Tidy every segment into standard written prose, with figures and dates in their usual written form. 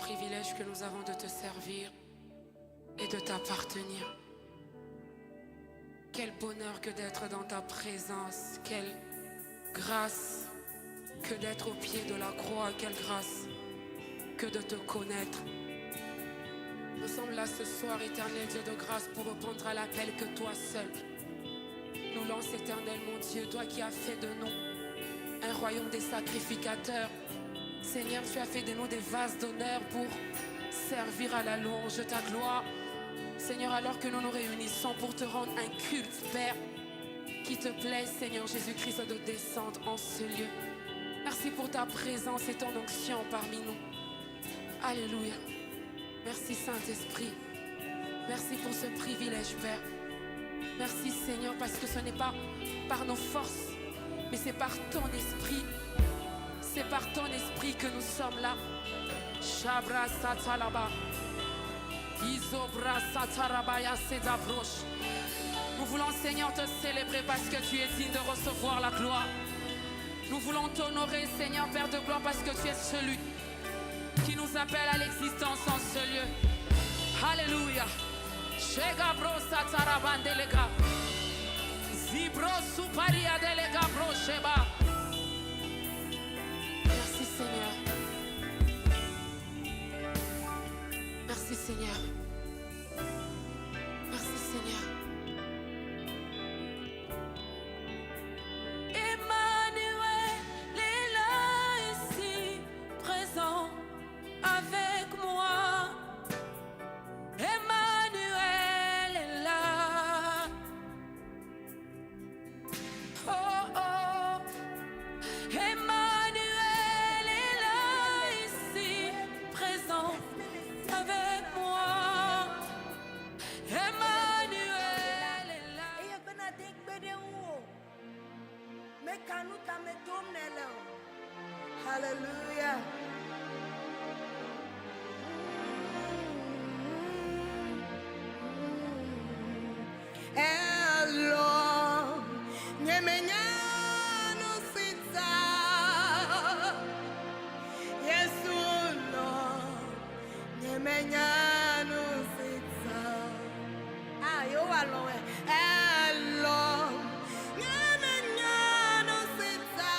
privilège que nous avons de te servir et de t'appartenir. Quel bonheur que d'être dans ta présence. Quelle grâce que d'être au pied de la croix. Quelle grâce que de te connaître. Nous sommes là ce soir, éternel Dieu de grâce, pour répondre à l'appel que toi seul nous lance, éternel mon Dieu, toi qui as fait de nous un royaume des sacrificateurs. Seigneur, tu as fait de nous des vases d'honneur pour servir à la louange de ta gloire. Seigneur, alors que nous nous réunissons pour te rendre un culte, Père, qui te plaît, Seigneur Jésus-Christ, de descendre en ce lieu. Merci pour ta présence et ton onction parmi nous. Alléluia. Merci Saint-Esprit. Merci pour ce privilège, Père. Merci Seigneur, parce que ce n'est pas par nos forces, mais c'est par ton esprit. C'est par ton esprit que nous sommes là. Shabra Satalaba. Isobra Satarabaya Sedabroche. Nous voulons, Seigneur, te célébrer parce que tu es digne de recevoir la gloire. Nous voulons t'honorer, Seigneur, Père de gloire, parce que tu es celui qui nous appelle à l'existence en ce lieu. Alléluia. Shegabro Satarabandelega. Zibro Suparia Delega Brocheba. Merci, Seigneur. Merci, Seigneur. Merci, Seigneur. Emmanuel est là ici, présent avec moi. Emmanuel est là. Oh, oh. Emmanuel est là ici, présent avec moi. Emmanuel est là. Hallelujah. Hello, Nyemenyano Sita. Yesu Lord, Nyemenyano Sita. Ah, you alone. Hello, Nyemenyano Sita.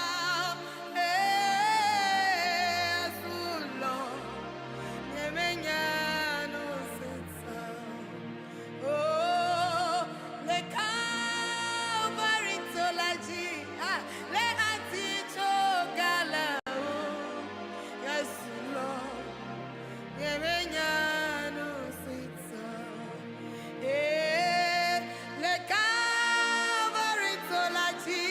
Yesu Lord, Nyemenyano Sita. Oh, le Calvary tolaji, le atito galao. Yes, Lord, Nyemenyano Sita. Le Calvary tolaji,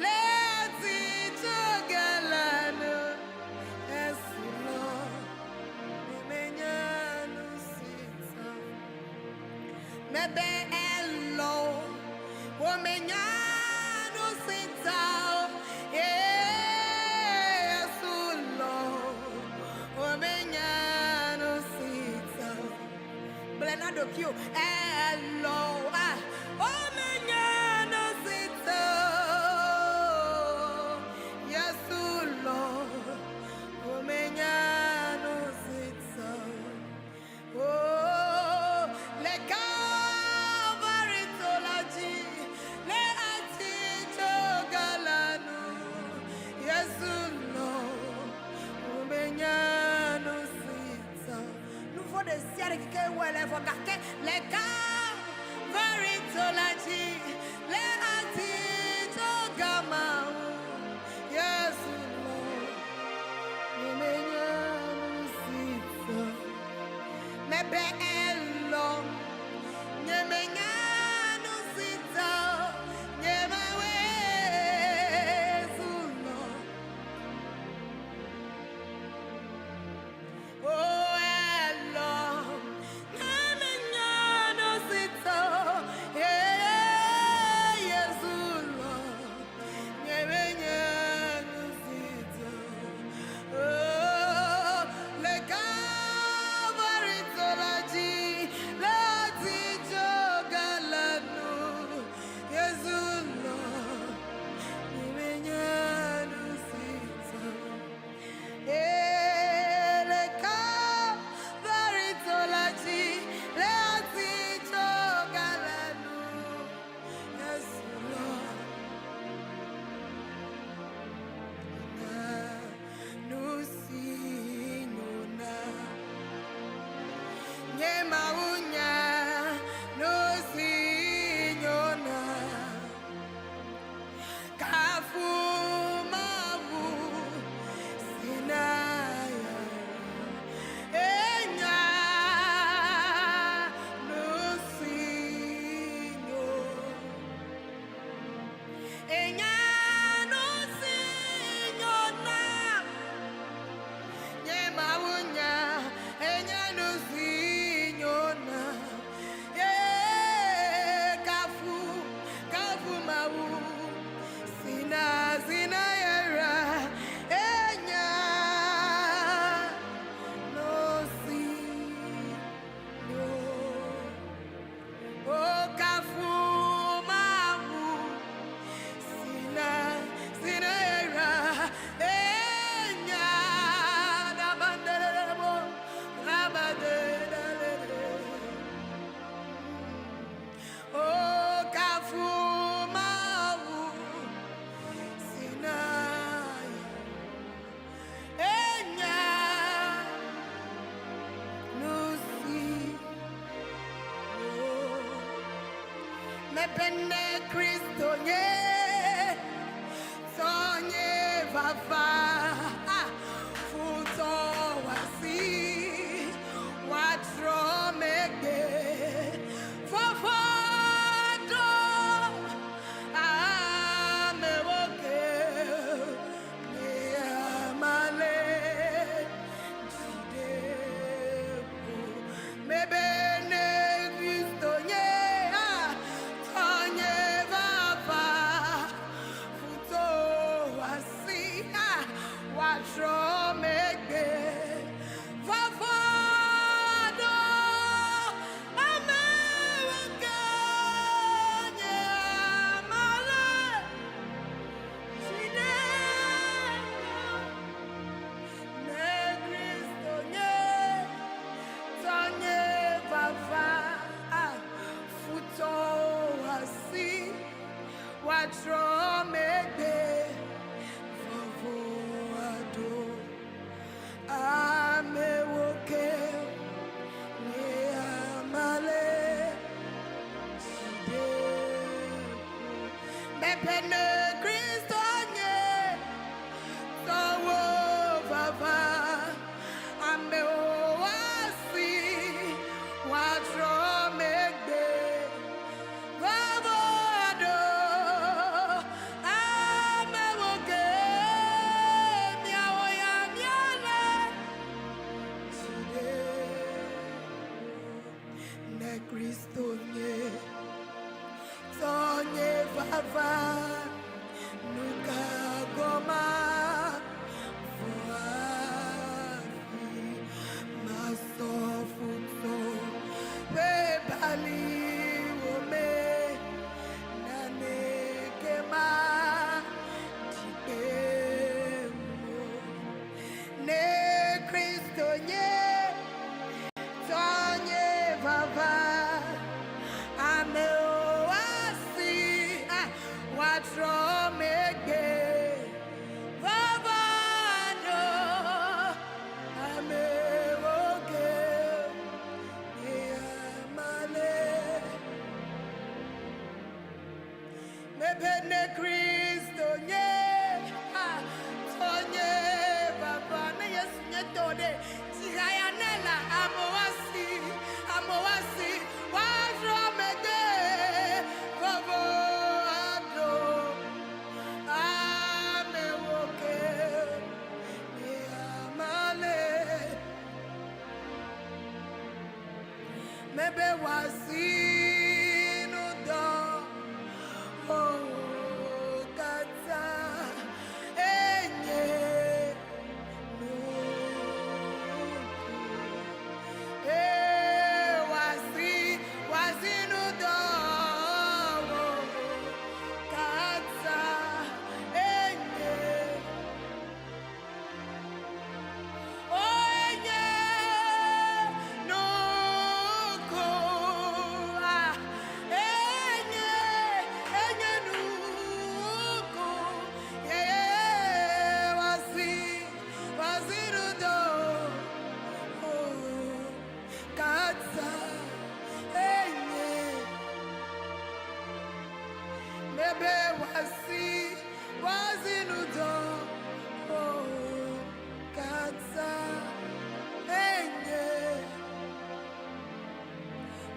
le atito galano. Yes, Lord, Nyemenyano Sita. Mebe elo, womenyano sita, Yesu Lord, womenyano sita. Blenado kyo, elo, womenyano sita, Yesu Lord, womenyano sita. Oh, le Calvary tolaji, le atito galano. Yesu Lord, umenyano sita. Nouveau désir qui est où elle est vogake. Le Calvary tolaji, le atito gamao. Yesu Lord, umenyano sita. Mebe elo, Nyemenyano sita, Nyemewe Zulo. Oh elo, Nyemenyano sita, yeah. bene Cristo nye sonye vava futo wasi watro mege fofado amewoke niamale jidepo mebene Cristo nye sonye vava futo wasi watro mege fofado amewoke niamale Bene Cristo nye sowo vava ame oasi watro megbe vavodo ame woge miawo ya miale jide ne Cristo nye sonye vava nuka goma fuafi masofuto bebali wome nane kema dipemo ne Cristo nye sonye vava ame oasi watro mege vavado ame woge niamale mebene Cristo nye sonye vava ne yesu nye tode tigayanela amoasi watro mege vavado ame woke niamale mebe wasinu do kata enye wasinu do kata enye enye nuko enye nuko wasinu do kata enye mebe wasinu do kata enye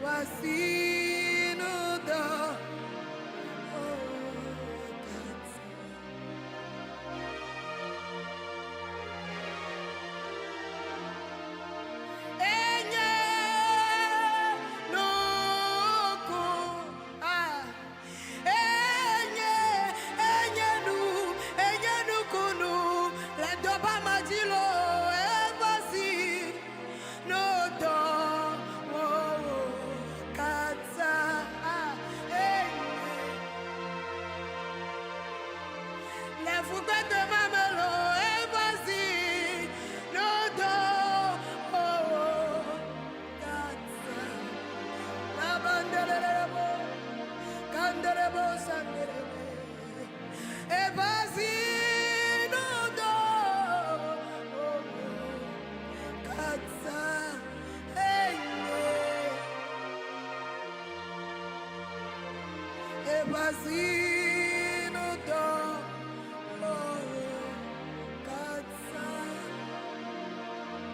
wasinu do kata enye nuku enye nukunu le doba majilo evasi no do kata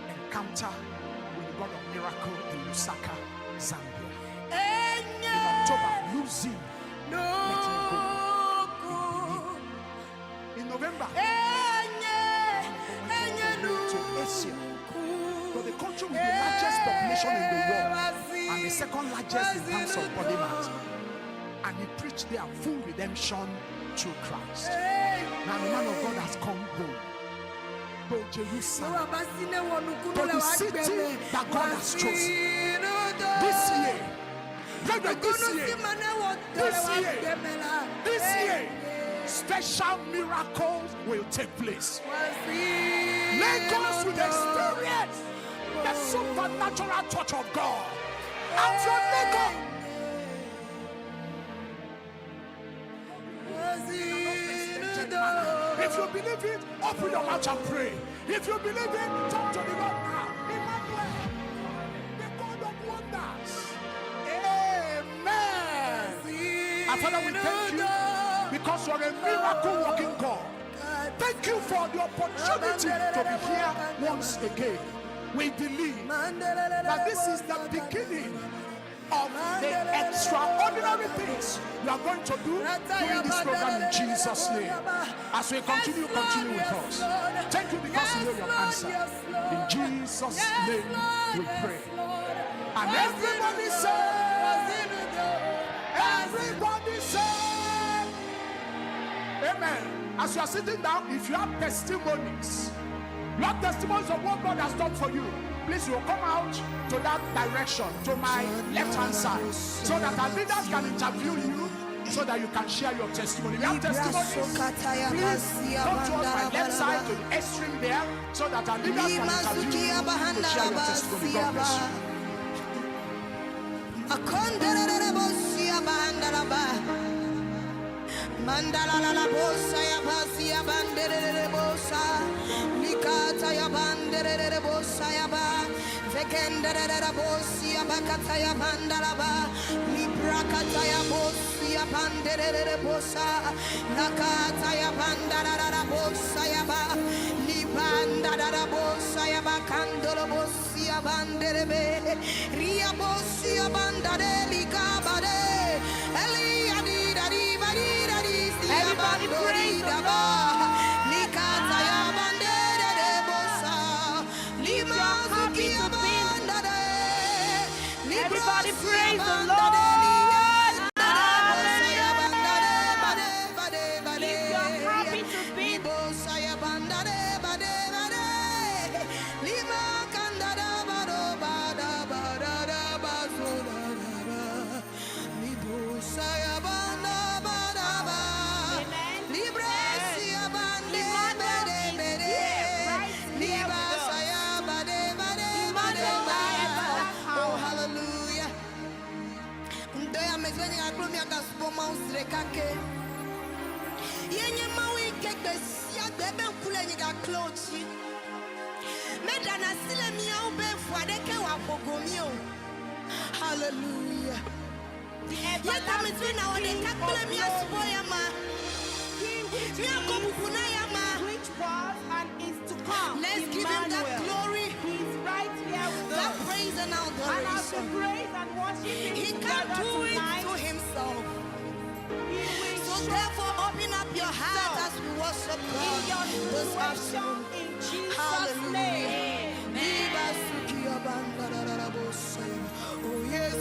Encounter with the God of miracle in Lusaka, Zambia. In October, Lucy, let him go. In November, to Asia, but the country with the largest population in the world and the second largest in terms of body mass. And he preached there full redemption through Christ. Now the man of God has come home to Jerusalem, to the city that God has chosen. This year, special miracles will take place. Lagos will experience the supernatural touch of God. And from Lagos, if you believe it, open your mouth and pray. If you believe it, talk to the Lord now. Emmanuel, the God of wonders. Amen. And Father, we thank you because you are a miracle working God. Thank you for the opportunity to be here once again. We believe that this is the beginning of the extraordinary things you are going to do during this program in Jesus' name. As we continue with us. Thank you because you know your answer. In Jesus' name we pray. And everybody say, amen. As you are sitting down, if you have testimonies, not testimonies of what God has done for you, please, you will come out to that direction, to my left-hand side, so that our leaders can interview you, so that you can share your testimony. If you have testimonies, please come to my left side, to the extreme there, so that our leaders can interview you to share your testimony. God bless you. Mandala la bossa ya basia bandere bossa nikata ya bandere bossa ya ba vekendere bossia bakata ya bandala ba librakata ya bossia bandere bossa nakata ya bandala bossa ya ba libandara bossa ya bakandolo bossia bandere be ria bossia bandare likabare eli adidari bari. Everybody praise the Lord. Everybody praise the Lord. If you're happy to be nkeke yenye MAWU IMANUEL sia bebe nkule nyiga klochi medana sile miya ube fwadeke wa pogomio. Hallelujah. Yeta mitwina wade kakule miya suboya ma miya komukuna ya ma, which was and is to come. Let's give him that glory. He's right here with that us. Praise and adoration. And after praise and worship, he can't do it to himself. So therefore, open up your heart as we worship God this afternoon. In Jesus' name. Oh yes,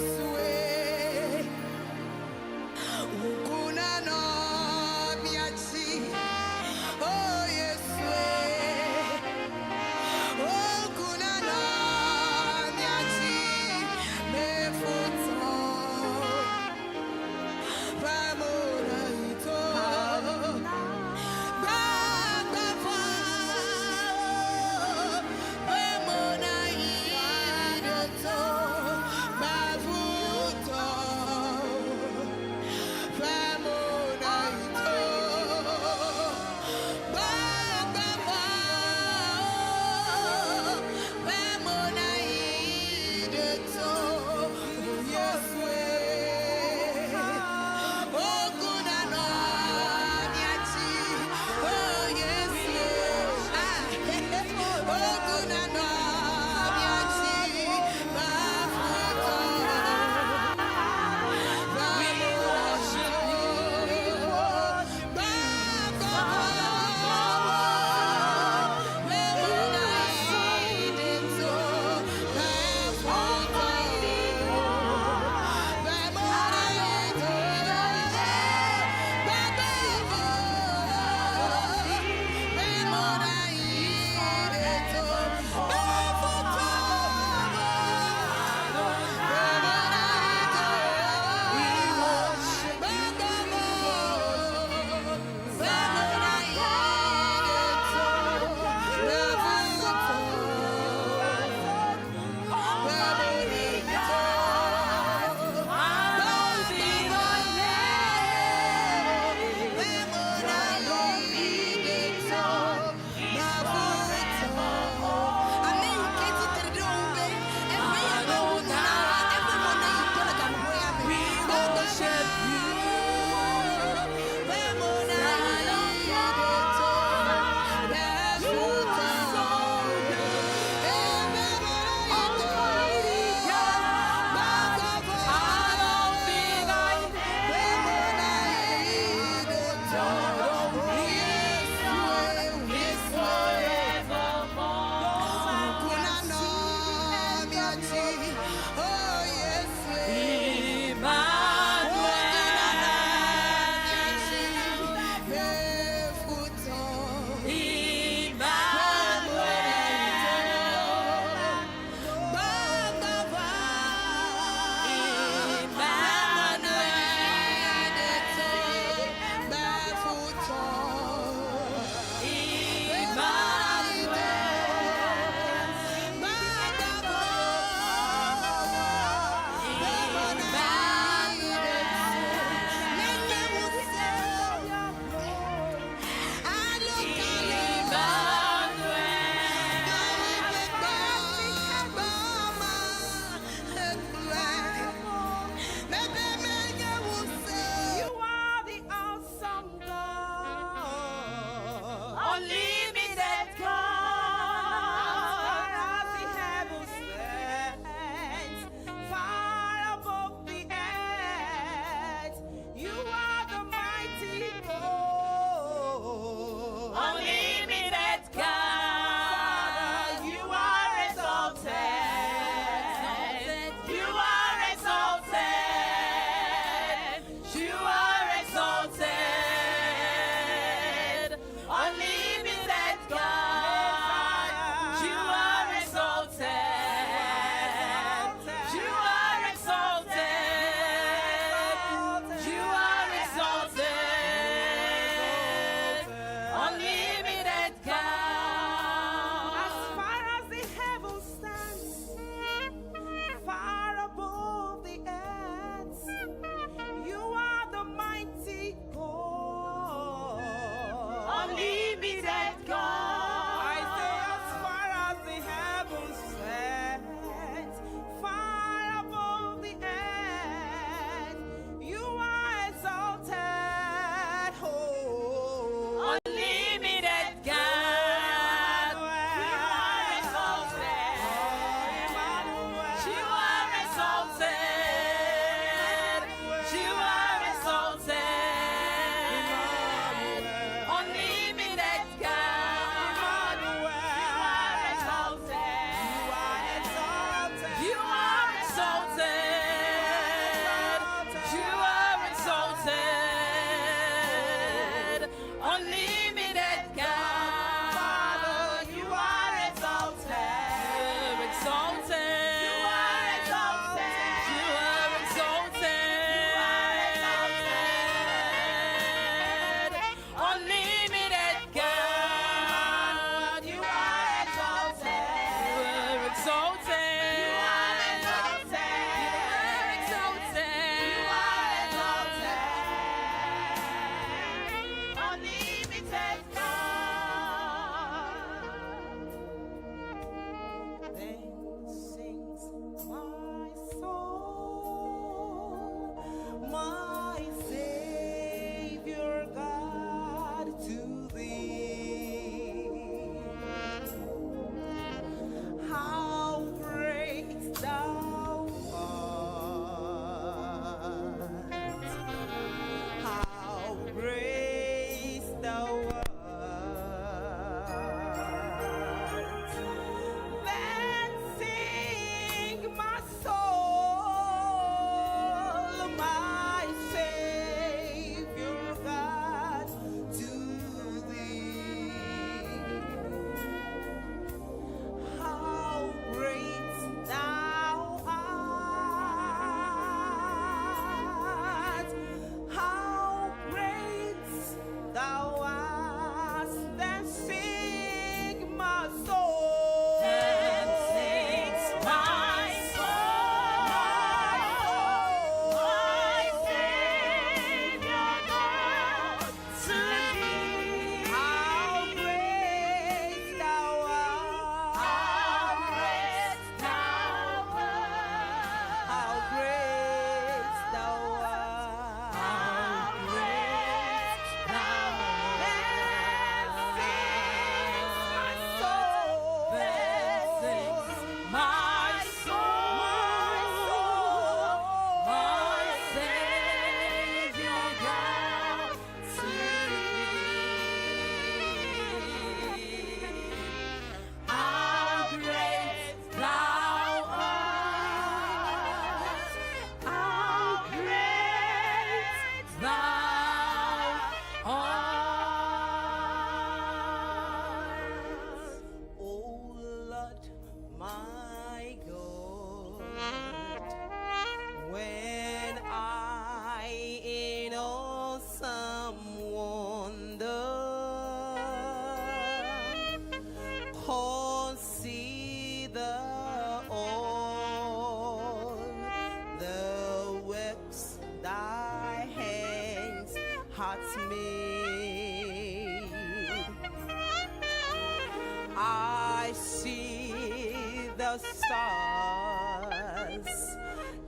the stars,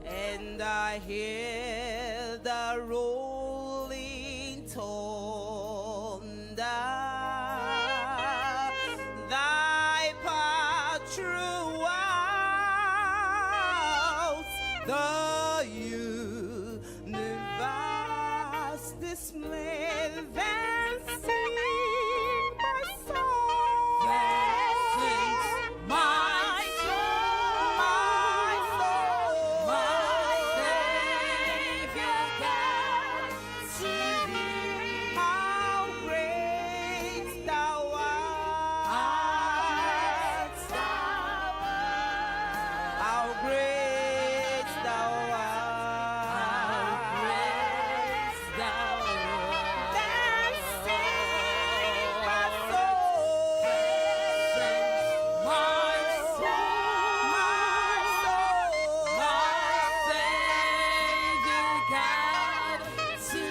and I hear the rolling thunder. Thy path throughout the universe display, then sing my soul. My soul, my soul, my Savior God, to thee. How great thou art! How great thou art! Then sing my soul, my soul, my soul, my Savior God, to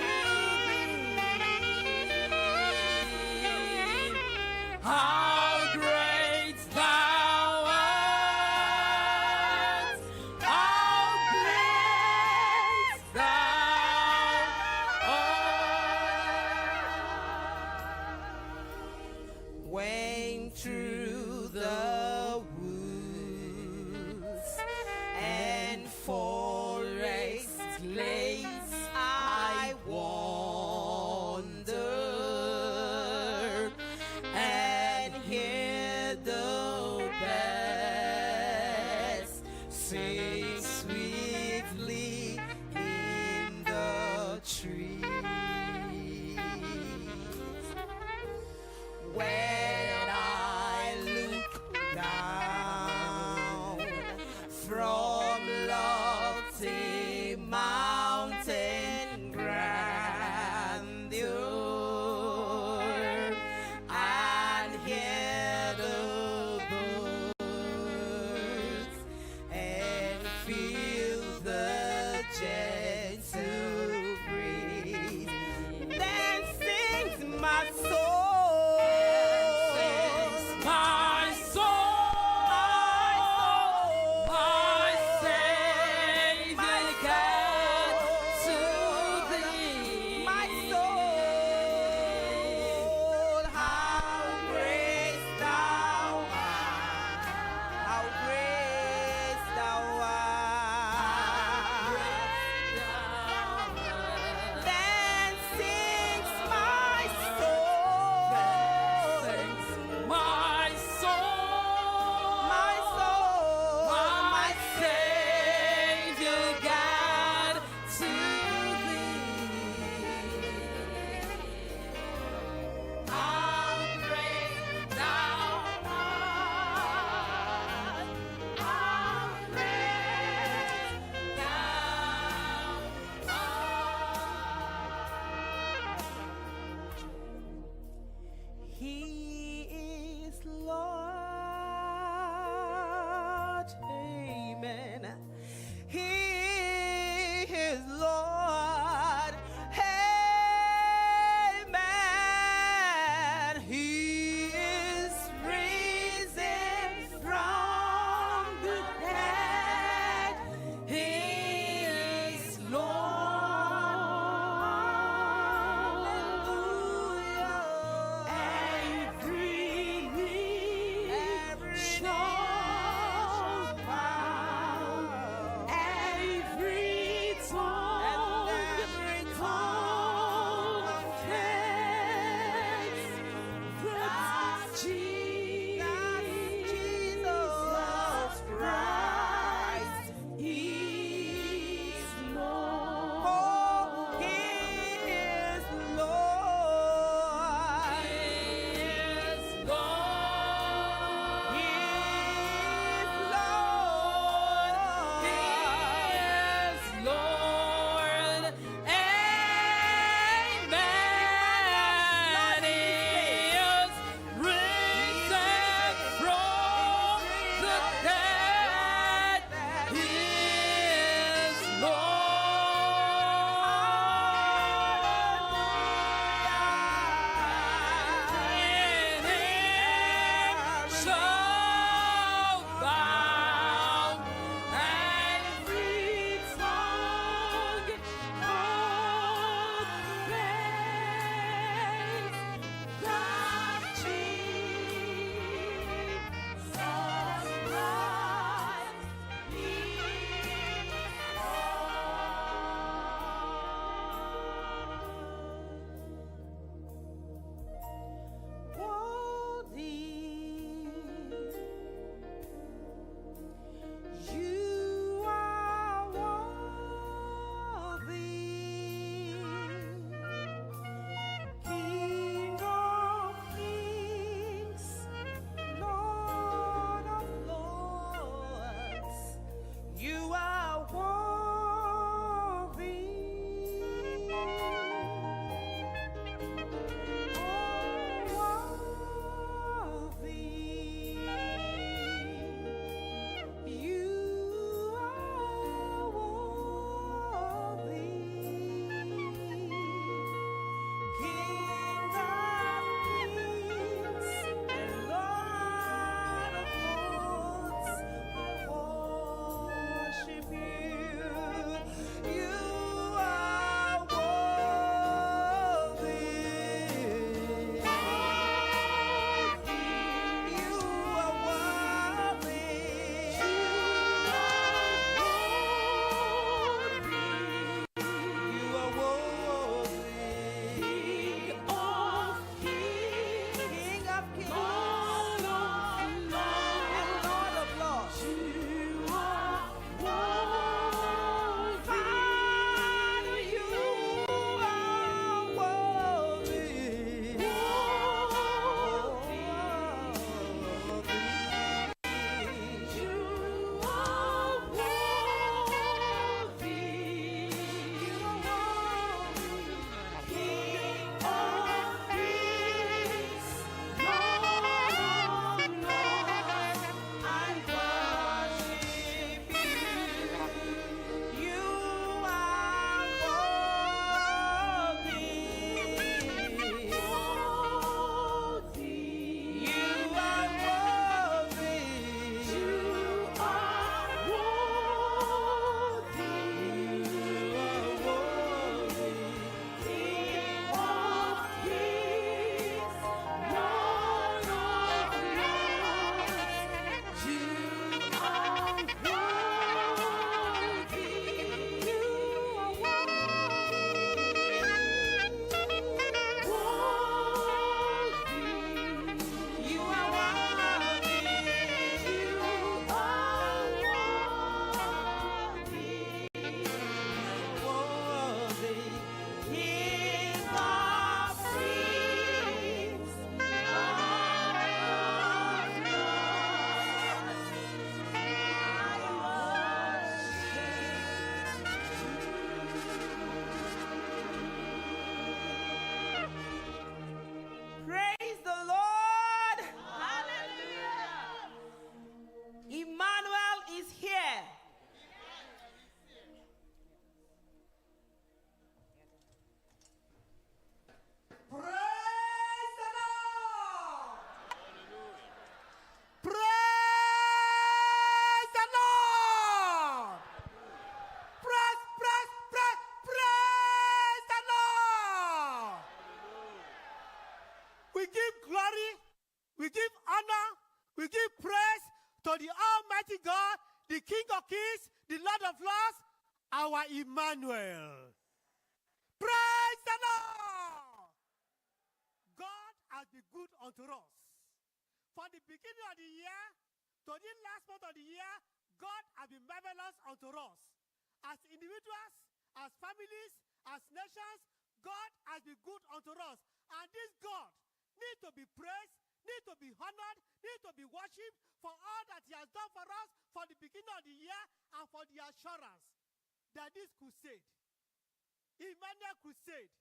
thee. How great thou art! How great thou art! Went through the woods and forest glades, I wander and hear the birds sing sweetly in the trees. When I look down from lofty mountain grandeur and hear the birds and feel the gentle breeze, then sings my soul, my soul, my Almighty God, the King of Kings, the Lord of Lords, our Emmanuel. Praise the Lord! God has been good unto us. From the beginning of the year to the last month of the year, God has been marvelous unto us. As individuals, as families, as nations, God has been good unto us. And this God needs to be praised, needs to be honored, needs to be worshipped for all that he has done for us from the beginning of the year and for the assurance that this crusade, Emmanuel Crusade,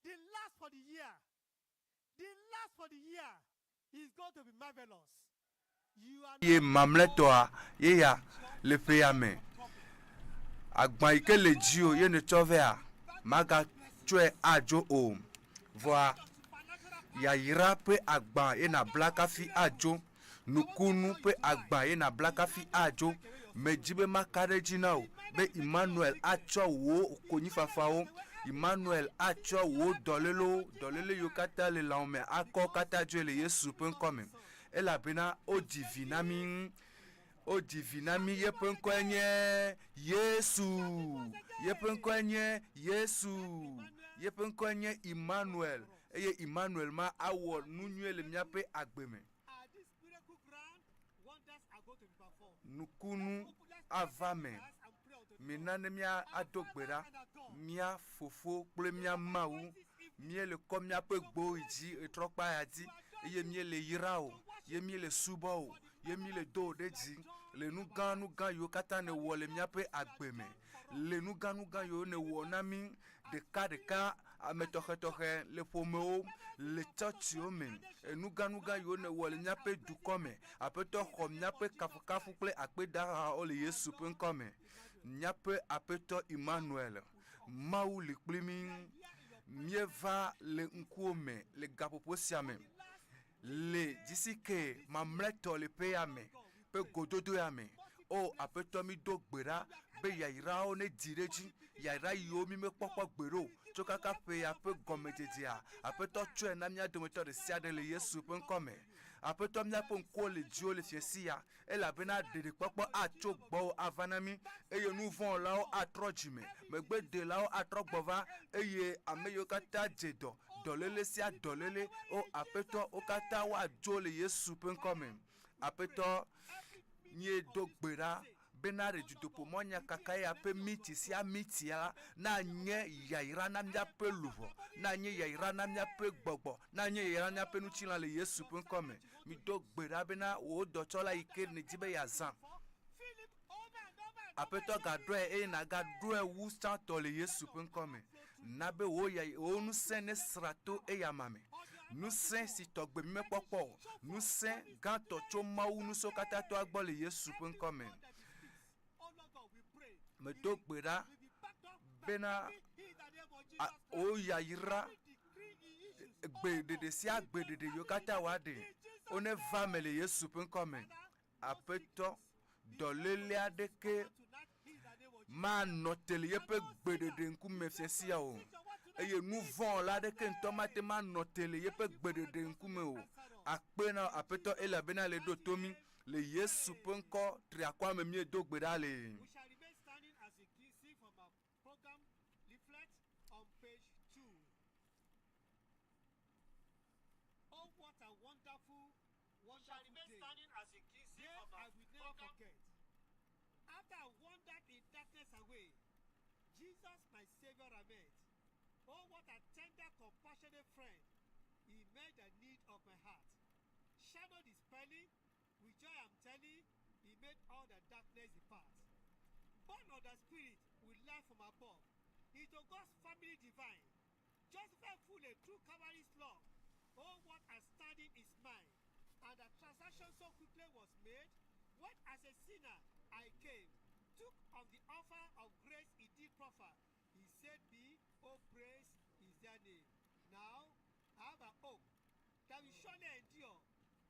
the last for the year, is going to be marvelous. You are ye mamletoa ye ya le peyame agban ike le jio ye ne chovea maga tue ajo o voa ya yira pe agban ye na blaka fi ajo nukunu pe agban ye na blaka fi ajo mejibe makare jina o be Emmanuel acho wo konyi fafa o Emmanuel acho wo dolele yokata le laome akọ kata jo le Yesu pen come ela bena o divinami yepenkwenye Yesu yepenkwenye Emmanuel eye Emmanuel ma awo nunyele miape agbeme this miracle ground, wonders are going to be performed. nukunu avame minane mia adogbera mia fofo kple mia mawu mie le ko mia pe gbo iji etrokpa yadi eye mie le yirao ye mie le subo ye mie le do deji le nugan yo kata ne wo le mia pe agbeme le nugan yo ne wo na mi deka ametohe le pomeo le churchio men nugan yo ne wo le mia pe dukome apeto ho mia pe kafu kple akpeda o le Yesu pe nkome nyape apeto Emmanuel MAWU likplimi mieva le nkuome le gapopo siame le disike mamleto le peyame pe gododo yame o apeto mi do gbera be yaira o ne direji yaira yo mi me popo gbero chokaka pe ya pe gomejedia apeto tue na mia dometo de siade le Yesu pe nkome apeto mia po nko le dio le fiesia e la bena de popo acho gbo avanami eye nu von la o atrojime megbe de la o atrogbova eye ameyo kata jedo dolele sia dolele o apeto o kata wa jo le Yesu pe nkome apeto nye do gbera benare judopo monya kakaya pe miti sia miti ya na nye yaira na mia pe luvo na nye yaira na mia pe gbogbo na nye yaira na pe nuchila le Yesu pe nkome mi do gbera bena o do chola ike ne jibe ya zan apeto gadre na gadre wu sta to le Yesu pe nkome na be wo ya o nu sene srato ya mame nu sen si togbe me popo nu sen ganto cho MAWU nu so kata to agbo le Yesu pe nkome me do gbera bena o ya yira gbedede si agbedede yokata wade one va me le Yesu pe nkome apeto dolele adeke ma notele yepe gbedede nku mefiesia o eye nu von la de ken tomate ma notele yepe gbedede nku me o akpena apeto ela bena le do tomi le Yesu pe nko triakwa me mi do gbeda le. We shall remain standing as you can see from our program leaflet on page 2. Oh, what a wonderful day. Standing as you can see from our program. Forget. After I wandered in darkness away, Jesus, my Savior, I met. Oh, what a tender, compassionate friend. He met the need of my heart. Shadow dispelling, with joy I'm telling, he made all the darkness depart. Born of the Spirit, with life from above, into God's family divine. Justified fully through Calvary's love. Oh, what a standing is mine. And the transaction so quickly was made, when as a sinner I came, took of the offer of grace he did proffer. He said me, oh praise is their name. Now I have a hope that will surely endure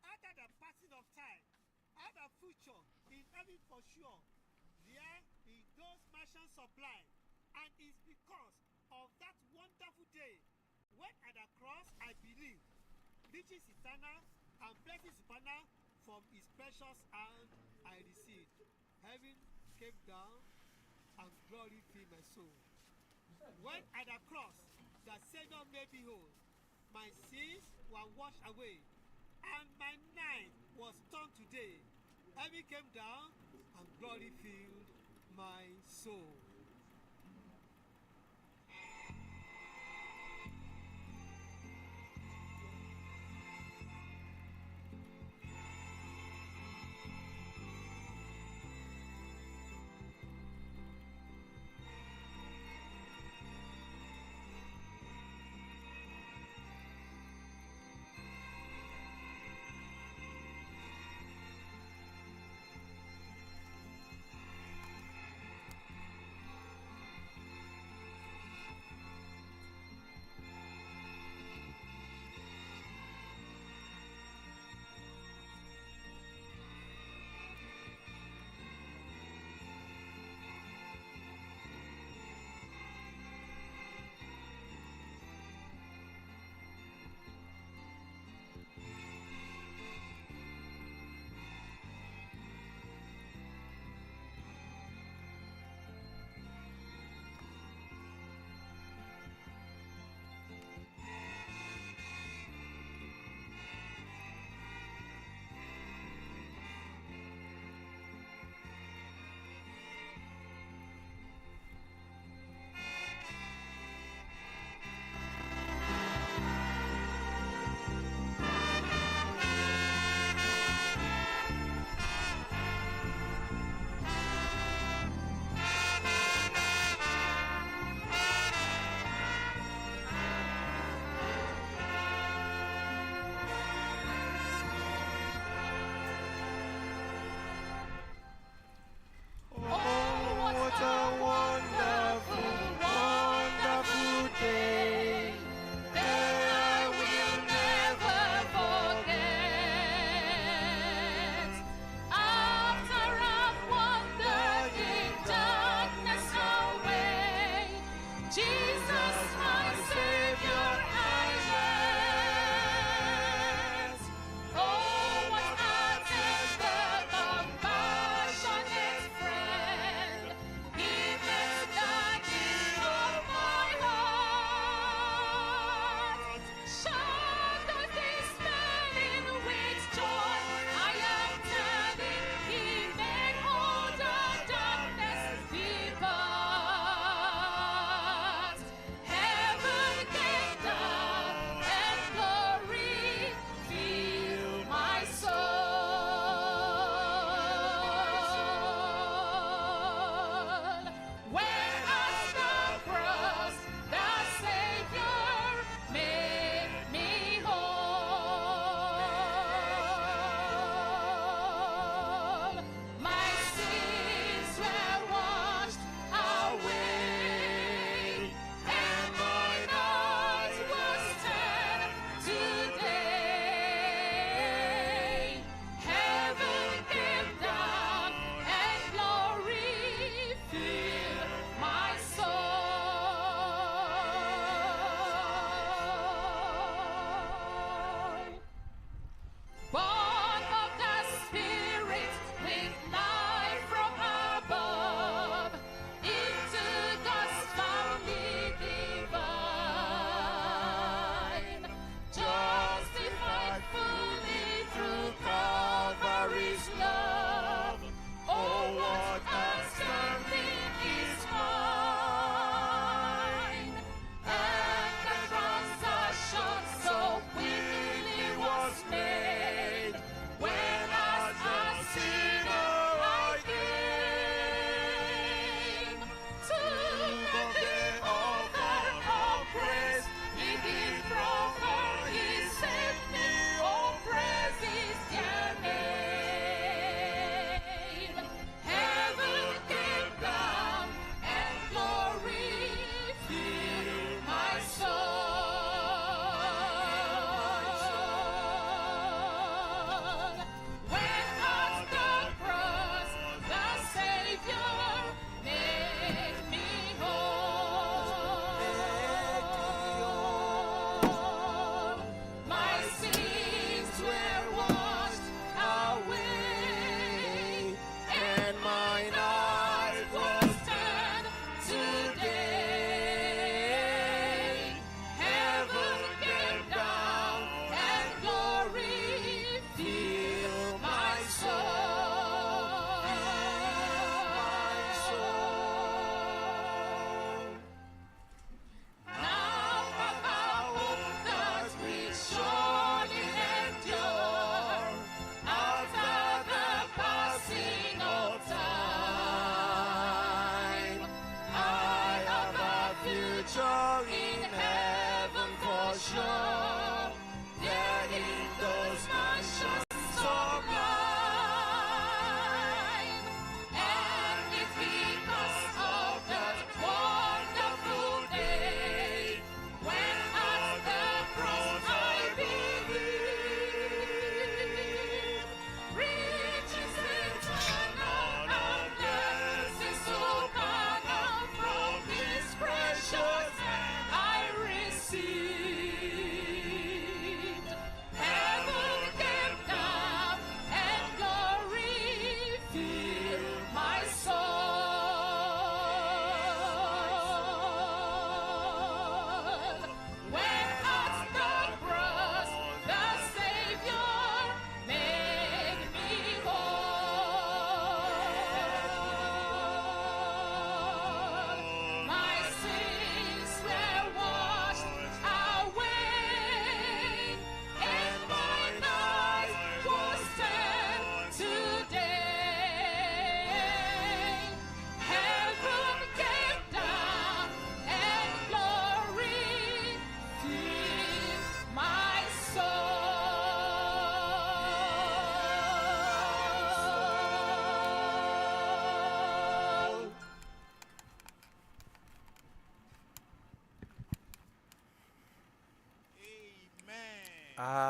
after the passing of time. I have a future in heaven for sure. There in those mansions sublime. And it's because of that wonderful day when at the cross I believe, riches eternal and blessings eternal from his precious hand I received. came down and glory filled my soul. When at the cross, the Savior made me whole. My sins were washed away, and my night was turned to day. Heaven came down, and glory filled my soul.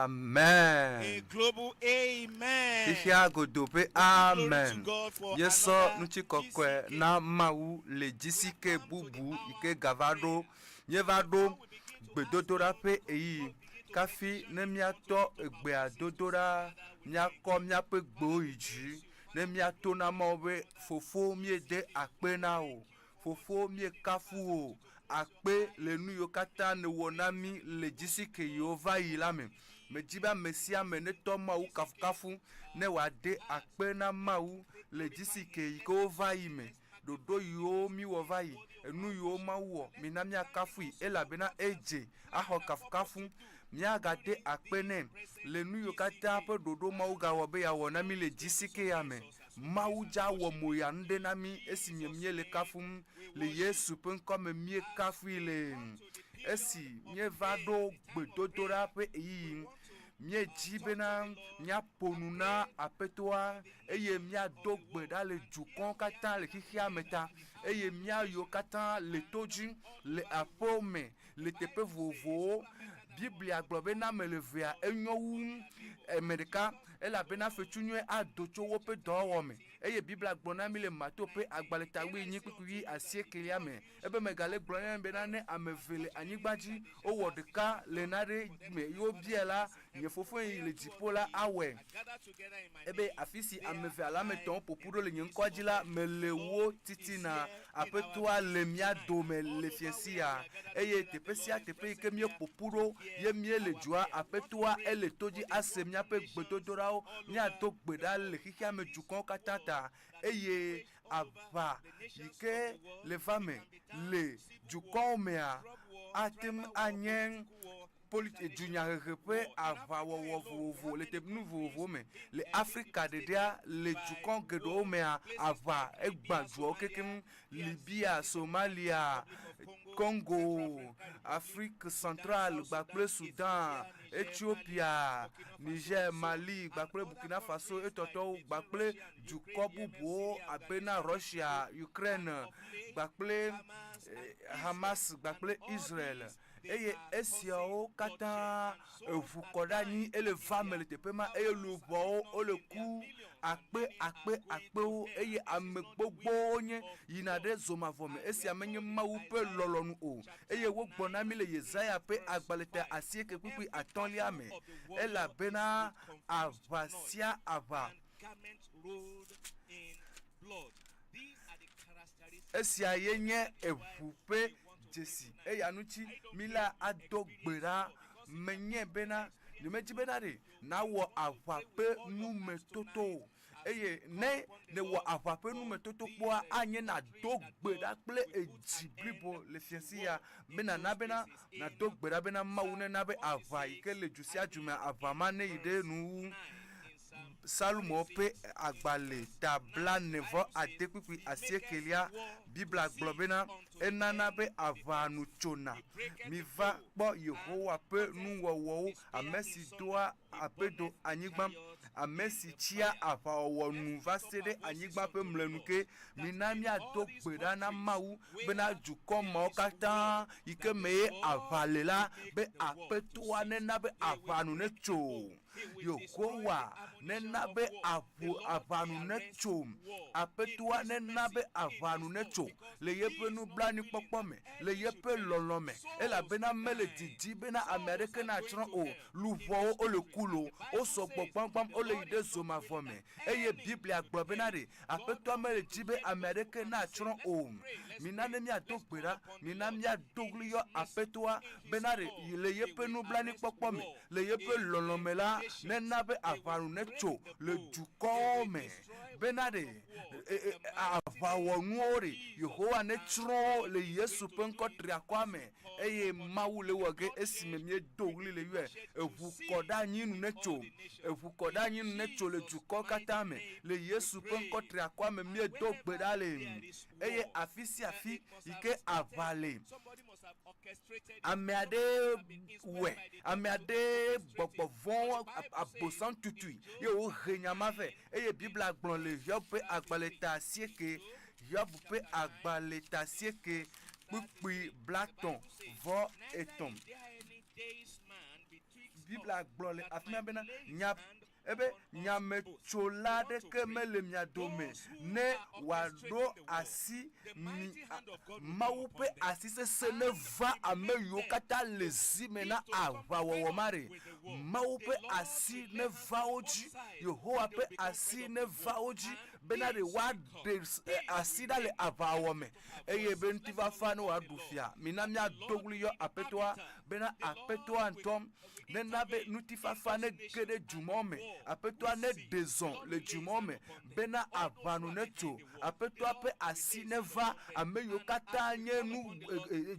Amen. A global amen. Ihia godobe amen. Yeso nuchi kokwe na MAWU le jisike bubu ike gavado nyevado gbedodora pe eyi kafi ne miato egbe adodora miako miape gbo iji ne miato na mawe fofo miede akpe na o fofo mie kafu o akpe le nuyo kata ne wonami le jisike Yehova yilame mejiba mesia meneto MAWU kafu ne wade akpe na MAWU le jisike Yehova yime dodo yo mi wovayi enu yo MAWU minamia kafu elabena eje aho kafu mia gade akpene le nu yo kata pe dodo MAWU gawo be ya wona mi le jisike ya me MAWU ja wo moya nde na mi esimye mie le kafu le Yesu pen comme mie kafu le esi mie vado gbedodora pe yi mie jibena mia ponuna apetoa eye mia dogbe da le jukon kata le kihia meta eye mia yo kata le toji le apome le tepe vovo Biblia globe na melevea enyowu Amerika ela bena fetunwe adocho wope dowome eye Biblia gbona mi le mato pe agbaleta wi yin pikuyi asiekelia me ebe megale gbona bena ne amevele anyigbaji owodeka lenare me yo biela ye fofo yin le dipola awe ebe afisi ameve ala meton popuro le yin kwajila melewo titina apetoa le mia dome le fiesia eye tepesia tepe ke mi popuro ye mie le jua apetoa ele toji asemia pe gbedodorao mia to gbeda le kika me jukon katata eye ava yike le fame le jukon mea atem anyen politique junior repe ava wo le te nouveau me le Africa de dia le jukon gedo mea ava egbanjo kekem Libya Somalia Congo, Afrique centrale, Bakple Soudan, Éthiopie, Niger, Mali, Bakple Burkina Faso, Etoto, Bakple du Kobubo, Abena, Russia, Ukraine, Bakple Hamas, Bakple Israël. Eye esiao kata fukodani ele family te pema eye lubo o le ku akpe o eye amegbogbo onye yinade zoma vome esi amenye MAWU pe lolonu o eye wo gbona mi le Yesaya pe agbalete asieke pipi atonlia me ela bena avasia ava esi ayenye evupe Jesi eyanuchi mila adogbera menye bena nimeji bena de na wo avape nume toto eye ne wo avape nume toto poa anye na dogbera ple ejibribo le fiensia bena na bena na dogbera bena MAWU ne na be avai ke le jusia jume avama ne ide nu Salumo pe agbale tabla nevo adepipi asiekelia Biblia globena enana be avanu chona mi va po Yehowa pe nuwowo amesi doa apedo anyigba amesi chia avawo nu vasede anyigba pe mlenuke minami adogbera na MAWU bena juko mo kata ike me avalela be apetoa nena be avanu ne cho Yokowa nena be avanu ne cho apetoa nena be avanu ne cho le yepe nu blani popome le yepe lolome ela bena mele didi bena America na chron o luvo o le kulo o so popam o le ide zoma vome eye Biblia gbobena de apetoa mele jibe America na chron o minane mi adogbera minami adoglio apetoa bena de le yepe nu blani popome le yepe lolome la nena be avanu ne cho le dukome benade avawo nuori Yehowa ne tro le Yesu penko triakwame eye MAWU le woge esimemie dogli le yue evukoda nyinu ne cho le duko katame le Yesu penko triakwame mie dogbedale eye afisi afi ike avale ameade bopovon abosan tutui ye o renyama fe eye Biblia gbon le yope agbaleta sieke yope agbaleta sieke pipi blaton vo etom Bible a glole afina bena nya ebe nyame chola de kemele miadome ne wado asi Mawu pe asi se ne va ame yo kata lezi mena ava wo mare Mawu pe asi ne va oji Yehowa pe asi ne va oji bena de wa de asi da le ava wo me eye benti va fa no adufia mina mia doglu yo apetoa bena apetoa antom nena be nutifa fa ne kede jumome apetoa ne dezon le jumome bena avanu neto apetoa pe asi ne va ameyo kata nye nu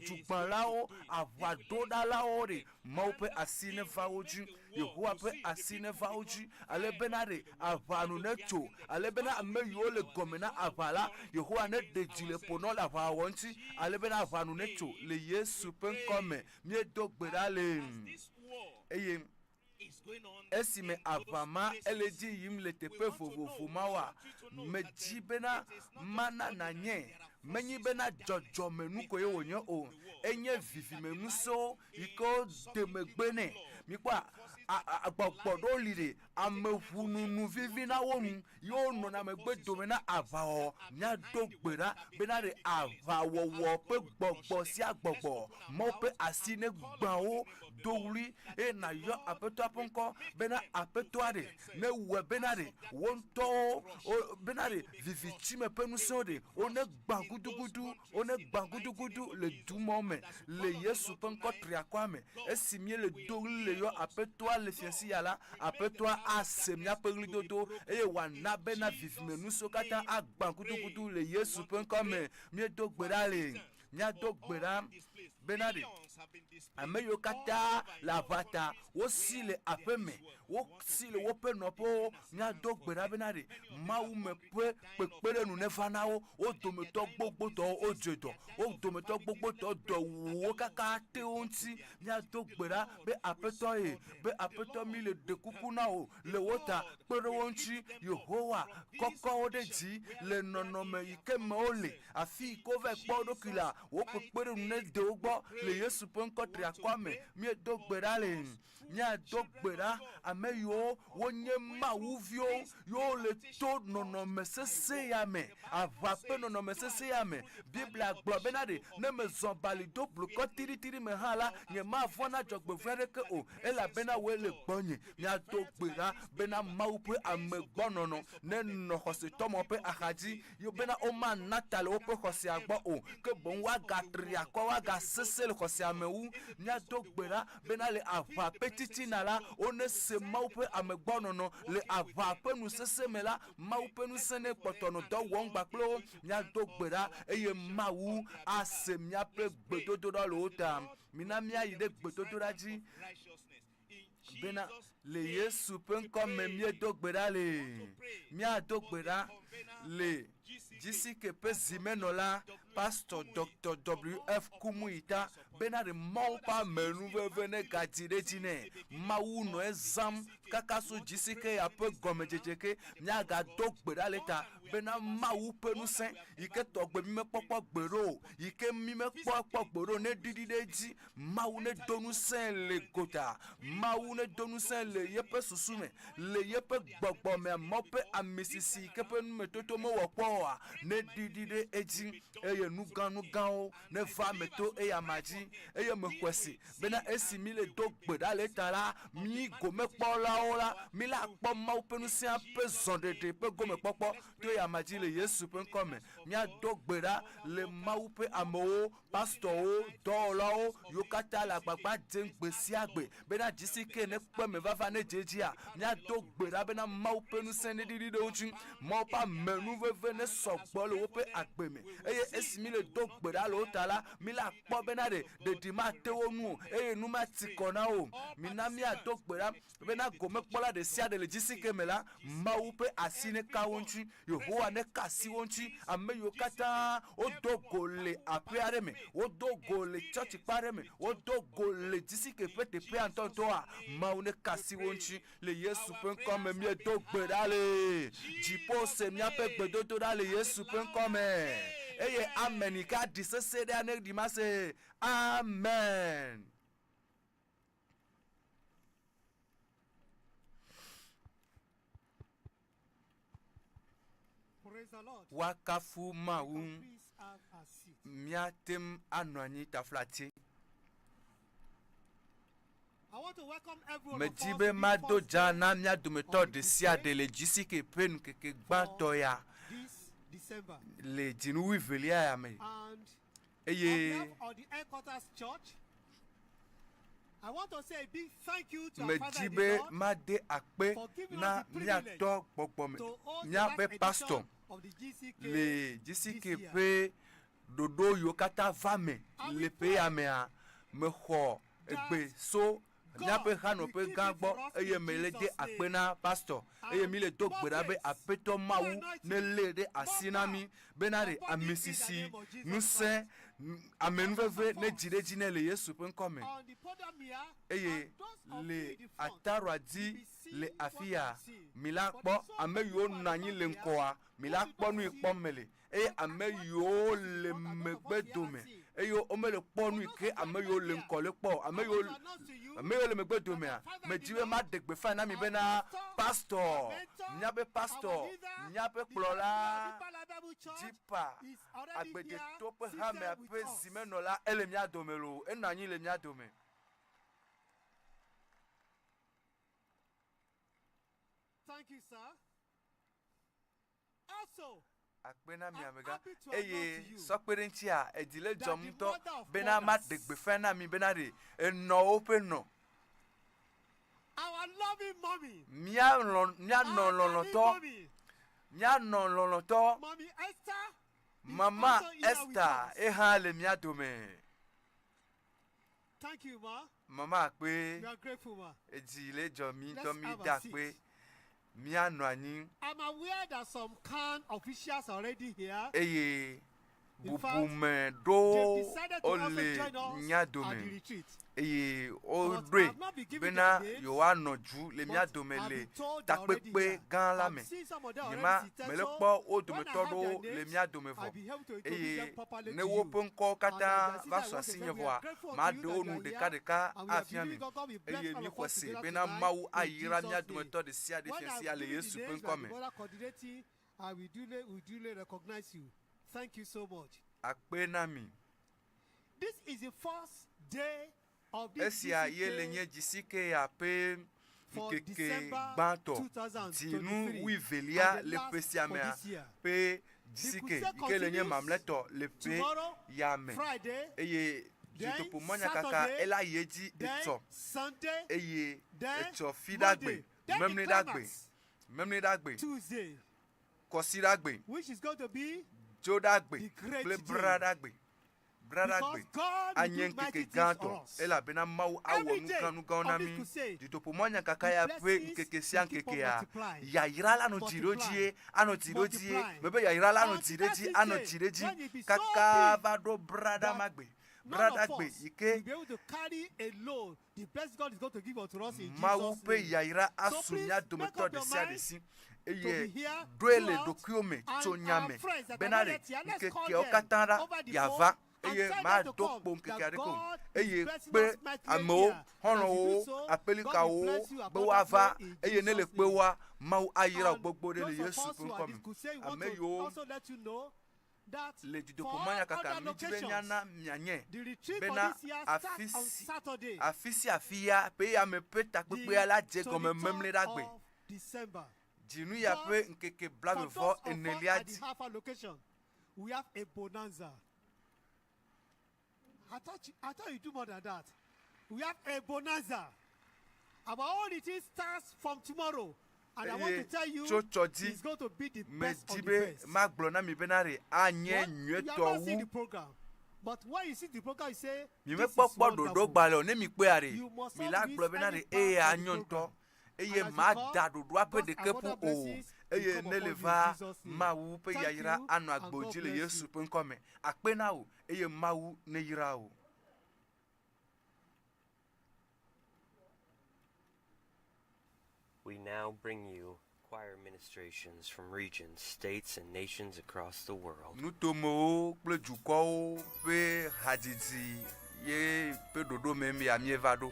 jugban lao avado da lao re Mawu pe asi ne va oji Yehowa pe asi ne va oji ale bena re avanu neto ale bena ameyo le gomena avala Yehowa ne dejile pono la va wonti ale bena avanu neto le Yesu pe nkome mie dogbera le eye esime avama eleji yim le tepe vovovo mawa meji bena mana na nye menyi bena jojo menu ko ye wonye o enye vivi menu so iko demegbene mi kwa agbogbodo lire amehununu vivi na wonu yo no na megbe domena avao nya dogbera bena re avawo wo pe gbogbo si agbogbo mo pe asine gbanwo dowri e na yo apeto aponko bena apeto ade ne we benare wonto benare vivi chime penu sode one gbagudugudu le dumome le Yesu penko triakwame esimie le dowri le yo apeto le fiansi yala apeto asemia peglidodo e wana bena vivi menu sokata agbagudugudu le Yesu penko me mie dogbera le nya dogbera benare ameyo kata la vata wosi le apeme wosi le wope nopo nya dogbera benare Mawu me pe pepere nu nefanao o dometo gbogbo to ojedo o dometo gbogbo to do wo kaka te onti nya dogbera be apeto mi le dekuku na o le wota pere wonchi Yehowa koko odeji le nonome ikeme ole afi ko ve gbodo kila wo pepere nu ne de ogbo le Yesu penko triakwame mi dogbera le nya dogbera ameyo wonye Mawu vio yo le to nono mesese ya me avape nono mesese ya me Bible agbo benade ne me zonbali do bloko tiri me hala nye ma vona jogbe vere ke o ela bena we le gbonye nya dogbera bena Mawu pe amegbonono ne no hose tomo pe ahaji yo bena o man natal o pe hose agbo o ke bon wa gatria ko wa ga sese le hose amewu nya dogbera bena le avape titinala one se Mawu pe amegbonono le avape nu sese mela Mawu pe nu sene potono do wongba klo nya dogbera eye Mawu ase mia pe gbedodo do lo ta mina mia ide gbedodo raji bena le Yesu pe nko me mie dogbera le mia dogbera le jisi ke pe zimenola Pasteur Dr W.F Kumuyi bena de Mawu pa menu vene gatire jine Mawu no exam kakaso jisi ke ya pe gomejejeke nya ga dogbera leta bena Mawu pe nu sen ike togbe mi me popo gbero ike mi me popo gbero ne didideji Mawu ne donu sen le gota Mawu ne donu sen le yepe susume le yepe gbogbo me mope amisisi ke pe nu me toto mo wopo ne didide eji eye nu gan o ne va meto e amaji eye me kwesi bena esi mi le dogbera leta la mi go me pola ola mi la po Mawu pe nu sen pe zondede pe go me popo to ya maji le Yesu pe nkome mi adogbera le Mawu pe amo pastor o dola o yokata la gbagba jengbe si agbe bena jisike ne pe me vava ne jejia mi adogbera bena Mawu pe nu sen didi de oju mo pa menu veve ne sogbo le wo pe agbe me eye esi mi le dogbera lo tala mi la po bena de di ma tewo nu eye nu ma tikona o mi na mi adogbera bena go me pola de sia de le jisike me la Mawu pe asine kawonchi Yehowa ne kasi wonchi ameyo kata o dogole apeare me o dogole church pare me o dogole jisike pete pe antonto a Mawu ne kasi wonchi le Yesu pe nkome mi dogbera le jipo se mi ape gbedodo da le Yesu pe nkome eye amen ka disese de ane di mase amen. wakafu MAWU Please have a seat. miatem anwanyi taflati. I want to welcome everyone. Medibe mado jana mia dumeto de sia de le jisike penu keke Gbanto ya This December. le jinu wivelia ya me. And Eye on behalf of the Headquarters Church, I want to say a big thank you to our Father in the medibe Lord made akpe for giving na us the mia privilege to gbogbo me. to host the Mia last be edition pastor of the GCK le this jisike year. pe dodo yo kata vame le pe ya me a me ho egbe so miape hano pe gangbo eye mele de akpena pastor eye mi le do gbera be apeto MAWU ne le de asinami benare amisisi nuse amenuveve ne jireji ne le Yesu pe nkome On the podium here, eye and those of you le in the front, ataradi le afia mila kpo ame yo nanyi le nkoa mila kpo nu ikpo mele eye ame yo le megbe dome eye ome le kpo nu ike ame yo le nko le kpo ame yo le megbe dome a me jiwe ma degbe fa na mi bena pastor nyabe pastor nyabe kplola jipa agbede to pe ha me ape zimenola ele mi adome lo enanyi le mi adome. Thank you, sir. Also, Akpena mi I'm amega happy to announce eye to you sokpere nti a edile that jom the to mother of bena ma mothers, degbe fe na mi bena re eno open no our loving mommy, mia no our lolo loving to mommy, mia no lolo to Mommy Esther, is mama also here with Esther us. e ha le mia dome Thank you, ma. mama akpe We are grateful, ma. edile jomi Let's to mi have a da seat. pe mia no ani I'm aware that some CAN officials are already here. eye In fact, bubume They've do decided to also ole join us nya at the dome retreat. eye But odre I've not been given bena their names, yo wa noju le mia but dome I've le been told they're already takpepe here. gan la I've me seen some of them yima already seated, mele so kpɔ wo when I dometɔ have ɖewo their le names, mía dome I'll vɔ be able to introduce them eye properly ne to woƒe you. ŋkɔwo And katã there's va this sɔ I asi want nye to say, we vɔa are grateful ma to you ɖewo that nu you are ɖeka here, ɖeka and we are afia mi believing God will bless eye all mi of xɔ us si together bena tonight MAWU in ayra mía Jesus' name. dometɔ ɖe sia ɖe When fia I've sia le given Yesu the ƒe names ŋkɔ and me the mother coordinating, I will duly recognize you. Thank you so much. akpe na mi This is the first day of this esia ye le nye GCK dzisike ya pe for ŋkeke December gbãtɔ 2023 dzinu wuivelia and the le last pe sia for mea this year. pe dzisike crusade yike le nye continues mamlɛtɔ le pe tomorrow, ya me Friday, eye then dzotoƒo mɔnya kaka Saturday, ela ye dzi then etsɔ Sunday, eye then etsɔ fi Monday, ɖagbe then memli the ɖagbe climax, memli ɖagbe Tuesday, kɔsi ɖagbe which is going to be dzo ɖagbe the great kple day. bra ɖagbe bra because ɖagbe God will anye do mighty ŋkeke things for gãtɔ us. elabena MAWU awɔ Every nu day gã nu gãwo na of this mi crusade, dzotoƒo mɔnya kaka the ya pe blessings ŋkeke sia will keep on ŋkekea multiplying. yayra la nɔ dzi ɖo dzie anɔ dzi ɖo dzie Multiplying. mebe yayra la nɔ Until dzi ɖe that dzi is anɔ it, dzi ɖe dzi when it be so kaka big va ɖo bra that ɖamagbe None bra of ɖagbe us will yike be able to carry a load. The blessing God is going to give unto us in MAWU Jesus' pe name. yayra So asu please mía make dometɔ up ɖe your sia ɖe mind si to be eye here ɖoe le throughout, ɖokuiwo me and tso our nyame friends that are bena not ɖe yet here, let's call ŋkekewo them katã ɖa over the yava phone and eye tell ma them to do come, kpo ŋkeke that aɖeke o God is eye blessing kpe us mightily amewo here. As you xɔlɔ̃wo do so, God apelikawo will bless you be abundantly woava in eye ne le Jesus' kpe name. woa MAWU ayra wo And gbogbo ɖe le those of Yesu us ƒe who are ŋkɔ this me crusade, we want ame to yiwo also let you know that le for dzidoƒo manya kaka other mi dzi be locations, miana mianye the retreat for bena this year afi starts on si Saturday, afi sia afi ya pe ame pe takpekpea la dze gɔme memli 23rd ɖagbe of December. dzinu ya pe ŋkeke For those blaʋevɔ of us enelia at the dzi Alpha location, we have a bonanza. I thought you do more than that. We have a bonanza. Our own retreat starts from tomorrow. And I want to tell you, tso tsɔdzi it's going to be the me best dzi of the be best. magblɔ na mi bena ɖe anye What? You have nyuietɔ not seen wu the program. But when you see the program, you say, mi this is mekpɔkpɔ ɖoɖo wonderful. gbalẽ o ne mi kpea ɖe You must mi not la miss gblɔ bena any ɖe part eye of the anyo ŋutɔ program. eye And as you ma come, da ɖoɖoa ƒe those ɖeke abundant ƒu o blessings will eye come ne upon le you in va Jesus' name. MAWU ƒe Thank yayra you, anɔ and agbo God dzi le bless Yesu you. ƒe ŋkɔ me akpe na wo eye MAWU ne yra o. We now bring you choir ministrations from regions, states, and nations across the world. Nutomewo kple dukɔwo ƒe hadzidzi ye ƒe ɖoɖo me mieva ɖo.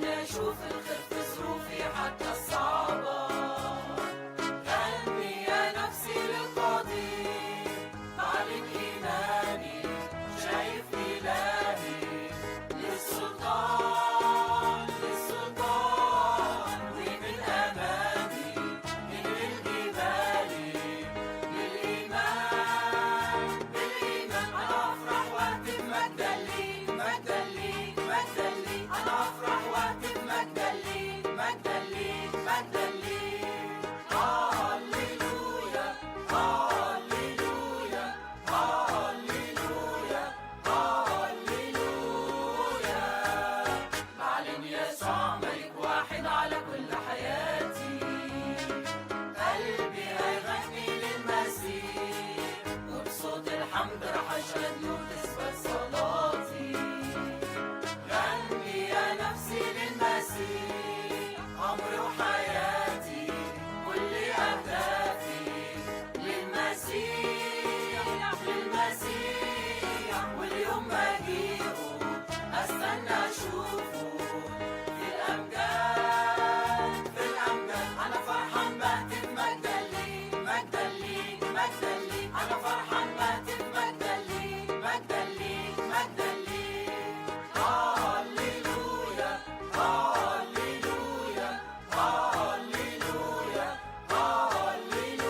أنا أشوف الخير في ظروفي حتى الصعبة. غني يا نفسي للقدير، بعلن إيماني شايف إلهي. للسلطان للسلطان ومن أمامي من الجبال. للإيمان بالإيمان أنا أفرح وأهتف مجدا ليك مجدا ليك مجدا ليك. أنا أفرح وأهتف مجدا ليك مجدا ليك مجدا ليك. هاليلويا هاليلويا هاليلويا هاليلويا. بعلن يسوع ملك واحد على كل حياتي. قلبي هيغني للمسيح، وبصوت الحمد رح أشهد له تثبت صلاتي. غني يا نفسي للمسيح، عمري وحياتي كل أهدافي للمسيح للمسيح. واليوم مجيئه أستنى أشوفه في الأمجاد في الأمجاد. أنا فرحان بهتف مجدا ليك مجدا ليك مجدا ليك. أنا فرحان بهتف مجدا ليك مجدا ليك مجدا ليك. هاليلويا هاليلويا هاليلويا هاليلويا.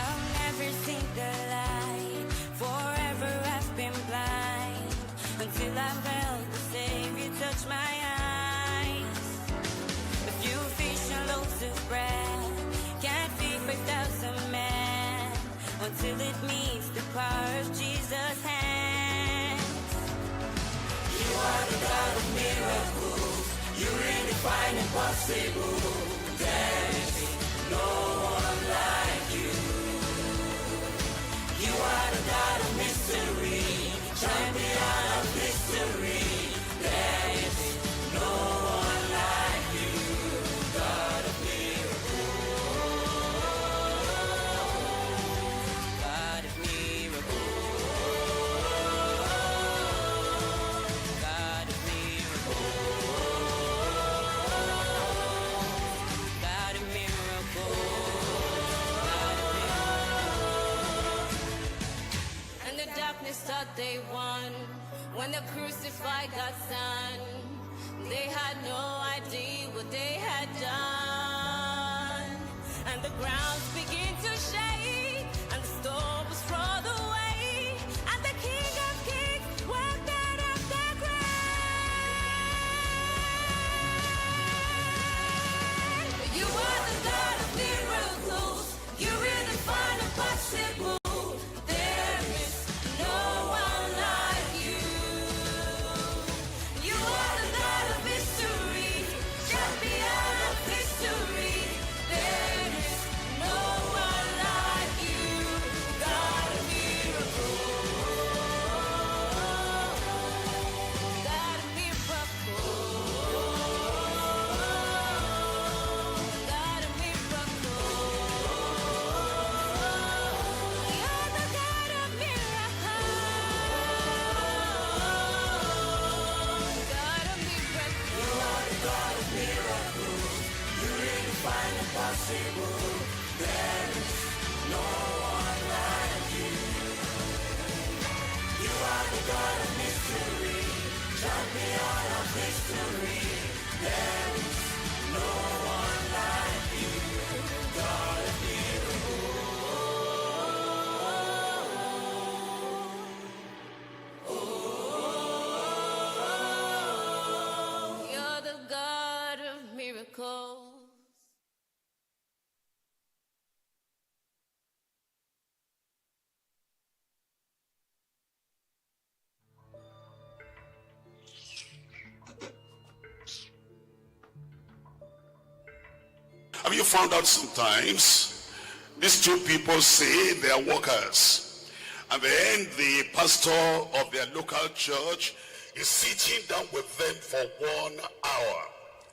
I'll never see the light. Forever I've been blind until I felt the Savior touch my eyes. A few fish and loaves of bread can't feed 5,000 men until it meets the power of Jesus' hands. You are the God of miracles. You redefine impossible. There is no one like you. You are the God of mystery, champion of history. There is no one like you, God of miracles, God of miracles, God of miracles, God of miracles, God of miracles. And the darkness thought they won when the crucified got son. They had no idea what they had done. And the ground began to shake, and the storm was rolled away, and the King of Kings walked out of the grave. You are the God of miracles. You redefine impossible. There is no one like you. You are the God of mystery, champion of history. There is no one like you, God of miracles, God of miracles, God of miracles. You're the God of miracles, God of miracles. You are the God of miracles. You redefine impossible. There is no one like you. You are the God of mystery, champion of history. There is no one like you, God of miracles. You're the God of miracles. Have you found out sometimes these two people say they are workers, and then the pastor of their local church is sitting down with them for 1 hour,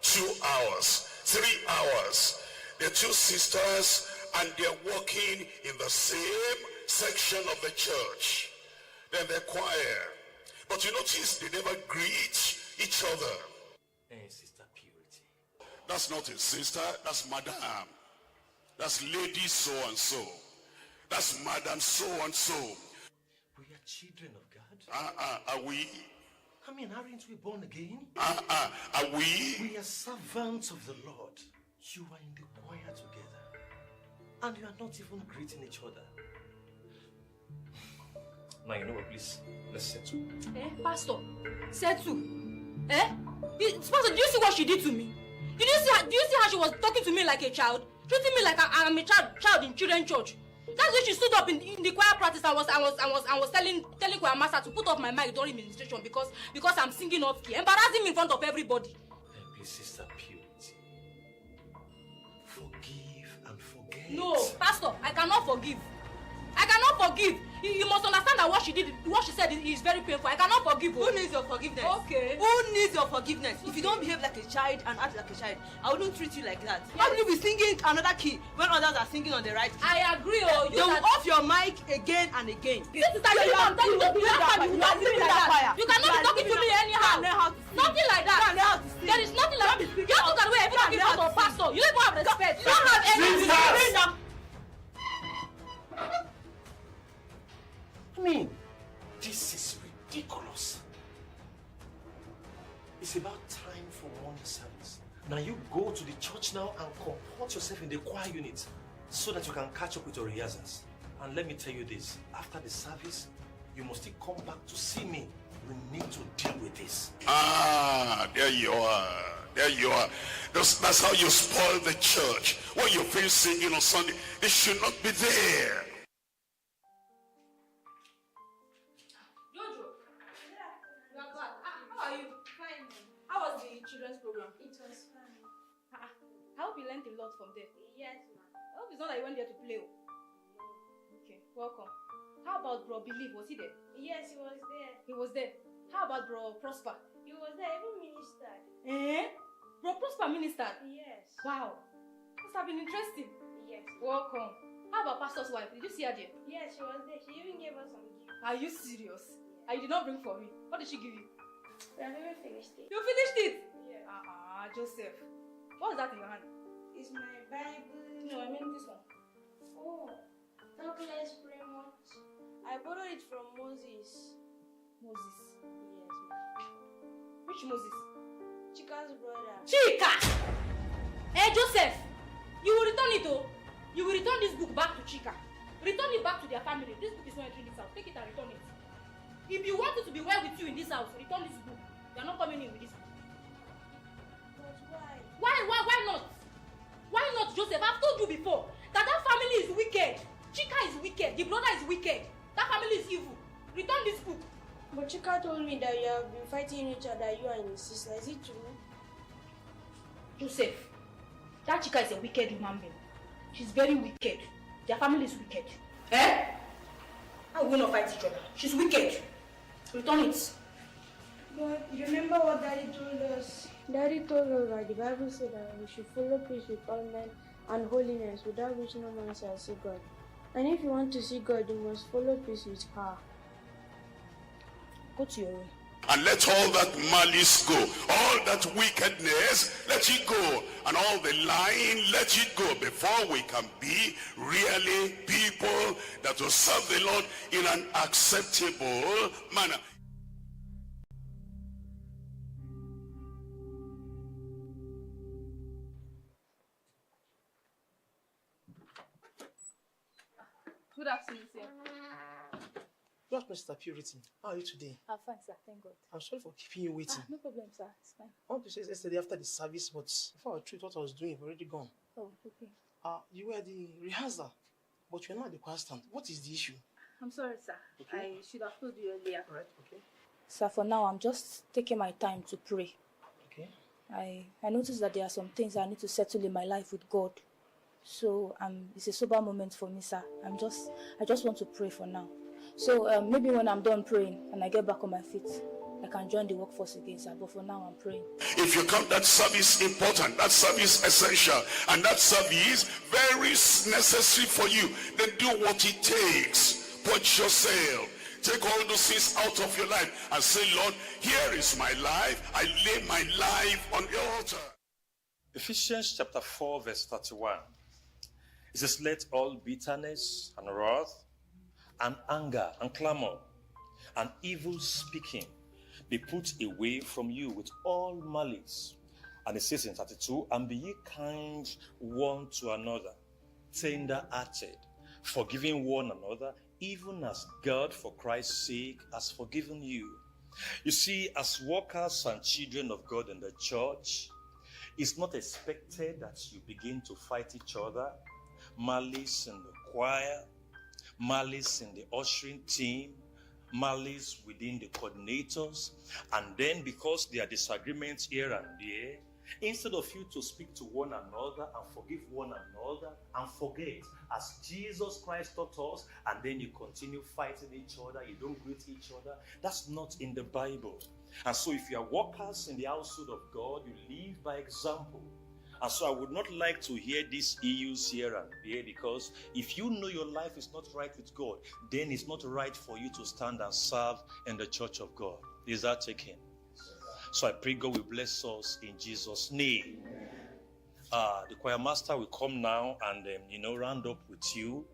2 hours, 3 hours. They're two sisters and they're working in the same section of the church. Then the choir But you notice they never greet each other. Sister Purity. That's not a sister, that's madam. That's lady so and so. That's madam so and so. We are children of God. Are we? I mean, aren't we born again? Are we? We are servants of the Lord. You are in the choir together. And you are not even greeting each other. Now, you know what, please, let's settle. Pastor, settle. Pastor, do you see what she did to me? Do you see how she was talking to me like a child? Treating me like I'm a child in children's church. That's when she stood up in the choir practice and was telling choir master to put off my mic during ministration because I'm singing off key, embarrassing me in front of everybody. Please, Sister Purity, forgive and forget. No, Pastor, I cannot forgive. I cannot forgive. You must understand that what she said is very painful. I cannot forgive. Who needs your forgiveness? Okay. Who needs your forgiveness? Okay. If you don't behave like a child and act like a child, I wouldn't treat you like that. Yes. How will you be singing another key when others are singing on the right key? I agree. They will off your mic again and again. This is like you cannot be talking to me anyhow. Nothing like that. There is nothing like that. You have to look at the way everyone gives out of pastor. You don't even have respect. You don't have anything. I mean, this is ridiculous. It's about time for morning service. Now you go to the church now and comport yourself in the choir unit so that you can catch up with your rehearsals. And let me tell you this, after the service, you must still come back to see me. We need to deal with this. There you are. There you are. That's how you spoil the church. When you feel singing on Sunday, it should not be there. How was the children's program? It was fun. I hope you learned a lot from there. Yes, ma'am. I hope it's not that you went there to play. No. Okay, welcome. How about Bro Believe? Was he there? Yes, he was there. He was there. How about Bro Prosper? He was there, even ministered. Bro Prosper ministered? Yes. Wow. Must have been interesting. Yes. Welcome. How about Pastor's wife? Did you see her there? Yes, she was there. She even gave us some gifts. Are you serious? Yeah. And you did not bring for me. What did she give you? We have even finished it. You finished it? Yeah. Joseph. What's that in your hand? It's my Bible. No, I mean this one. Oh, talk less, pray much. I borrowed it from Moses. Moses? Yes, ma'am. Which Moses? Chika's brother. Chika! Hey, Joseph! You will return it, oh. You will return this book back to Chika. Return it back to their family. This book is not entering this house. Take it and return it. If you want it to be well with you in this house, return this book. You are not coming in with this book. But why? Why not? Why not, Joseph? I've told you before that family is wicked. Chika is wicked. The brother is wicked. That family is evil. Return this book. But Chika told me that you have been fighting each other, you and your sister. Is it true? Joseph, that Chika is a wicked human being. She's very wicked. Their family is wicked. How will we not fight each other? She's wicked. Return it. But remember what Daddy told us? Daddy told us that the Bible said that we should follow peace with all men and holiness, without which no man shall see God. And if you want to see God, you must follow peace with her. Go to your way. And let all that malice go, all that wickedness, let it go, and all the lying, let it go, before we can be really people that will serve the Lord in an acceptable manner. Good afternoon, sir. Good afternoon, Sister Purity. How are you today? I'm fine, sir. Thank God. I'm sorry for keeping you waiting. No problem, sir. It's fine. I want to say yesterday after the service, but before I treat what I was doing, you've already gone. Oh, okay. You were at the rehearsal, but you're not at the choir stand. What is the issue? I'm sorry, sir. Okay. I should have told you earlier. Right, okay. Sir, for now, I'm just taking my time to pray. Okay. I noticed that there are some things I need to settle in my life with God. So it's a sober moment for me, sir. I just want to pray for now. So maybe when I'm done praying and I get back on my feet, I can join the workforce again, sir. But for now, I'm praying. If you count that service important, that service essential, and that service very necessary for you, then do what it takes. Put yourself. Take all those things out of your life and say, Lord, here is my life. I lay my life on the altar. Ephesians chapter 4 verse 31. It says, let all bitterness and wrath and anger and clamor and evil speaking be put away from you with all malice. And it says in 32, and be ye kind one to another, tender-hearted, forgiving one another, even as God for Christ's sake has forgiven you. You see, as workers and children of God in the church, it's not expected that you begin to fight each other. Malice in the choir, malice in the ushering team, malice within the coordinators, and then because there are disagreements here and there, instead of you to speak to one another and forgive one another and forget, as Jesus Christ taught us, and then you continue fighting each other, you don't greet each other, that's not in the Bible. And so if you are workers in the household of God, you live by example. And so I would not like to hear these issues here and there, because if you know your life is not right with God, then it's not right for you to stand and serve in the church of God. Is that taken? So I pray God will bless us in Jesus' name. The choir master will come now and round up with you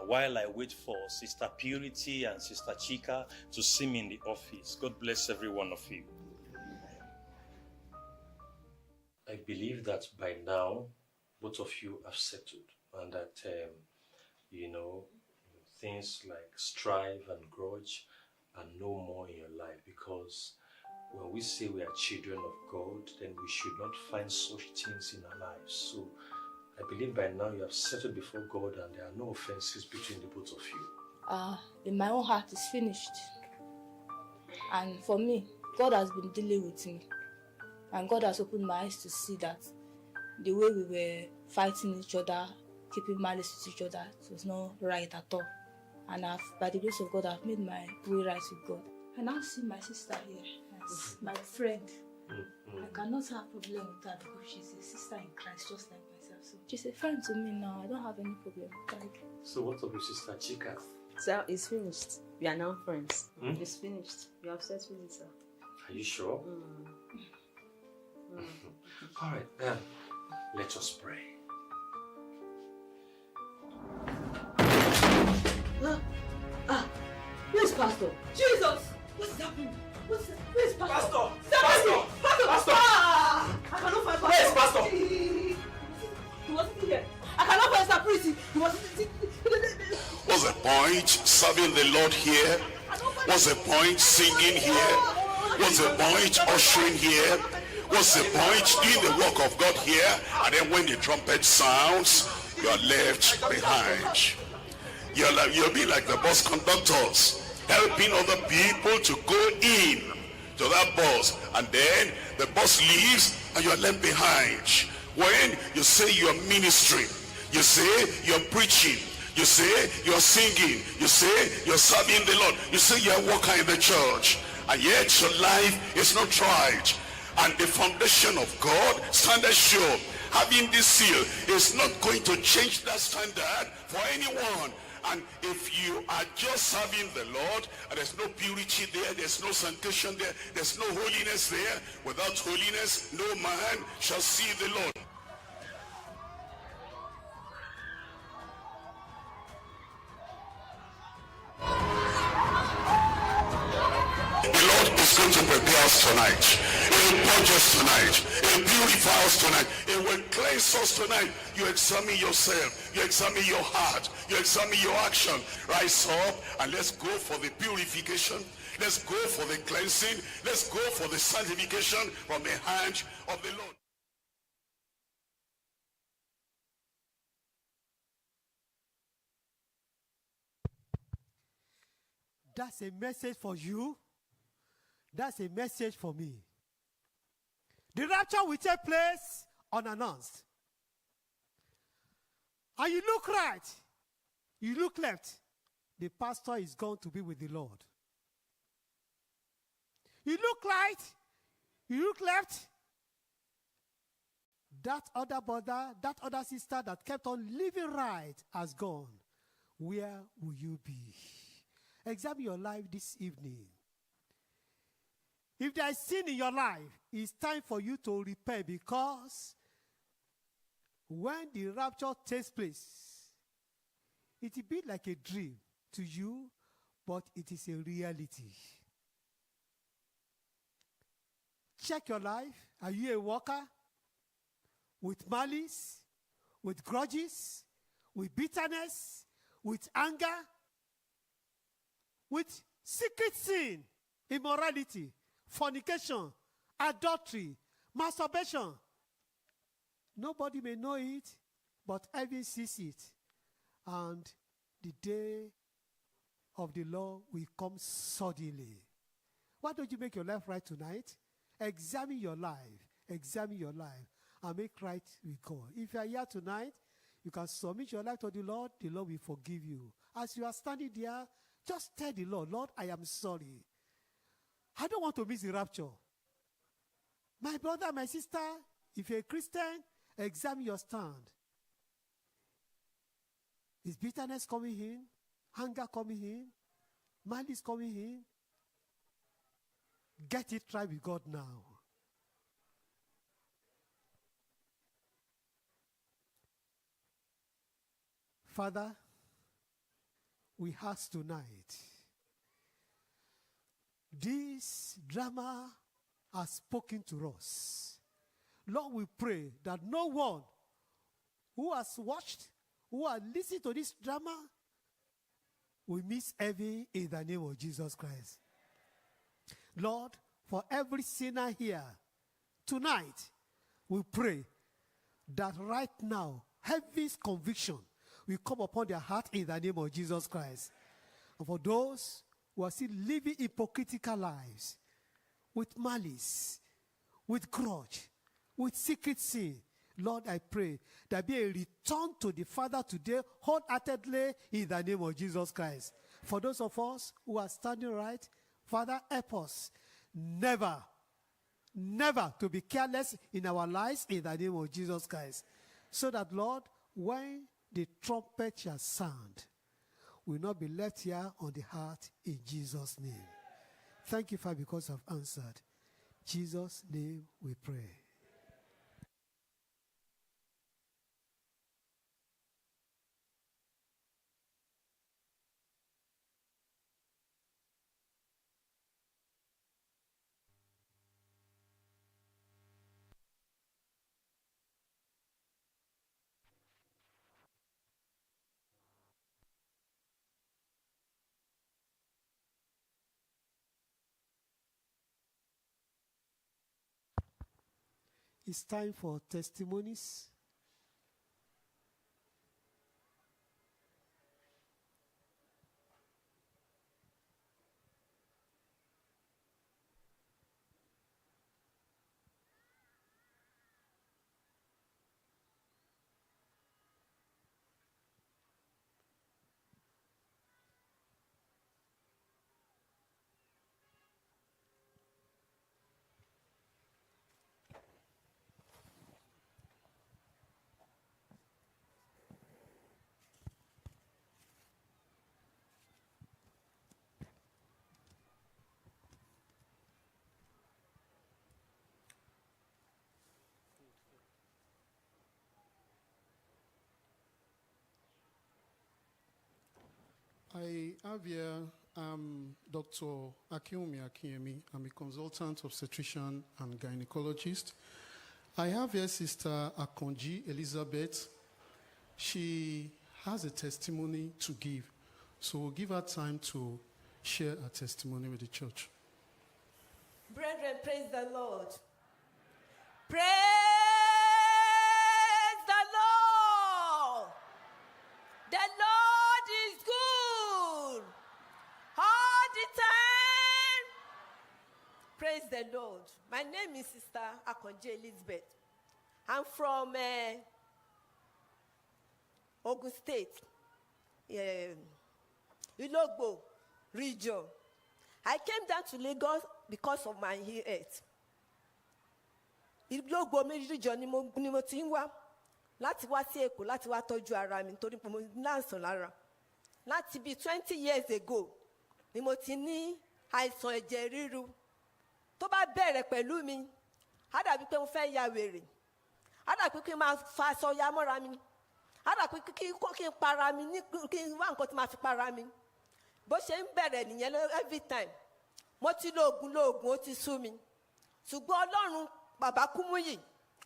while I wait for Sister Purity and Sister Chika to see me in the office. God bless every one of you. I believe that by now, both of you have settled, and that, things like strife and grudge are no more in your life, because when we say we are children of God, then we should not find such things in our lives. So I believe by now you have settled before God and there are no offenses between the both of you. In my own heart is finished. And for me, God has been dealing with me. And God has opened my eyes to see that the way we were fighting each other, keeping malice with each other, it was not right at all. And by the grace of God, I've made my way right with God. I now see my sister here as my friend. I cannot have a problem with her because she's a sister in Christ, just like myself. So she's a friend to me now. I don't have any problem with her. So what of your sister Chika? Sir, it's finished. We are now friends. It's finished. You have settled it, sir. Are you sure? All right, then let us pray. Where's Pastor? Jesus! What's happening? Where's Pastor? Pastor! Pastor! I cannot find Pastor. Where's Pastor? He wasn't here. I cannot find Sir Pretty. He wasn't. What's the point serving the Lord here? What's the point singing here? What's the point ushering here? What's the point doing the work of God here? And then when the trumpet sounds, you are left behind. You'll be like the bus conductors, helping other people to go in to that bus, and then the bus leaves and you are left behind. When you say you're ministering, you say you're preaching, you say you're singing, you say you're serving the Lord, you say you're a worker in the church, and yet your life is not right. And the foundation of God standeth sure. Having this seal is not going to change that standard for anyone. And if you are just serving the Lord, and there's no purity there, there's no sanctification there, there's no holiness there, without holiness, no man shall see the Lord. The Lord is going to prepare us tonight. He will purge us tonight. He will purify us tonight. He will cleanse us tonight. You examine yourself. You examine your heart. You examine your action. Rise up and let's go for the purification. Let's go for the cleansing. Let's go for the sanctification from the hand of the Lord. That's a message for you. That's a message for me. The rapture will take place unannounced. And you look right, you look left, the pastor is going to be with the Lord. You look right, you look left, that other brother, that other sister that kept on living right has gone. Where will you be? Examine your life this evening. If there is sin in your life, it's time for you to repent, because when the rapture takes place, it will be like a dream to you, but it is a reality. Check your life. Are you a walker with malice, with grudges, with bitterness, with anger, with secret sin, immorality, fornication, adultery, masturbation? Nobody may know it, but heaven sees it. And the day of the Lord will come suddenly. Why don't you make your life right tonight? Examine your life. Examine your life and make right with God. If you are here tonight, you can submit your life to the Lord. The Lord will forgive you. As you are standing there, just tell the Lord, Lord, I am sorry. I don't want to miss the rapture. My brother, my sister, if you're a Christian, examine your stand. Is bitterness coming in? Anger coming in? Malice coming in? Get it right with God now. Father, we ask tonight, this drama has spoken to us. Lord, we pray that no one who has watched, who has listened to this drama, will miss heaven in the name of Jesus Christ. Lord, for every sinner here, tonight, we pray that right now, heaven's conviction will come upon their heart in the name of Jesus Christ. And for those who are still living hypocritical lives, with malice, with grudge, with secret sin, Lord, I pray there be a return to the Father today, wholeheartedly, in the name of Jesus Christ. For those of us who are standing right, Father, help us never to be careless in our lives in the name of Jesus Christ. So that, Lord, when the trumpet shall sound, we will not be left here on the heart in Jesus' name. Thank you, Father, because you have answered. In Jesus' name we pray. It's time for testimonies. I have here Dr. Kumuyi. I'm a consultant obstetrician and gynecologist. I have here Sister Akonji Elizabeth. She has a testimony to give. So we'll give her time to share her testimony with the church. Brethren, praise the Lord. Praise the Lord. The Lord is good all the time. Praise the Lord. My name is Sister Akonji Elizabeth. I'm from Ogun State, EÚEGBE region. I came down to Lagos because of my health. EÚEGBE region ni mo ti ń wá láti wá sí Èkó láti wá tọ́jú ara mi nítorí pé mo ní àìsàn lára. Láti bí 20 years ago ni mo ti ní àìsàn ẹ̀jẹ̀ ríru. Tó bá bẹ̀rẹ̀ pẹ̀lú mi, á dàbí pé mo fẹ́ ya wèrè. Á dàbí pé kí n máa fa aṣọ ya mọ́ra mi. Á dàbí pé kí n para mi, kí n wá nǹkan tí máa fi para mi. Bó ṣe ń bẹ̀rẹ̀ nìyẹn every time. Mo ti lo oògùn ó ti sú mi. Ṣùgbọ́n Ọlọ́run bàbá Kumuyi,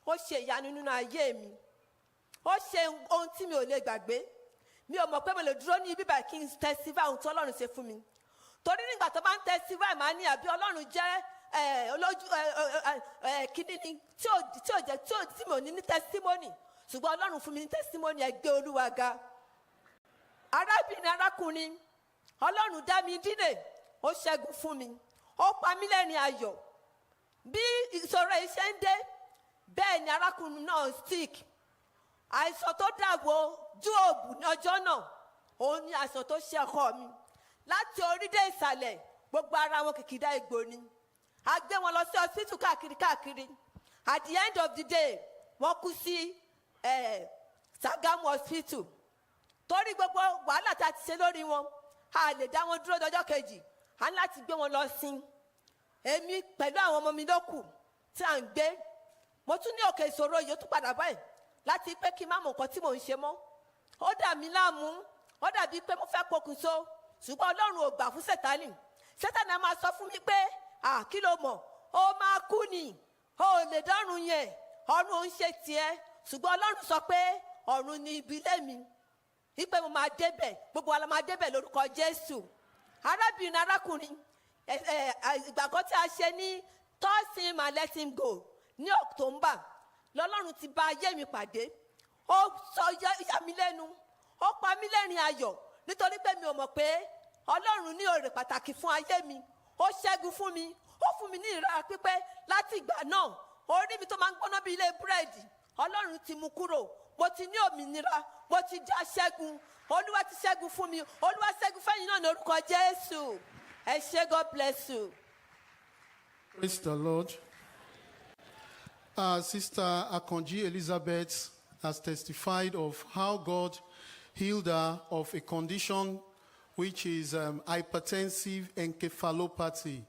ó ṣe ìyanu nínú ayé mi. Ó ṣe ohun tí mi ò lè gbàgbé. Mi ò mọ̀ pé mo lè dúró ní ibi báyìí kí n testify ohun tí Ọlọ́run ṣe fún mi. Torí nígbà tó bá ń testify máa ní àbí Ọlọ́run jẹ́ olójú kíní ni tí mi ò ní testimony. Ṣùgbọ́n Ọlọ́run fún mi ní testimony, ẹ gbé Olúwa ga. Arábìnrin arákùnrin, Ọlọ́run dá mi dídè, ó ṣẹ́gun fún mi. Ó pa mí lẹ́rìn ayọ̀. Bí ìṣòro iṣẹ́ ń dé, bẹ́ẹ̀ ni arákùnrin náà sick. Àìsàn tó dàgbò Jóòbù ní ọjọ́ náà, òun ni àìsàn tó ṣe ọkọ mi. Láti orí dé ìsàlẹ̀, gbogbo ara wọn kìkìdá egbò ni. A gbé wọn lọ sí hospital káàkiri. At the end of the day, wọ́n kú sí Sagamu hospital. Torí gbogbo wàhálà tá a ti ṣe lórí wọn, a lè dá wọn dúró dọjọ́ kejì. A ní láti gbé wọn lọ sin. Èmi pẹ̀lú àwọn ọmọ mi ló kù tí à ń gbé. Mo tún ní òkè ìṣòro yìí ó tún padà báyìí láti pé kí n má mọ nǹkan tí mò ń ṣe mọ́. Ó dà mí láàmú. Ó dàbí pé mo fẹ́ pokùnso. Ṣùgbọ́n Ọlọ́run ò gbà fún Sátánì. Sátánì á máa sọ fún mi pé kí ló mọ̀? Ó máa kú ni. Ó lè dọ́run yẹn. Ọ̀run ò ń ṣe tiẹ̀. Ṣùgbọ́n Ọlọ́run sọ pé ọ̀run ni ìbílẹ̀ mi. Wípé mo máa débẹ̀. Gbogbo wa la máa débẹ̀ lórúkọ Jésù. Arábìnrin arákùnrin, ìgbàgbọ́ tí a ṣe ní toss him and let him go ní October, lọ́lọ́run ti bá ayé mi pàdé. Ó sọ yà mí lẹ́nu. Ó pa mí lẹ́rìn ayọ̀ nítorí pé mi ò mọ̀ pé Ọlọ́run ní oore pàtàkì fún ayé mi. Ó ṣẹ́gun fún mi. Ó fún mi ní ìrora pípẹ́ láti ìgbà náà. Orí mi tó máa ń gbóná bí ilé búrẹ́dì, Ọlọ́run ti mú kúrò. Mo ti ní òmìnira. Mo ti já ṣẹ́gun. Olúwa ti ṣẹ́gun fún mi. Olúwa ṣẹ́gun fẹ́yìn náà ní orúkọ Jésù. Ẹ ṣé, God bless you. Praise the Lord. Sister Akonji Elizabeth has testified of how God healed her of a condition which is hypertensive encephalopathy.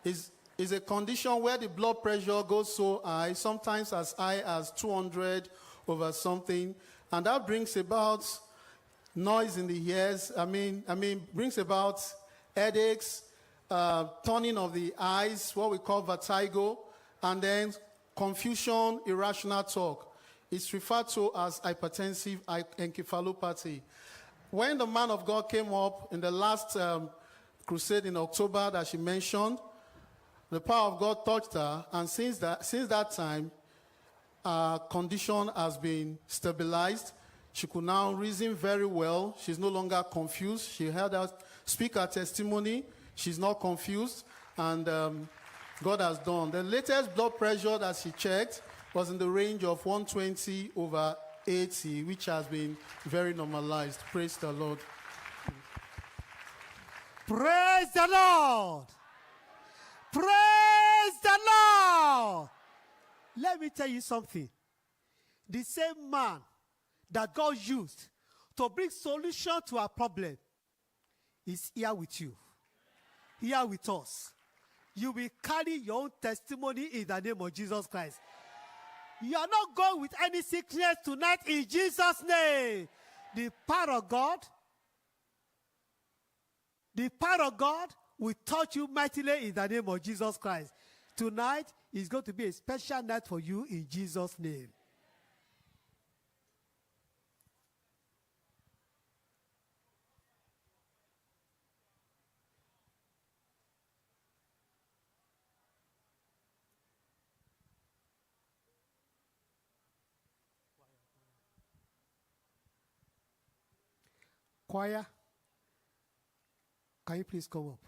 Is a condition where the blood pressure goes so high, sometimes as high as 200 over something, and that brings about noise in the ears. Brings about headaches, turning of the eyes, what we call vertigo, and then confusion, irrational talk. It's referred to as hypertensive encephalopathy. When the man of God came up in the last crusade in October that she mentioned, the power of God touched her, and since that time, her condition has been stabilized. She could now reason very well. She's no longer confused. She heard her speak her testimony. She's not confused, and God has done. The latest blood pressure that she checked was in the range of 120 over 80, which has been very normalized. Praise the Lord. Praise the Lord. Praise the Lord. Let me tell you something. The same man that God used to bring solution to our problem is here with you, here with us. You will carry your own testimony in the name of Jesus Christ. You are not going with any sickness tonight in Jesus' name. The power of God will touch you mightily in the name of Jesus Christ. Tonight is going to be a special night for you in Jesus' name. Choir, can you please come up?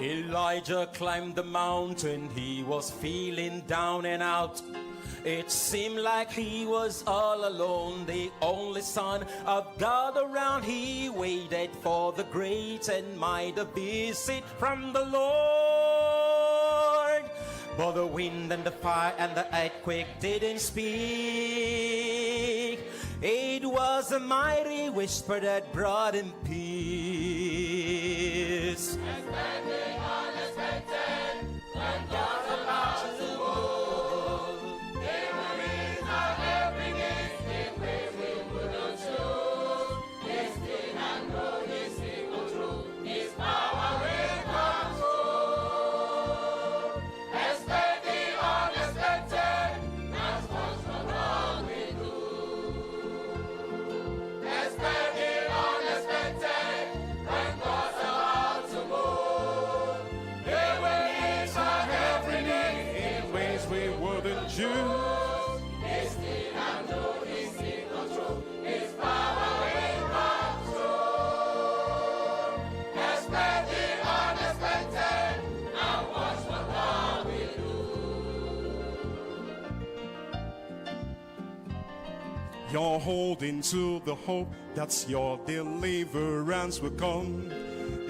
Elijah climbed the mountain, he was feeling down and out. It seemed like he was all alone, the only son of God around. He waited for the great and mighty visit from the Lord. But the wind and the fire and the earthquake didn't speak. It was a mighty whisper that brought him peace. Expecting unexpected, when God's about to move, He will meet our every need in ways we wouldn't choose. His king and know His single truth, His power will come through. Expect the unexpected, that's what's wrong with you. Expect the unexpected, when God's about to move. He will meet our every need in ways we wouldn't choose. His king and know His single truth, His power will come through. Expect the unexpected, and watch what God will do. You're holding to the hope that your deliverance will come.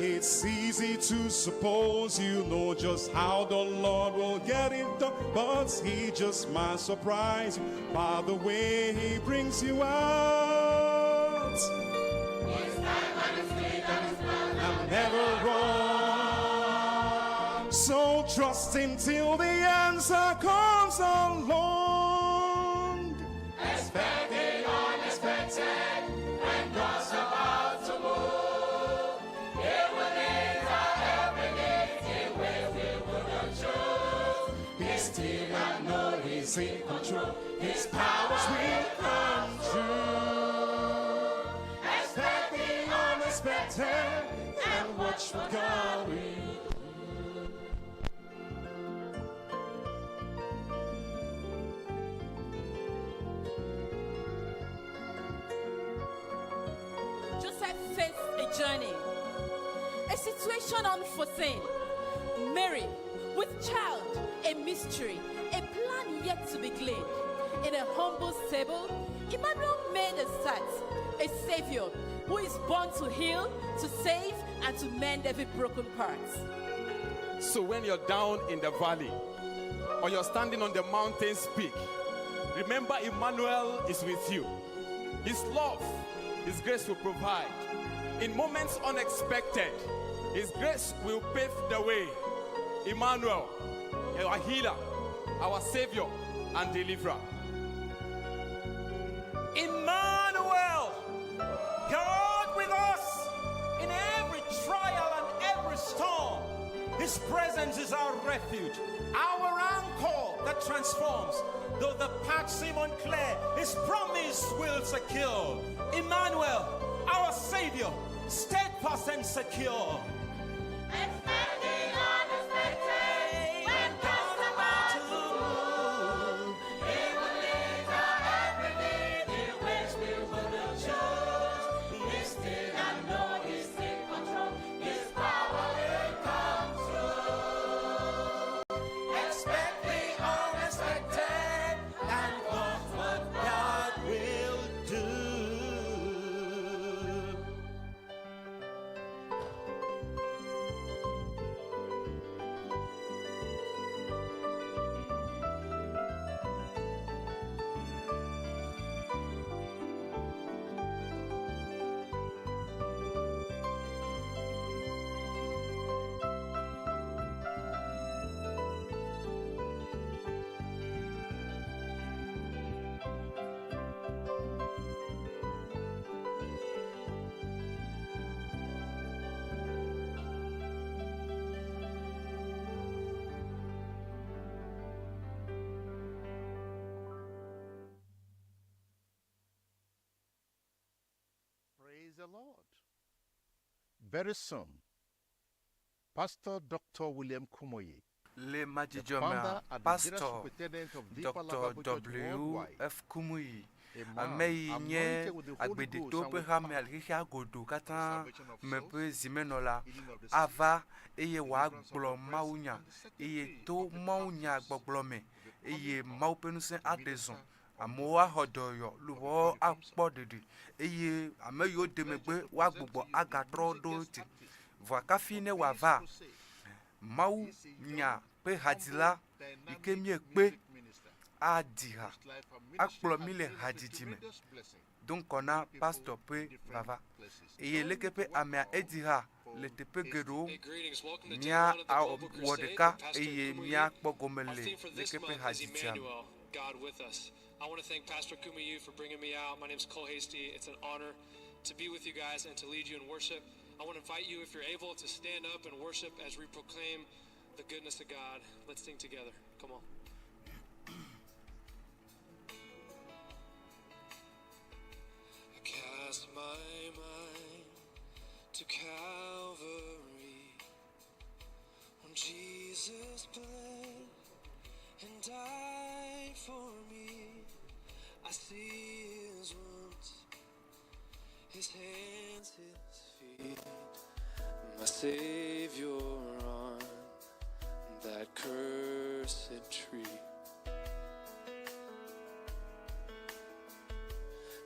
It's easy to suppose you know just how the Lord will get it done, but He just might surprise you by the way He brings you out. His time and His speed and His plan I'm never wrong. So trust Him till the answer comes along. Expect the unexpected, when God's about to move. He will meet our every need in ways we wouldn't choose. Be still and know He's in control. His powers will come true. Expect the unexpected and watch what God will do. Joseph faced a concerning. A situation unforeseen. Mary, with child, a mystery, a plan yet to be gleaned. In a humble stable, Emmanuel made a start, a savior who is born to heal, to save, and to mend every broken part. So when you're down in the valley, or you're standing on the mountain's peak, remember Emmanuel is with you. His love, His grace will provide. In moments unexpected, His grace will pave the way. Emmanuel, our healer, our savior and deliverer. Emmanuel, God with us in every trial and every storm. His presence is our refuge, our anchor that transforms. Though the path seem unclear, His promise will secure. Emmanuel, our Savior, steadfast and secure. Expecting unexpected, when God's about to move, He will lead our every need in which we wouldn't choose. Be still and know He's in control. His power will come through. Expect the unexpected and watch what God will do. Praise the Lord. Very soon, Pasteur Dr. W.F Kumuyi, Le the founder Majijoma, and the Pastor general superintendent of Deeper Dr. Bible Church Worldwide, W.F Kumuyi, a man ameye anointed with the Holy agbede Ghost to and pe with ha me power, alhiha godo kata salvation of me souls, pe zimenola healing of the sick, ava eye wa deliverance of gblo the maunya oppressed, and eye setting to free maunya gbogbo me eye mau penuse adezon minister amowa hodoyo luwo akpo dede eye ameyo demegbe wa gbogbo agatro do ti voa kafi ne wa va mau nya pe hadila ikemie pe adiha akplɔ mi le hadzidzi me donc kɔna pastor pe vava eye leke pe amea edi ha le teƒe geɖewo mía wɔ ɖeka eye mía kpɔ gome le leke pe hadzidzia me. God with us. I want to thank Pastor Kumuyi for bringing me out. My name is Cole Hasty. It's an honor to be with you guys and to lead you in worship. I want to invite you, if you're able, to stand up and worship as we proclaim the goodness of God. Let's sing together. Come on. I cast my mind to Calvary when Jesus bled and died for me. I see His wounds, His hands, His feet, my Savior on that cursed tree.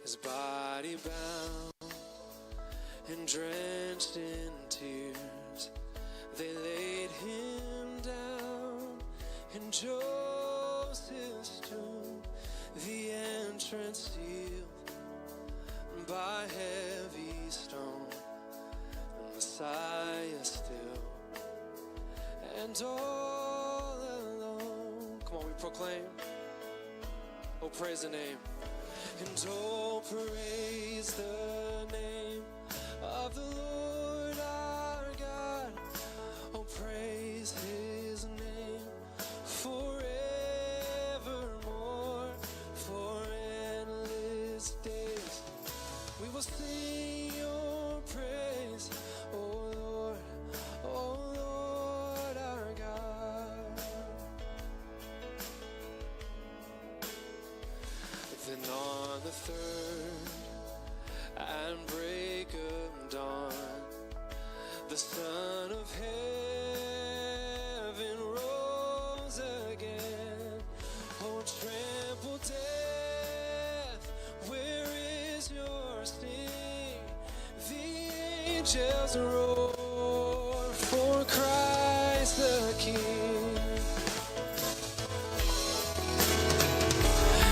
His body bound and drenched in tears, they laid Him down in Joseph's tomb, the entrance sealed by heavy stone, the Messiah still and all alone. Come on, we proclaim. Oh, praise the name. And oh, praise the name of the Lord our God. Oh, praise His name forevermore, for endless days. We will sing your praise, oh Lord our God. Then on the third angels roar for Christ the King.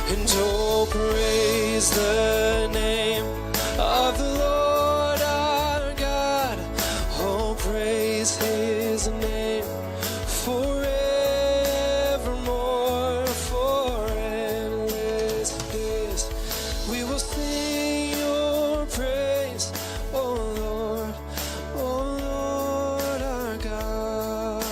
And oh, praise the name of the Lord our God. Oh, praise his name forevermore, for endless days. We will sing your praise, oh Lord our God.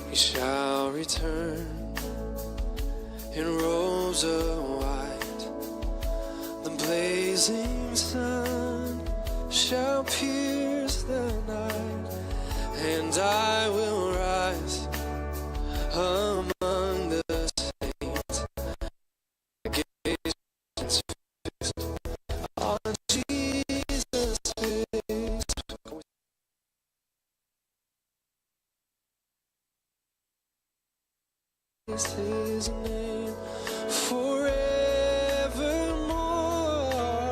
He shall return in robes of white. The blazing sun shall pierce the night, and I will rise among the saints. Gaze fixed on Jesus' face. His name forevermore,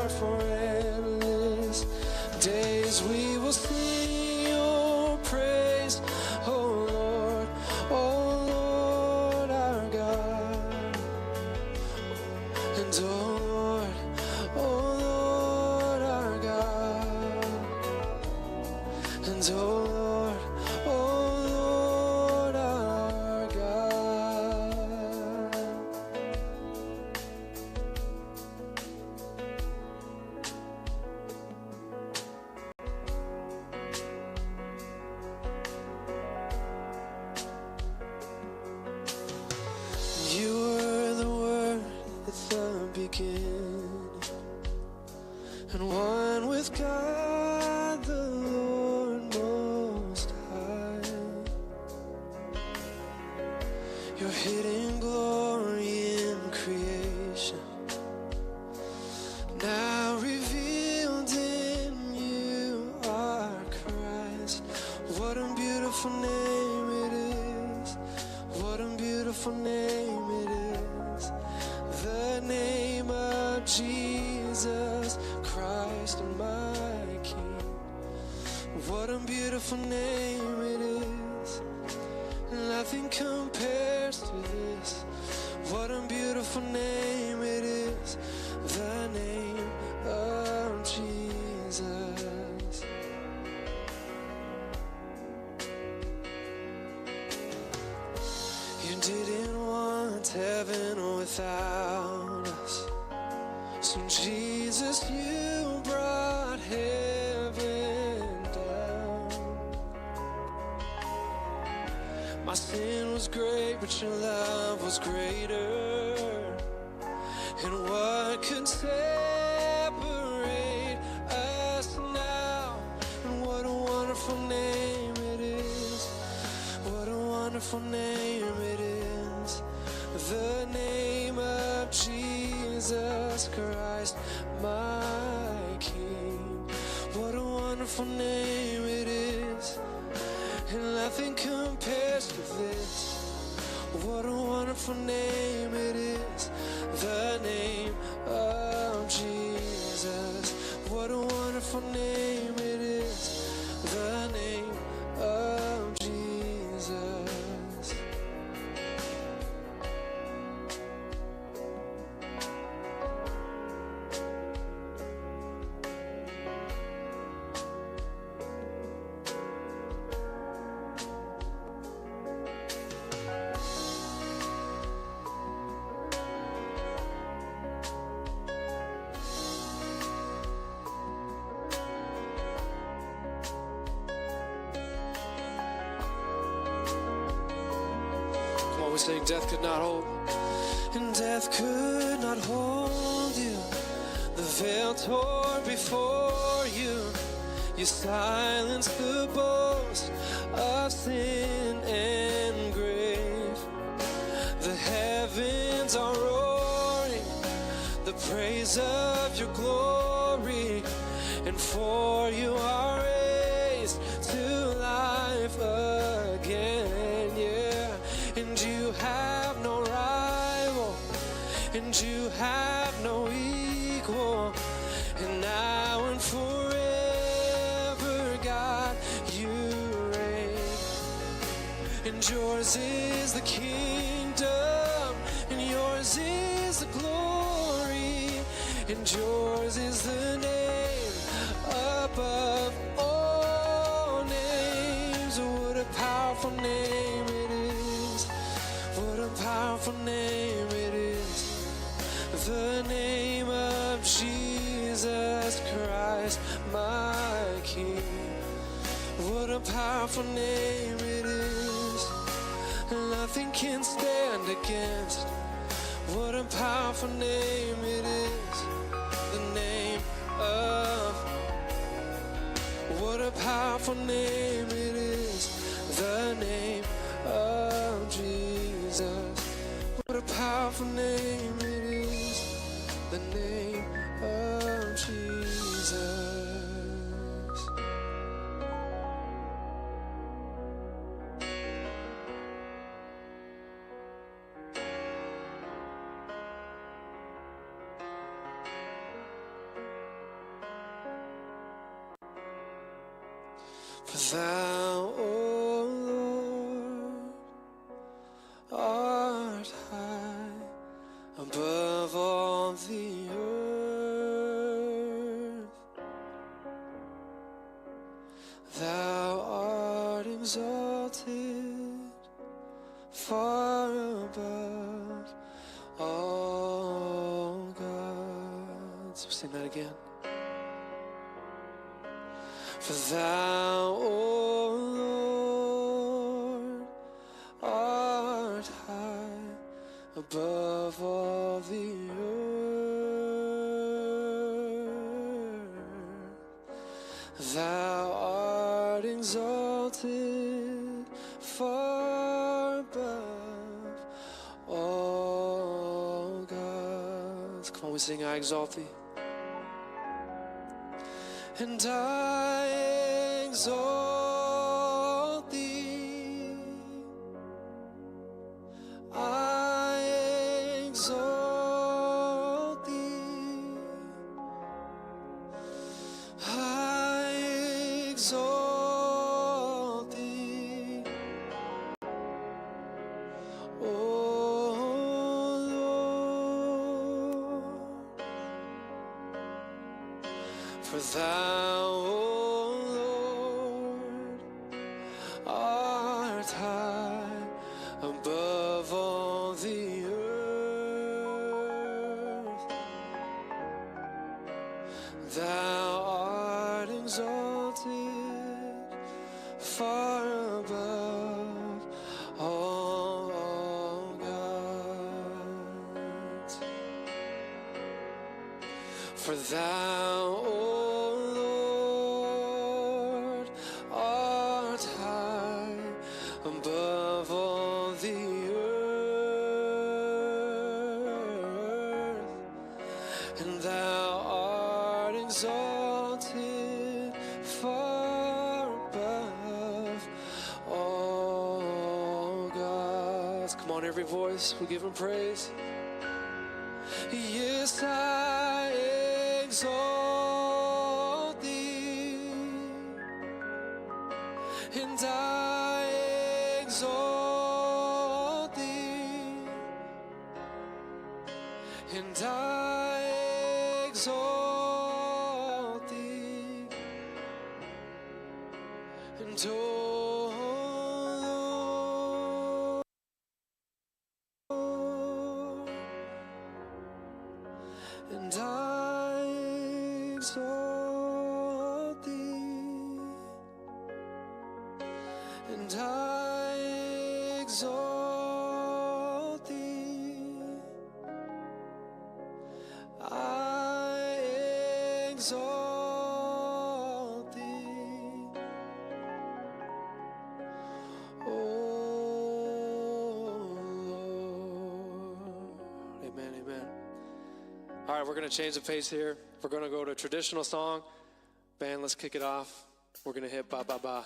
for endless days we will sing your praise, oh Lord our God. And oh Lord our God. And oh Lord our God. You were the Word at the beginning, and one with God the Lord Most High. Your hidden glory in creation, now revealed in you are Christ. What a beautiful name it is. What a beautiful name it is. The name of Jesus Christ, my King. What a beautiful name it is. Nothing compares to this. What a beautiful name it is. The name of Jesus. You didn't want heaven without us, so Jesus, you brought heaven down. My sin was great, but your love was greater. And what could separate us now? And what a wonderful name it is. What a wonderful name it is. The name of Jesus Christ, my King. What a wonderful name it is. And nothing compares to this. What a wonderful name it is. The name of Jesus. What a wonderful name it is. The name of Jesus. Saying death could not hold, and death could not hold you. The veil tore before you. You silenced the boast of sin and grave. The heavens are roaring the praise of your glory, and for you are raised to life again. Yeah. and you have no rival, and you have no equal, and now and forever, God, you reign. And yours is the kingdom, and yours is the glory, and yours is the name above all names. What a powerful name it is. What a powerful name it is. The name of Jesus Christ, my King. What a powerful name it is. Nothing can stand against. What a powerful name it is. The name of. What a powerful name it is. The name of Jesus. What a powerful name it is. The name of Jesus. For thou, O Lord, art high above all the earth. Thou art exalted far above all gods. We'll sing that again. For thou, O Lord, art high above all the earth. Thou art exalted far above all gods. Come on, we sing, I exalt thee. And I exalt thee. I exalt thee. I exalt thee. O Lord. For thou, O Lord, art high above all the earth. Thou art exalted far above all gods. For thou, O Lord, art high above all the earth, and thou art exalted far above all gods. Come on, every voice, we give him praise. Yes, I exalt thee, and I exalt thee, and I exalt thee, and oh Lord, and I exalt thee, and I exalt thee, I exalt thee, oh Lord. Amen, amen. All right, we're going to change the pace here. We're going to go to a traditional song. Band, let's kick it off. We're going to hit ba ba ba.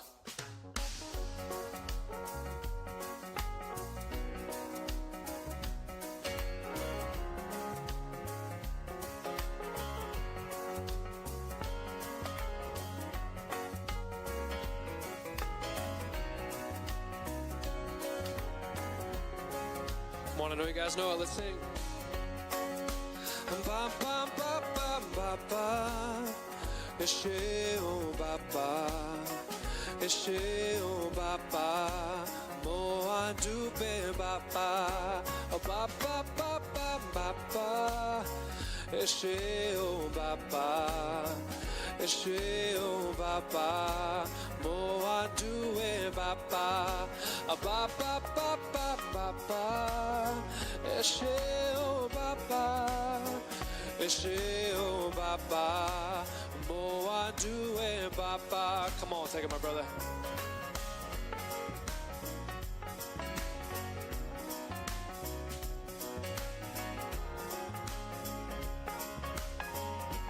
I know you guys know it. Let's sing. Ba ba ba ba ba ba. Eshe o ba ba. Eshe o ba ba. Mo adu be ba ba. O ba ba ba ba ba ba. Eshe o ba ba. Eshe o ba ba. Mo adu e ba ba. A ba ba ba ba ba ba. Eshe o ba ba. Eshe o ba ba. Mo adu e ba ba. Come on, take it, my brother.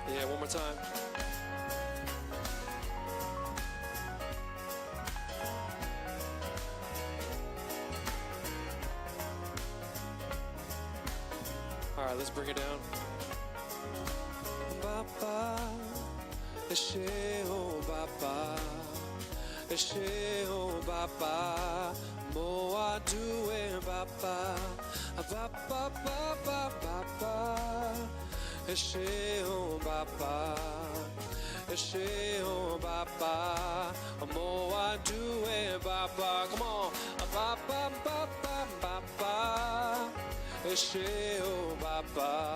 Yeah, one more time. All right, let's bring it down. Baba, eshe o baba, eshe o baba, mo adu e baba, baba baba baba, eshe o baba, eshe o baba, mo adu e baba. Come on, baba baba baba. Eshe o baba,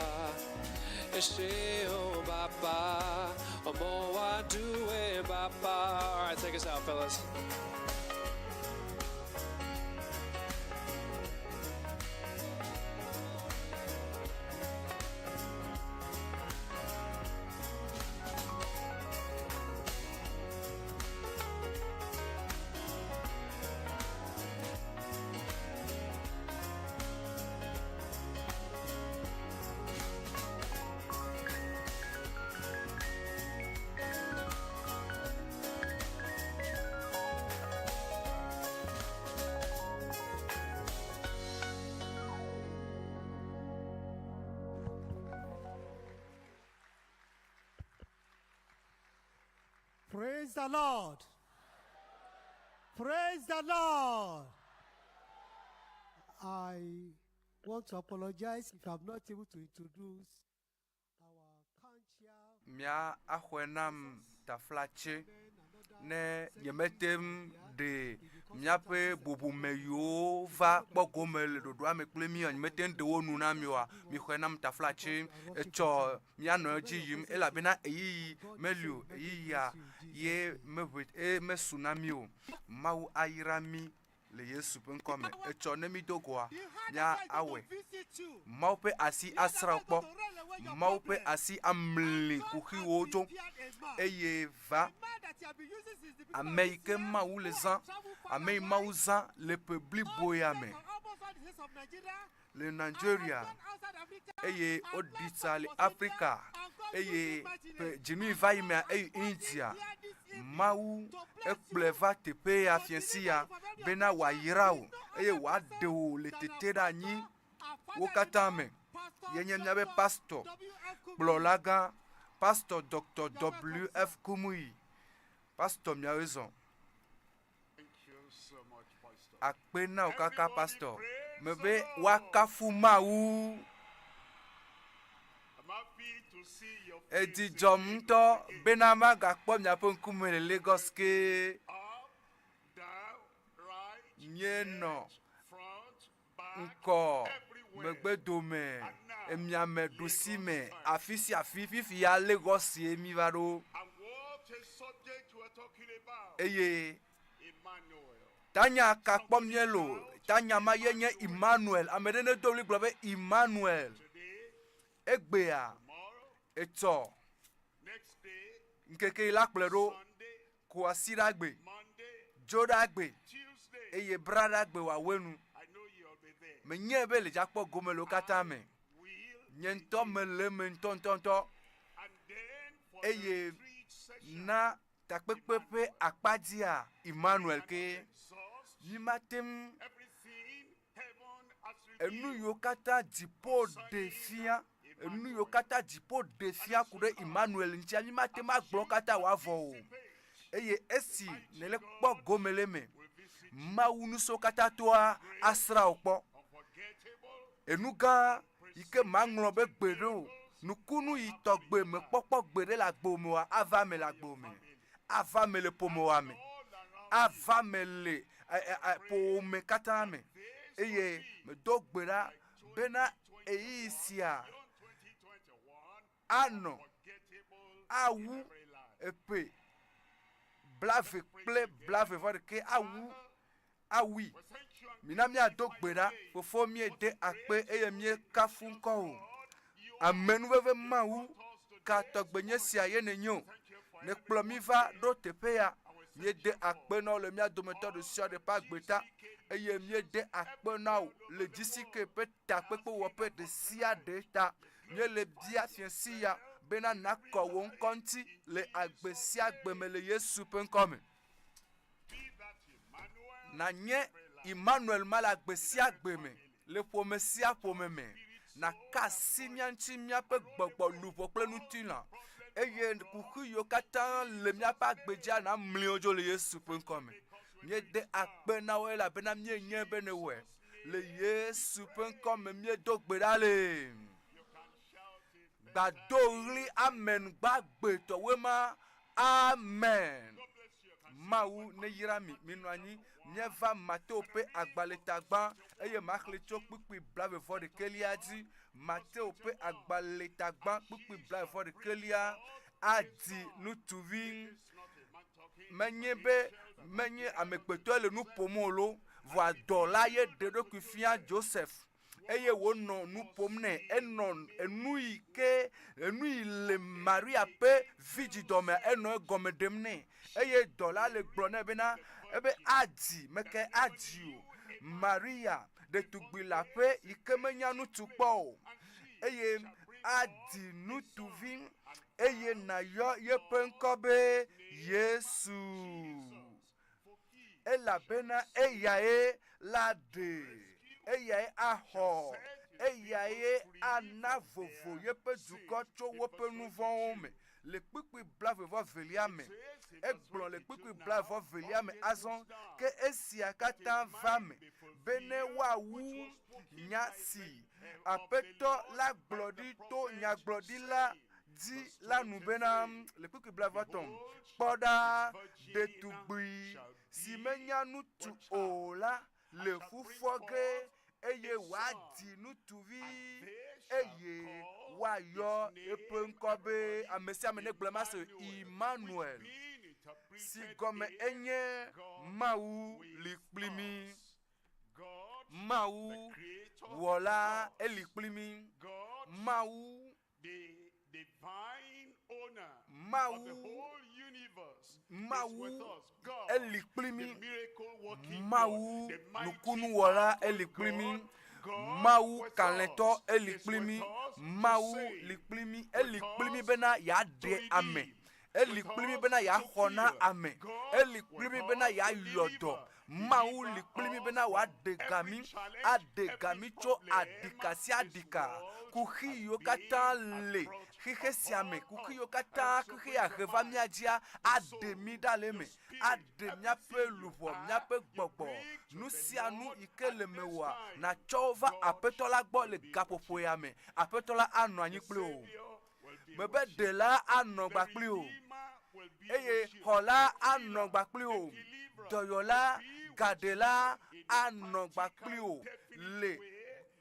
eshe o baba, mo adu e baba. All right, take us out, fellas. Praise the Lord. Praise the Lord. I want to apologize if I'm not able to introduce our Kanchia. Mia ahwenam taflache ne yemetem de miape bubumeyo va bogomel do doa me klemi on meten de wonu na miwa mi hwenam taflache echo miano jiyim elabena eyi melu eyi ya ye mewit me tsunami mau airami le yesu penkome echo ne mi dogoa nya awe maupe asi asrakpo maupe asi amli kuhi wojo eye va Américain MAWU les ans, Américain MAWU le public boyame, le Nigeria, et Odissa, le Africa, et Jimmy Vaime et India, MAWU EÚEGBE te paye à Fiensia, Bena Wairao, et Wado le Tetera Ni, Wokatame, Yenyabe Pasteur Blolaga, Pasteur Dr W.F Kumuyi. Pasteur, mi a raison. Akpena okaka pasteur. Mebe wakafu MAWU. Édition mto benama gakpo mi apon kumele Lagos ke. Nyeno. Nko. Megbe dome. Emiame dosime. Afisi afifi ya Lagos ye mi varo. Eye Tanya kakpom yelo Tanya mayenye IMANUEL amedene dobli globe IMANUEL EÚEGBE eto nkeke ilaklero kwasiragbe jodagbe eye bradagbe wa wenu menye be le jakpo gomelo katame nyento mele mentontonto eye na takpepepe akpadia IMANUEL ke yimatem enu yokata dipo defia enu yokata dipo defia kure IMANUEL ntia yimatem aglokata wavo eye esi nele kpo gomeleme MAWU nuso kata toa asra okpo enuga ike manglo be gbero nukunu itogbe me popo gbere la gbomoa ava me la gbome ava me le pomoa me ava me le pome katame eye me dogbera bena eisia ano awu epe blave ple blave voir que awi mina mi adogbera fofo mi ede akpe eye mi kafun ko o amenu veve mawu ka togbenye sia ye nenyo ne kplo mi va do tepe ya mi ede akpe no le mi adometo de sia de pa gbeta eye mi ede akpe no le disike pe ta pe wo pe de sia de ta mi le bia fiancia bena nako won konti le agbesi agbemele Yesu pen come na nye Emmanuel mala agbesi agbeme le pomesia pomeme na kasi mianchi mia pe gbogbo lupo plenu tina eye kuku yo kata le mia pa agbeja na mli ojo le Yesu pen come nye de akpe na we la bena mie nye bene we le Yesu pen come mie dogbedale Badori amen bagbe to wema amen mawu ne yirami minwani nyeva Mateo pe agbaletagba eye makhlecho pipi blave for de keliadi Mateo pe agbaletagba pipi blave for de kelia adi nutuvi menye amekpeto le nu pomolo voa dola ye dedo kufia Joseph eye wono nu pomne enon enui le Maria pe vigidome eno egomedemne eye dola le glone bena ebe adi meke adio Maria de tugbila pe ikemenya nu tukpo eye adi nu tuvin eye na yo ye penkobe Yesu ela bena eyae lade eyae aho eyae anavovo yepe duko cho wope nuvome le kpikpi blave vo veliame egblon le kpikpi blave vo veliame azon ke esia kata vame bene wa wu nyasi apeto la glodi to nya glodi la di la nubena le kpikpi blave tom poda de tugbi si menya nutu ola le fufoge eye wadi nutuvi eye wayo epenkobe amesi amene glema so Emmanuel si gome enye MAWU likplimi MAWU wola elikplimi MAWU the divine owner MAWU of the whole universe MAWU is with us. God, elikplimi the miracle working MAWU God, the mighty nukunu wola powerful elikplimi God, MAWU with kaleto us, elikplimi is with us MAWU to save, likplimi with elikplimi us bena ya to de redeem, ame with elikplimi us bena ya to hona heal, ame God elikplimi with bena us ya to yodo deliver, MAWU deliver likplimi us bena wa from degami every challenge, adegami every cho problem adikasi this adika world kuhi yo has kata been le approached hihe siame upon kuhi us. yo kata And so kuhi bring ya to heva mind miadia the soul, ademi daleme the spirit, ademia pe everything you luvo are, mia pe you gbogbo bring to the nusianu Lord ikele at this mewa time. na chova God apetola gbo le will be gapopo with ya me apetola anu anyi The ple o Savior will be mebe with you. de la anu The gba ple o Redeemer will be eye with you. hola The anu healer, gba ple o the deliverer doyola will be with gadela you in a anu gba ple practical, o definite le way.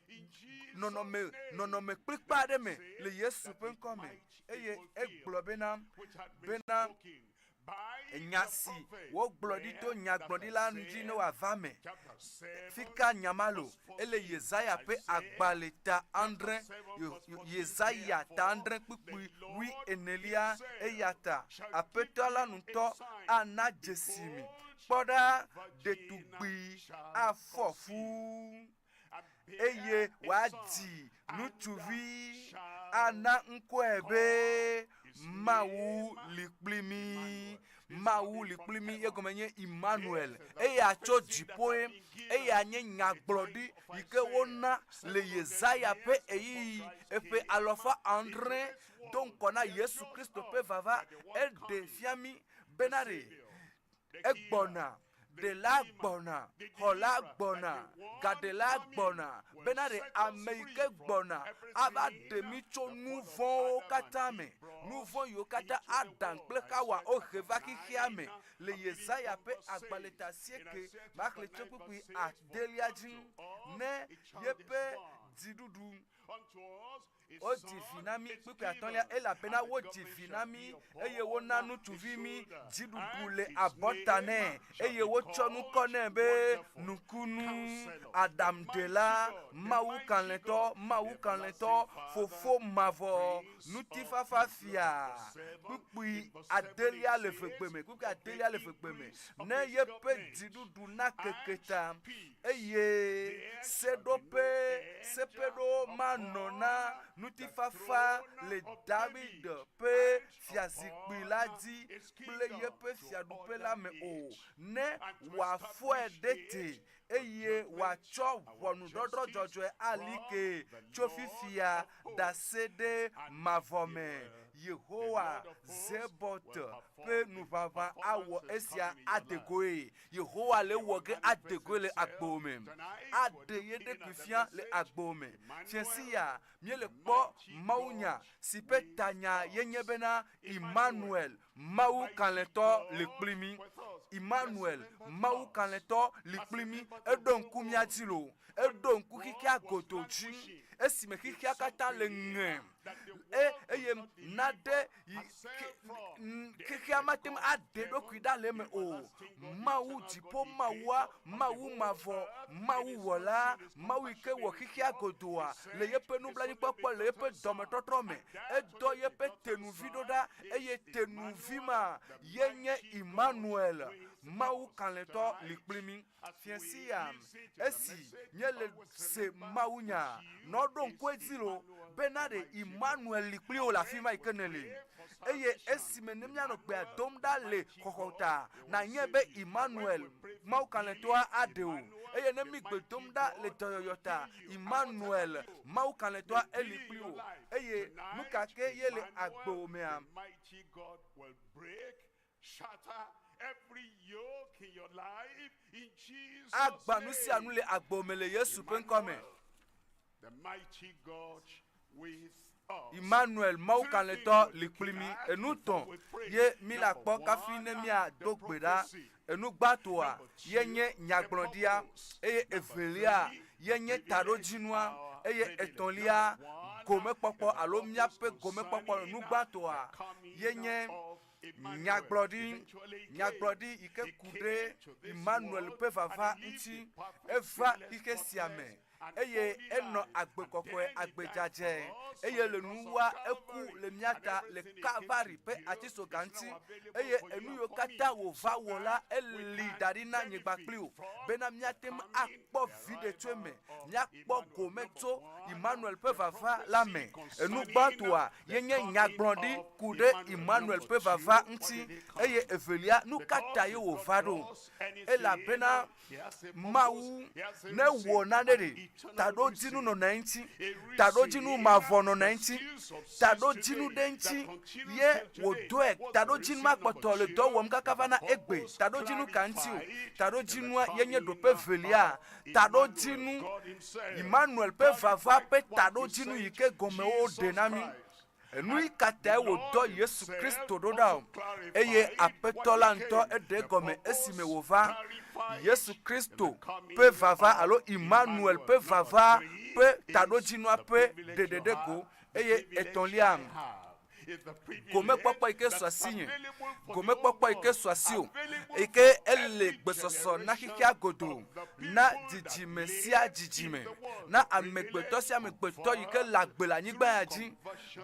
In Jesus' nono me name, kplikpa de me says le Yesu that pe it nkome might be eye fulfilled, egblɔ bena which had been bena spoken by enyasi the prophet. wo gblɔdi to Where nyagblɔdi la chapter ŋdzi ne 7, wòava me chapter 7, fika nyamalo verse 14. ele Yesaya pe I said, agbaleta andre chapter 7, verse 14, Yesaya ta andre therefore, kpikpi the wi Lord enelia himself eyata shall apetɔ give la you ŋutɔ a sign. ana dzesimi Behold, kpɔɖa virgin ɖetugbi shall afɔfu conceive and eye bear a wòadi son, ŋutsuvi shall ana ŋkɔe be his MAWU name li kpli mi Emmanuel. MAWU li kpli mi ye gɔme nye Emmanuel eye tso dziƒoe eye nye nyagblɔɖi yi ke wona le Yesaya ƒe eyiyi eƒe alɔfa andre do ŋkɔ na Yesu Kristo ƒe vava eɖe fia mi bena ɖe egbɔna de la gbona, hola gbona, gade la gbona, benare ameike gbona, aba demicho nouveau katame, nouveau yo kata adan plekawa o revaki kiame, le Yesaya pe agbaleta sieke, mak le chopui a deliajin, ne yepe didudu. O divinami kpekpe atolia ela pena wo divinami eye wo nanu tuvimi jidudule abotane eye wo chonu kone be nukunu Adam dela mawu kanleto fofo mavo nutifa fafia kpekpe adelia le fekpeme ne yepe jidudu na keketa eye sepedo manona nutifafa le David pe fiazikbiladi ple yepe fiadupe la me o ne wa fuedete eye wa cho wonu dodro jojo alike chofifia da sede mavome Yehowa zebot pe nuvava awo esia adegoe Yehowa le woge adegoe le agbome adeye de kufia le agbome tiensia miele kpo maunya sipetanya yenyebena Emmanuel MAWU kanleto le plimi Emmanuel MAWU kanleto le plimi edonku miatilo edonku kikia gotoji esime kikia kata le nge eyem nade kikia matem ade do kwida le me o MAWU jipo MAWU mavo MAWU wola MAWU ke wo kikia godoa le yepe nublani popo le yepe dometotrome edo yepe tenuvidoda eye tenuvima yenye Emmanuel MAWU kanleto likplimi fiensia esi nyele se maunya nodo nkwezilo benade Emmanuel likpli o la fima ikenele eye esi menemya no gbe domda le kokota na nyebe Emmanuel MAWU kanleto adeo eye nemi gbe domda le toyoyota Emmanuel MAWU kanleto elikpli o eye nukake yele agbomea mighty God will break, shatter every yoke in your life in Jesus' agbanusi anule agbomele Yesu penkome the mighty God with us. Emmanuel MAWU kanleto liklimi enuton ye milakpo kafine mia dogbeda enu gbatoa yenye nyagbrondia eye evelia yenye tarojinua eye etonlia gome popo alo miape gome popo nu gbatoa yenye nyagbodi ike kude Emmanuel pe vava nti eva ike siame eye eno agbekokwe agbejaje eye le nuwa eku le miata le kavari pe atiso ganti eye enu yo kata wo va wola eli darina nyegbakpliu bena miatem akpo vide tweme nyakpo gometo Emmanuel pe vava lame enu gbantoa yenye nyagbodi kude Emmanuel pe vava nti eye evelia nu kata yo wo vado ela bena MAWU ne wona nede tado jinu no 90 tado jinu mavono 90 tado jinu denchi ye wodoe tado jinu makpoto le do wom kakavana egbe tado jinu kantiu tado jinu yenye dope velia tado jinu Emmanuel pe vava pe tado jinu yike gome o denami enui kata wo do Yesu Kristo doda eye apetola nto edegome esime wova Yesu Kristo pe vava alo Emmanuel pe vava pe tado jinwa pe dededeko eye etonliam gome popo ike swasigne gome popo ike swasio ike ele gbesoso na kikia godo na dijime sia jijime na amegbeto sia amegbeto ike lagbela nyigba yaji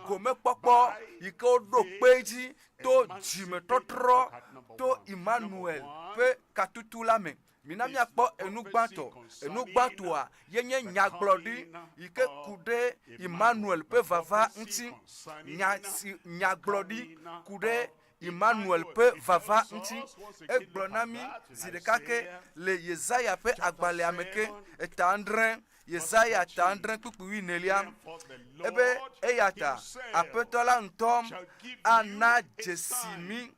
gome popo ike odo peji to jime totro to Emmanuel pe katutu lame minami akpo enu gbantoa yenye nyaglodi ike kude Emmanuel pe vava nti nyaglodi kude Emmanuel pe vava nti eglonami zidekake le Yesaya pe agbale ameke etandren Yesaya tandren kukuwi neliam ebe eyata apetola ntom ana jesimi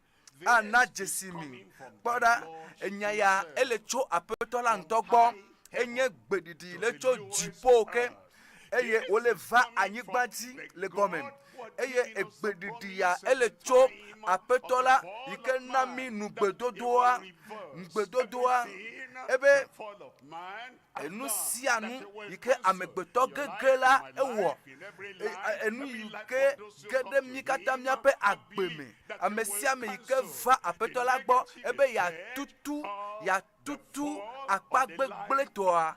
ana jesimi kpɔɖa enya ya ele tso aƒetɔ la ŋutɔ gbɔ enye gbeɖiɖi le tso dziƒo ke eye wole va anyigba dzi le gɔme eye egbeɖiɖi ya ele tso aƒetɔ la yi ke na mi nugbedodoa ebe enu sia nu yi ke amegbetɔ gege la ewɔ enu yi ke ge ɖe mi katã míaƒe agbe me ame sia ame yi ke va aƒetɔ la gbɔ ebe yatutu akpa gbegblẽtɔa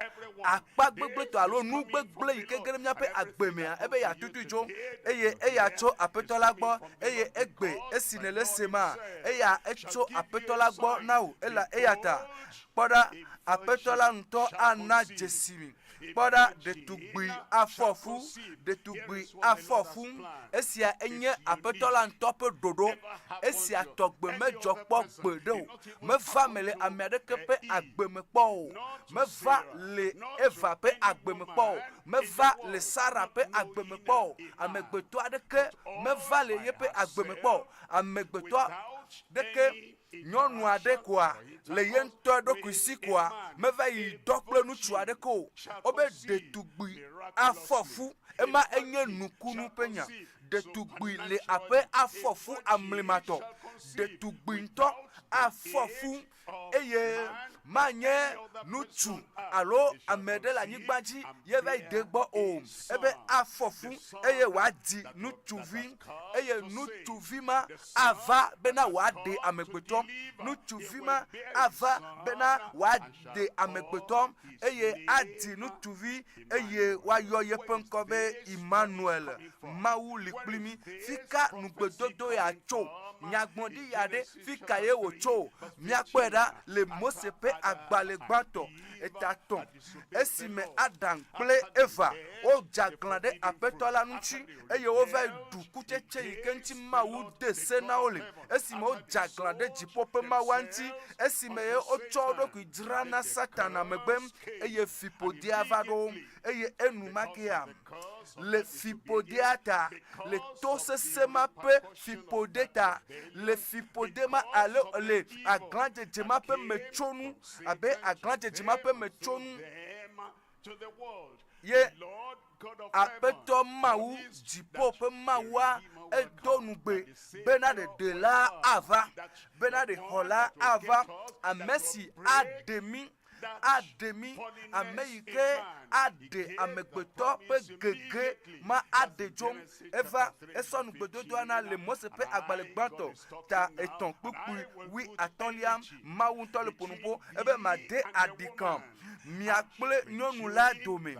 alo nu gbegblẽ yi ke ge ɖe míaƒe agbe mea ebe yatutu dzo eye eya tso aƒetɔ la gbɔ eye egbe esi ne le sema eya etso aƒetɔ la gbɔ na wo eya ta kpɔɖa aƒetɔ la ŋutɔ ana dzesimi kpɔɖa ɖetugbi afɔfu esia enye aƒetɔ la ŋutɔ ƒe ɖoɖo esia tɔgbe medzɔ kpɔ gbe ɖe o meva me le ame aɖeke ƒe agbe me kpɔ o meva le eva ƒe agbe me kpɔ o meva le sara ƒe agbe me kpɔ o amegbetɔ aɖeke meva le yeƒe agbe me kpɔ o amegbetɔ ɖeke nyɔnu aɖe koa le ye ŋutɔ ɖokui si koa meva yi dɔ kple ŋutsu aɖeke o wobe ɖetugbi afɔfu ema enye nukunu ƒe nya ɖetugbi le aƒe afɔfu amlimatɔ ɖetugbi ŋutɔ afɔfu eye manye ŋutsu alo ame ɖe le anyigba dzi ye va yi de gbɔ o ebe afɔfu eye wòadi ŋutsuvi eye ŋutsuvi ma ava bena wòaɖe amegbetɔ ŋutsuvi ma ava bena wòaɖe amegbetɔ eye adi ŋutsuvi eye woayɔ yeƒe ŋkɔ be IMANUEL Mawu li kpli mi fika nugbedodo ya tso nyagbɔɖi ya ɖe fika ye wòtso míakpɔe ɖa le Mose ƒe agbalẽ gbãtɔ etatɔ̃ esime Adam kple Eva wodzaglã ɖe aƒetɔ la ŋuti eye wova ɖu kutsetse yi ke ŋuti Mawu de se na wo le esime wodzaglã ɖe dziƒo ƒe Mawua ŋuti esime ye wotsɔ wo ɖokui dzra na Satana megbe eye fiƒodea va ɖo wo eye enumakea le fiƒodea ta le to sesẽ ma ƒe fiƒode ta le fiƒode ma alo le aglãdzedze ma ƒe metsonu abe aglãdzedze ma ƒe metsonu ye aƒetɔ Mawu dziƒo ƒe Mawua edo nugbe bena ɖeɖe la ava bena ɖexɔla ava ame si aɖe mi ame yi ke aɖe amegbetɔ ƒe gege ma aɖe dzo eva esɔ nugbedodoa na le Mose ƒe agbalẽ gbãtɔ ta 3:15 Mawu ŋutɔ le ƒonuƒo ebe made aɖikam mia kple nyɔnu la dome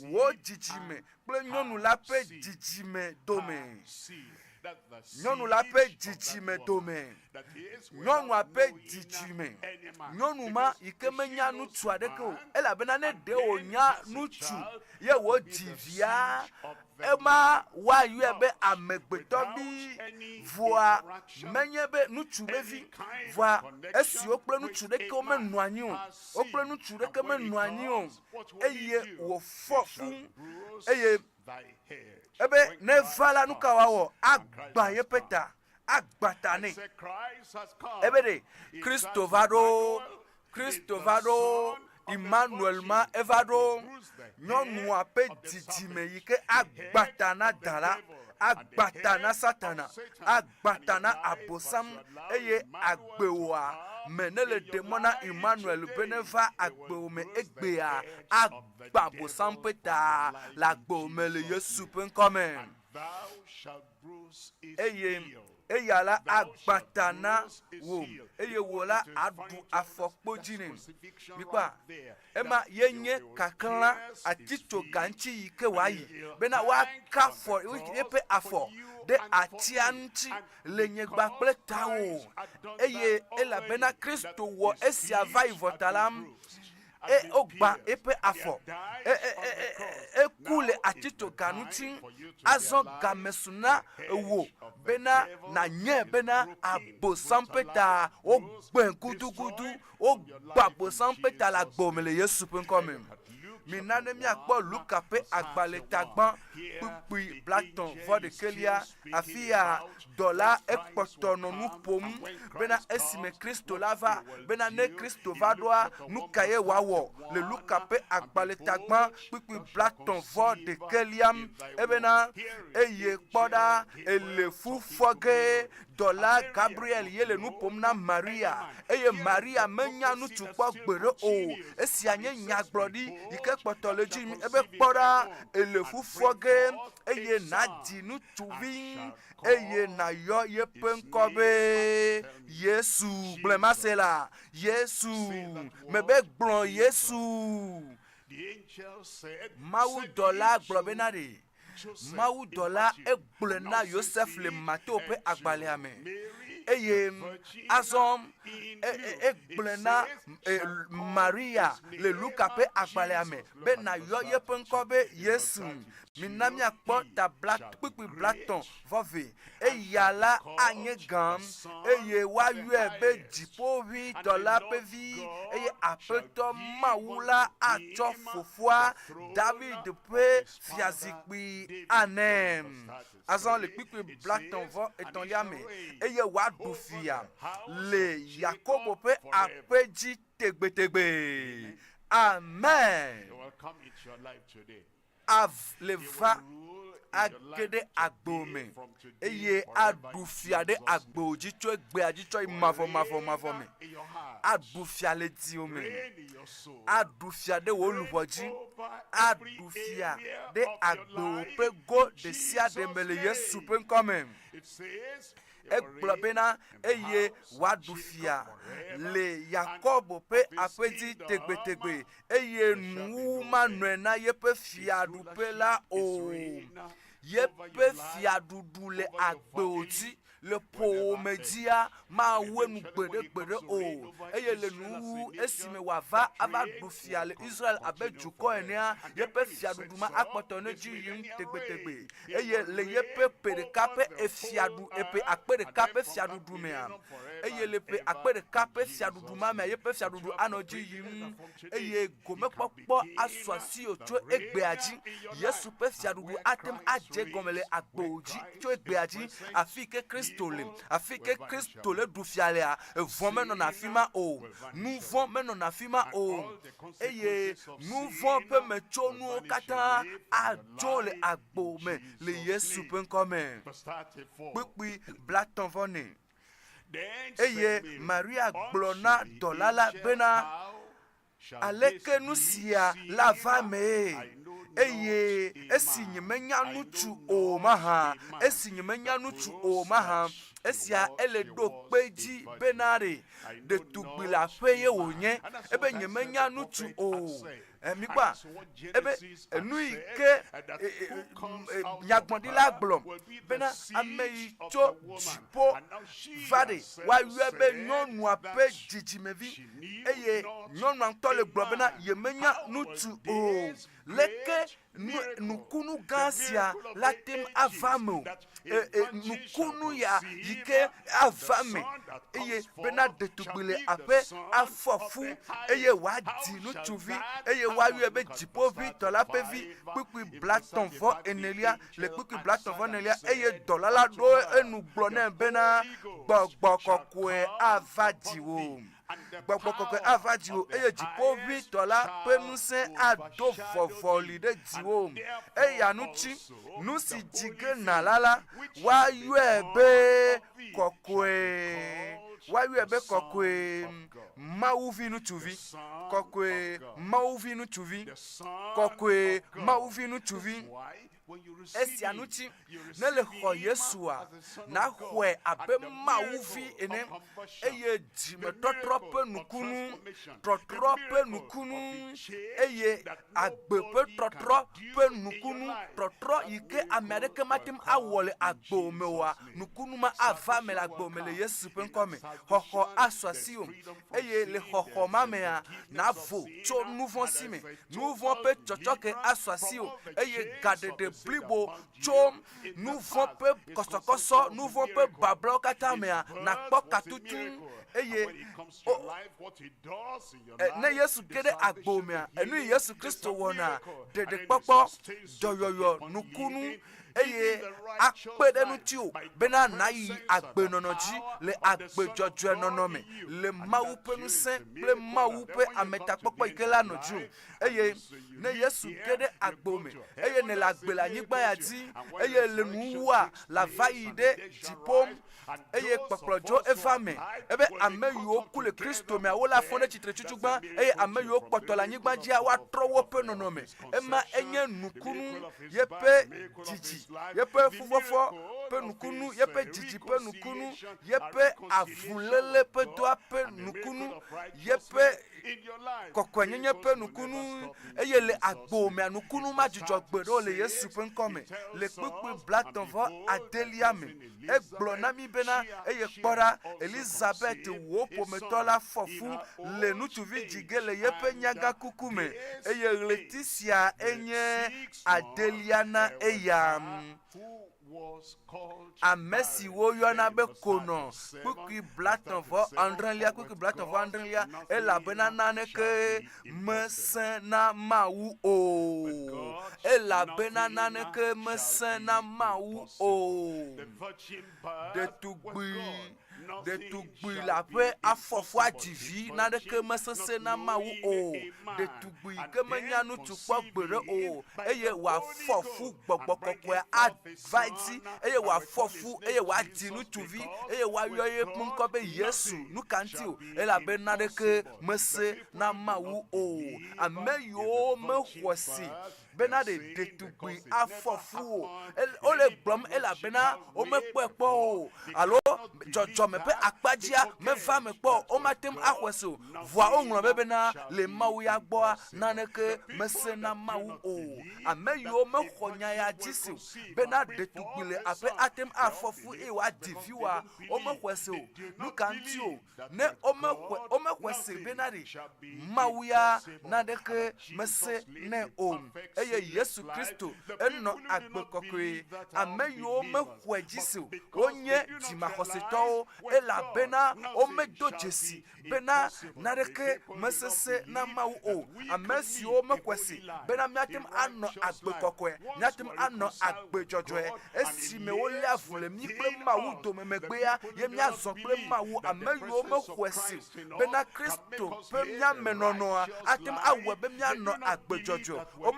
wo dzidzime kple nyɔnu la ƒe dzidzime dome nyɔnu la ƒe dzidzime dome nyɔnua ƒe dzidzime nyɔnu ma yi ke menya ŋutsu aɖeke o elabena ne ɖe wònya ŋutsu ye wòdzi via ema woayɔe be amegbetɔvi vɔa menye be ŋutsu be vi vɔa esiwo kple ŋutsu ɖeke womenɔ anyi o wokple ŋutsu ɖeke menɔ anyi o eye wòfɔ fu eye ebe ne va la nu ka wòawɔ agba yeƒe ta agbata nɛ ebe ɖe Kristo va ɖo IMANUEL ma eva ɖo nyɔnua ƒe dzidzime yi ke agbata na da la agbata na Satana agbata na abosam eye agbewoa me ne le ɖemɔ na IMANUEL be ne va agbewo me egbea agba abosam ƒe ta le agbewo me le Yesu ƒe ŋkɔme eye eya la agbata na wo eye wo la aɖu afɔkpo dzi nɛ mikpa ema ye nye kakla atitso gantsi yi ke wòayi bena woaka afɔ yeƒe afɔ ɖe atia ŋuti le nyegba kple tawo eye elabena Kristo wɔ esia va yi vɔta la ogba eƒe afɔ eku le atitsoga ŋuti azɔ gamesu na wo bena nanye bena abosam ƒe ta wogbe gudugudu wogba abosam ƒe ta le agbome le Yesu ƒe ŋkɔme minane miakpo lukape agbaletagban pupui blaton vo de kelia afia dola ekpotono nu pom bena esime Kristo lava bena ne Kristo vadoa nu kaye wawo le lukape agbaletagban pupui blaton vo de keliam ebena eye kpoda ele fufoge dola Gabriel yele nu pom na Maria eye Maria menya nu tukpo gbere o esi anye nyagbodi ike kpotoloji mi ebe kpora ele fufoge eye na di nu tuvi eye na yo ye penkobe Yesu blemasela Yesu mebe gbon Yesu Mawu dola globenade Mawu dola egblena Joseph le mato pe agbaleame eye azom egblena Maria le Luka pe agbaleame be na yo ye penkobe Yesu minami akpo ta black pipi blackton vove eyala anyegam eye wa UEGBE dipovi dola pevi eye apeto mawula acho fofua David pe fiazikpi anem azon le pipi blackton vo eton yame eye wa dufia le Yakobo pe apeji tegbetegbe amen. Come into your life today. Av leva agede agbome eye adufia de agboji to egbe ajito imavo me adufia le ti ome adufia de woluboji adufia de agbo pe go de sia de mele Yesu pe nkome Eglobena eye wadufia le Yakobo pe apeti tegbetegbe eye nu Manuel na yepe fiadu pe la o yepe fiadu du le agbeoti le po media ma wenu gbede o eye le nu esime wava abadufia le Israel abejuko enia yepe fiadu du ma akpoto ne ji yin tegbetegbe eye le yepe perekape efiadu epe akperekape fiadu du me eye le pe akperekape fiadu du ma me yepe fiadu du anoji yin eye gome popo aswasi ojo egbe aji Yesu pe fiadu du atem aje gomele agboji jo egbe aji afike afike Kristo le dufiale a vome no na fima o nous vome no na fima o eye nous vome pe mecho nu kata ajole agbo me le Yesu pen come pipi blaton vone eye Maria glona dolala bena aleke nusia lava me eye esinyemenya nutu o maha esinyemenya nutu o maha esia ele do peji benare de tugbila feye wonye ebe nyemenya nutu o mikwa ebe enuike nyagbondila glom bena ameito jipo vade wa UEGBE nyonu ape jijimevi eye nyonu antole glom bena yemenya nutu o leke nukunu gansia latem avamo nukunu ya yike avame eye bena detugbile ape afofu eye wadi nutuvi eye wa UEGBE jipovi dola pevi pipi blaton vo enelia le pipi blaton vo enelia eye dolala do enu glone bena gbogbo avajiwo gbogbo avajiwo eye jipovi dola penuse ado vovoli de jiwo eye anuchi nusi jige nalala wa UEGBE kokwe wa UEGBE kokwe MAWU vinu tuvi kokwe MAWU vinu tuvi kokwe MAWU vinu tuvi esi anuchi nele ho Yesua na hwe abe MAWU vi ene eye jime totrope nukunu eye agbepe totrope nukunu totro yike Amerika matim awole agbomewa nukunu ma avame la agbomele Yesu penkome hoho aswasio eye le hoho mamea na vo cho nouvon sime nouvon pe chochoke aswasio eye gade de blibo tsom nous vont peu kosokoso nous vont peu bablo katamea na kpo katutu eye ne Yesu kede agbomea enu Yesu Kristo wona de kpokpo doyoyo nukunu eye akpede nutiu bena nayi agbe nonoji le agbe jojo nonome le mawu pe nusen le mawu pe ameta kpokpo ikela noju eye ne Yesu kede agbome eye ne la gbe la nyigba ya ti eye le nuwa la vaide dipom eye kpokplojo evame ebe ameyo ku le Kristo me awola fone chitre chuchugba eye ameyo kpoto la nyigba ji awa trowo pe nonome ema enye nukunu yepe jiji yepe fufofo pe nukunu yepe jiji pe nukunu yepe avulele pe doa pe nukunu yepe kokwenyenye pe nukunu eye le agbome anukunu ma jijo gbero le Yesu pe nkome le kpukpu black tonvo adelia me egblo mi bena eye kpora Elizabeth wo pometola fofu le nutuvi jigele yepe nyaga kukume eye Leticia enye adeliana eyam amesi wo yona be kono kuki blaton vo andranlia kuki blaton vo andranlia e la bena nane ke mesena mawu o e la bena nane ke mesena mawu o de tugbi la pe afofo adivi na de ke mesese na mawu o de tugbi ke manyanu tukpo gbere o eye wa fofu gbogbokokwe advise eye wa fofu eye wa dinu tuvi eye wa yoye punko be Yesu nu kanti o e la be na de ke mese na mawu o ameyo me hwosi bena de tugbi afofu o le blom e la bena o me pepo o alo jojo me pe akpajia me va me po o matem ahweso voa onro bebe na le mawu ya gbo na ne ke mese na mawu o ameyo me khonya ya jisi bena de tugbile ape atem afofu e wa diviwa o me hweso nu kanti o ne o me hwese bena de mawu ya na de ke mese ne o eye Yesu Kristo enno agbe kokre ameyo me hwejisi onye timahoseto e la bena o medo jesi bena nareke mesese na mawu o amesi o mekwesi bena miatem anno agbe kokwe miatem anno agbe jojoe esi me o le avule mi ple mawu do memegbe ya ye mi azon ple mawu ameyo mekwesi bena Kristo pe mia menono atem awe be mia no agbe jojo o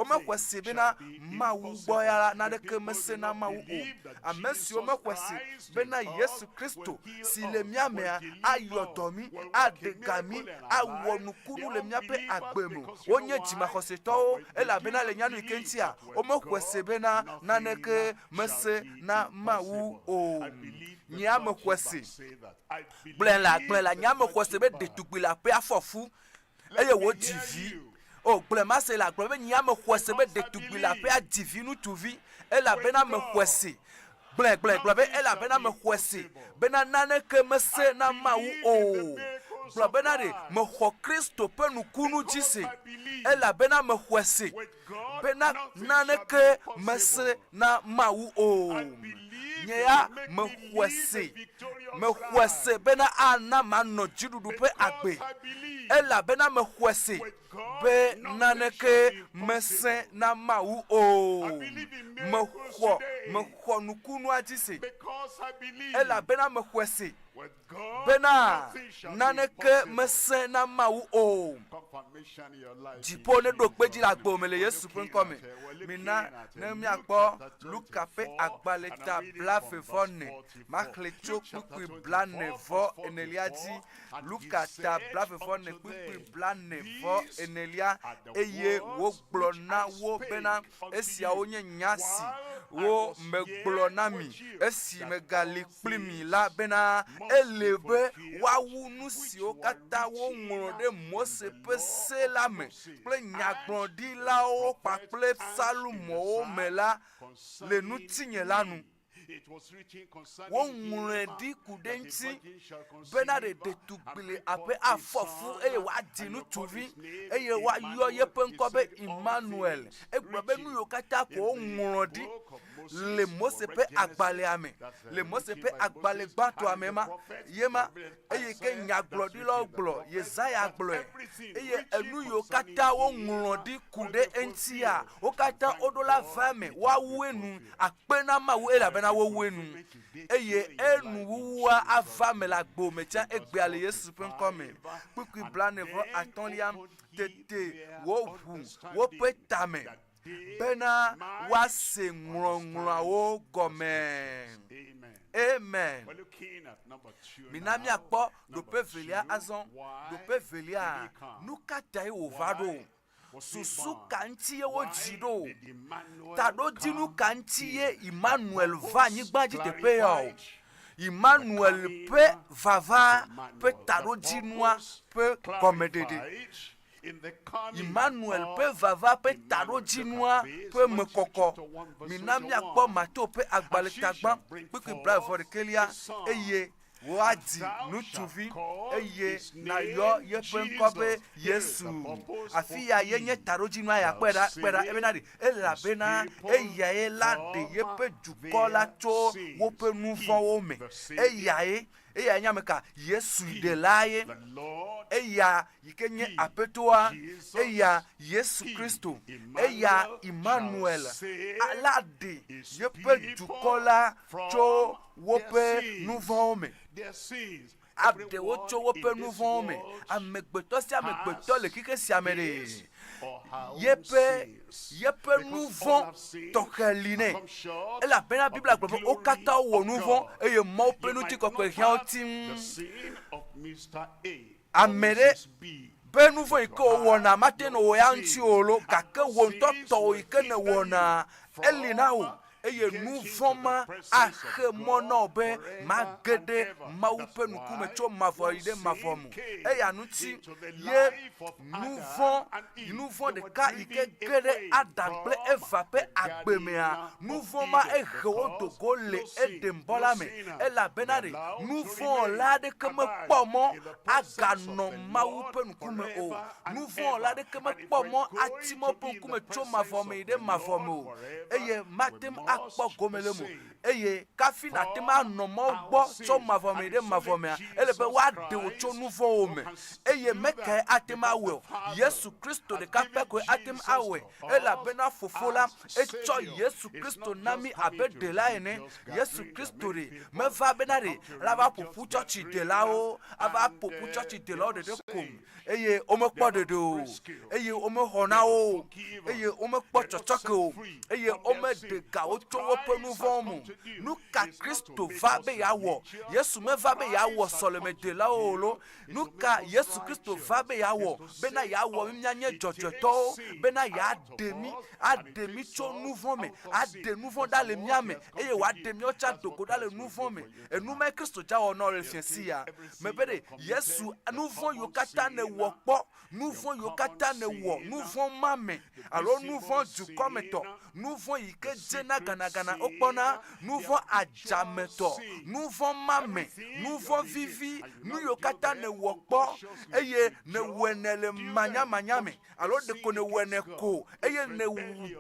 mekwesi bena mawu boyara nareke mese na mawu o amesi o mekwesi bena Yesu Kristo si le miamea ayodomi adegami awonukuru le miape agbemu onye jima hoseto e la bena le nyanu ikentia o mekwese bena naneke mese na mawu o nyame kwese blela nyame kwese be detugbila pe afofu eye wo divi o blema se la globe nyame kwese be detugbila pe adivi nu tuvi e la bena me kwese Blank, elle a bena me hwesi. Bena nane ke mese na mawu o. Bena de me ho Kristo pe nu kunu jisi. Elle a bena me hwesi. Bena nane ke mese na mawu o. Nyea me hwesi. Me hwesi bena ana mano jidudu pe agbe. Elle a bena me hwesi. Be naneke mese na mawu o me ho nukunu ajisi ela bena me hwesi bena naneke mese na mawu o jipo ne dokpeji la gbomele Yesu pe nkome mina ne mi akpo Luka pe agbaleta blafe vone maklecho kukui blane vo eneliaji Luka ta blafe vone kukui blane vo enelia eye wo gblona wo bena esia onye nyasi wo megblona mi esi megali plimi la bena elebe wa wunu si o kata wo nro de Mose pese la me ple nyagbodi la o pa ple Salumo o mela le nu tinye lanu wo ŋlɔdi kudensi bena de detugble ape afɔfu eye wa di nutuvi eye wa yɔ yeƒe ŋkɔ be Emmanuel egblɔ be nu yiwo katã ko ŋlɔdi le Mose ƒe agbalẽa me le Mose ƒe agbalẽ gbãtɔa me ma yema eye ke nyagblɔɖilawo gblɔ Yesaya gblɔe eye enu yiwo katã wo ŋlɔdi ku ɖe eŋutia wo katã woɖo la va me woawu enu akpe na Mawu elabena wowu enu eye enuwuwua ava me le agbo me tsã egbea le Yesu ƒe ŋkɔ me kpukpui blaene-vɔ-atɔ̃lia tete woʋu woƒe tame bena woase ŋlɔŋlɔawo gɔme. Amen. Mina miakpɔ ɖoƒe velia azɔ ɖoƒe velia nu ka tae wòva ɖo susu ka ŋuti ye wodzi ɖo taɖodinu ka ŋuti ye Emmanuel va anyigba dzi teƒe ya o Emmanuel ƒe vava ƒe taɖodinua ƒe gɔmeɖeɖe Emmanuel ƒe vava ƒe taɖodinua ƒe mekɔkɔ mina miakpɔ Mato ƒe agbalẽtagbã kpukpui blaene-vɔ-ɖekɛlia eye woadi nutuvi eye nayɔ yeƒe ŋkɔ be Yesu afi ya ye nye taɖodzinua ya kpe ɖa ebena ɖi elabena eyae la ɖe yeƒe dukɔ la tso woƒe nu vɔ̃wo me eyae nye ame ka Yesu ɖela ye eya yi ke nye aƒetoa eya Yesu Kristo eya Emmanuel la ɖe yeƒe dukɔ la tso woƒe nu vɔ̃wo me aɖewo tso woƒe nu vɔ̃wo me amegbetɔ sia amegbetɔ le keke sia me ɖe yeƒe nu vɔ̃ tɔxɛ li nɛ elabena Biblia gblɔ be wo katã wɔ nu vɔ̃ eye Mawu ƒe ŋutikɔkɔe hiã wo tim ame ɖe be nu vɔ̃ yi ke wòwɔna mate ne wò ya ŋuti o lo gake wò ŋutɔ tɔwò yi ke ne wɔna eli na wò eye nu vɔ̃ ma axe mɔ na wo be mage ɖe Mawu ƒe ŋkume tso mavɔ yi ɖe mavɔ me eya ŋuti ye nu vɔ̃ ɖeka yi ke ge ɖe Adam kple Eva ƒe agbe mea nu vɔ̃ ma ehe wo do go le Eden bɔ la me elabena ɖe nu vɔ̃ la ɖeke mekpɔ mɔ aganɔ Mawu ƒe ŋkume o nu vɔ̃ la ɖeke mekpɔ mɔ ati Mawu ƒe ŋkume tso mavɔ me yi ɖe mavɔ me o eye matem akpɔ gome le mo eye kafi nate ma anɔ Mawu gbɔ tso mavɔ me ɖe mavɔ mea ele be woaɖe wò tso nu vɔ̃wo me eye mekae ate ma awɔe o Yesu Kristo ɖeka pɛ koe ate ma awɔe elabena Fofo la etsɔ Yesu Kristo na mi abe ɖela ene Yesu Kristo ɖe meva bena ɖe lava ƒoƒu tsɔtsi ɖelawo ava ƒoƒu tsɔtsi ɖelawo ɖeɖe kom eye womekpɔ ɖeɖe o eye womexɔna wo eye womekpɔ tsɔtsɔke o eye womeɖe gawo tso woƒe nu vɔ̃wo me nu ka Kristo va be yeawɔ Yesu meva be yeawɔ sɔlemeɖelawo o lo nu ka Yesu Kristo va be yeawɔ bena yeawɔ mi mianye dzɔdzɔetɔwo bena yeaɖe mi tso nu vɔ̃ me aɖe nu vɔ̃ ɖa le mía me eye wòaɖe míawo tsa dogo ɖa le nu vɔ̃ me enu me Kristo dza wɔ nɔ le fia si ya me be ɖe Yesu nu vɔ̃ yiwo katã ne wɔ kpɔ nu vɔ̃ yiwo katã ne wɔ nu vɔ̃ ma me alo nu vɔ̃ dukɔmetɔ nu vɔ̃ yi ke dzena ganagana wokpɔna nu vɔ̃ adzametɔ nu vɔ̃ ma me nu vɔ̃ vivi nu yiwo katã ne wɔ kpɔ eye ne wɔne le manyamanya me alo ɖeko ne wɔne ko eye ne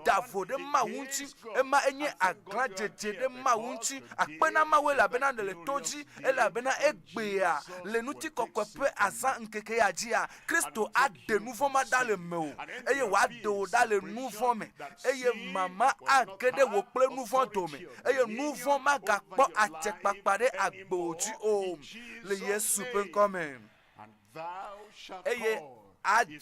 da vo ɖe Mawu ŋuti ema enye aglãdzedze ɖe Mawu ŋuti akpena Mawu elabena ne le to dzi elabena egbea le ŋutikɔkɔe ƒe azã ŋkeke ya dzia Kristo aɖe nu vɔ̃ ma ɖa le me o eye wòaɖe wò ɖa le nu vɔ̃ me eye mama age ɖe wò kple nu vɔ̃ dome eye nu vɔ̃ magakpɔ atsekpakpa ɖe agbo dzi o le Yesu ƒe ŋkɔ me eye adi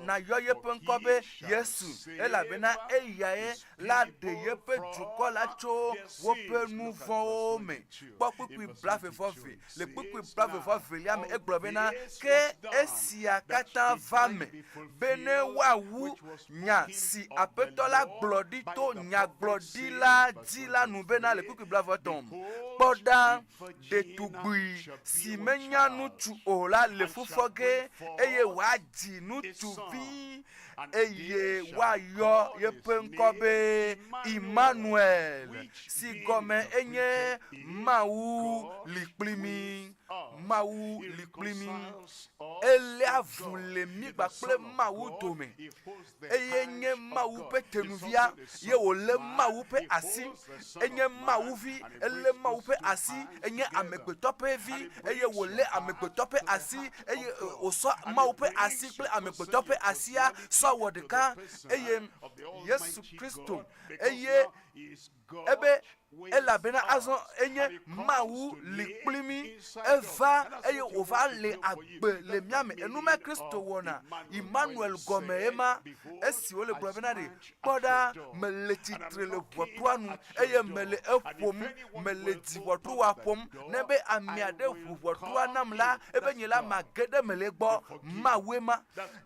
nayɔ yeƒe ŋkɔ be Yesu elabena eyae la ɖe yeƒe dukɔ la tso woƒe nu vɔ̃wo me kpɔ kpukpui blaeve-vɔ-ve le kpukpui blaeve-vɔ-velia me egblɔ bena ke esia katã va me be ne woawu nya si aƒetɔ la gblɔ ɖi to nyagblɔɖila dzi la nu bena le kpukpui blaeve-vɔ-etɔ̃ kpɔ ɖa ɖetugbui si menya ŋutsu o la le fufɔ ge eye wa di nutuvi eye wa yo yepe nkobe Emmanuel si gome enye MAWU likplimi MAWU likplimi ele avule mi gbakple MAWU dome eye nye MAWU pe tenuvia ye ole MAWU pe asi enye MAWU vi ele MAWU pe asi enye amegbeto pe vi eye wole amegbeto pe asi eye oso MAWU pe asi ple amegbeto pe asia so wodeka eye Yesu Kristo eye ebe ela bena azon enye MAWU likplimi eva eye ova le agbe le miame enume Kristo wona Emmanuel gome ema esi ole brobena de poda mele titre le votoanu eye mele epom mele di votu apom nebe amiade votu anamla ebe nyela magede mele gbo MAWU ema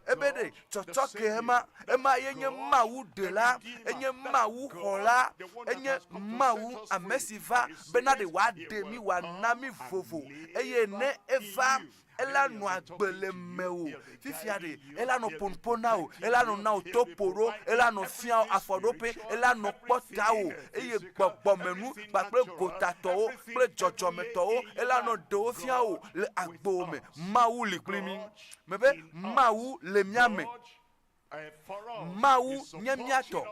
ebe de chochoke ema yenye MAWU de la enye MAWU hola enye MAWU amesiva benade wa demi wa nami vovo eye ne eva ela no agbele mewo fifiade ela no ponpona o ela no na otoporo ela no fian afodope ela no pota o eye gbogbo menu gbagbe gotato o ple jojometo o ela no do fian o le agbo me MAWU liklimi mebe MAWU le miame MAWU nyamiato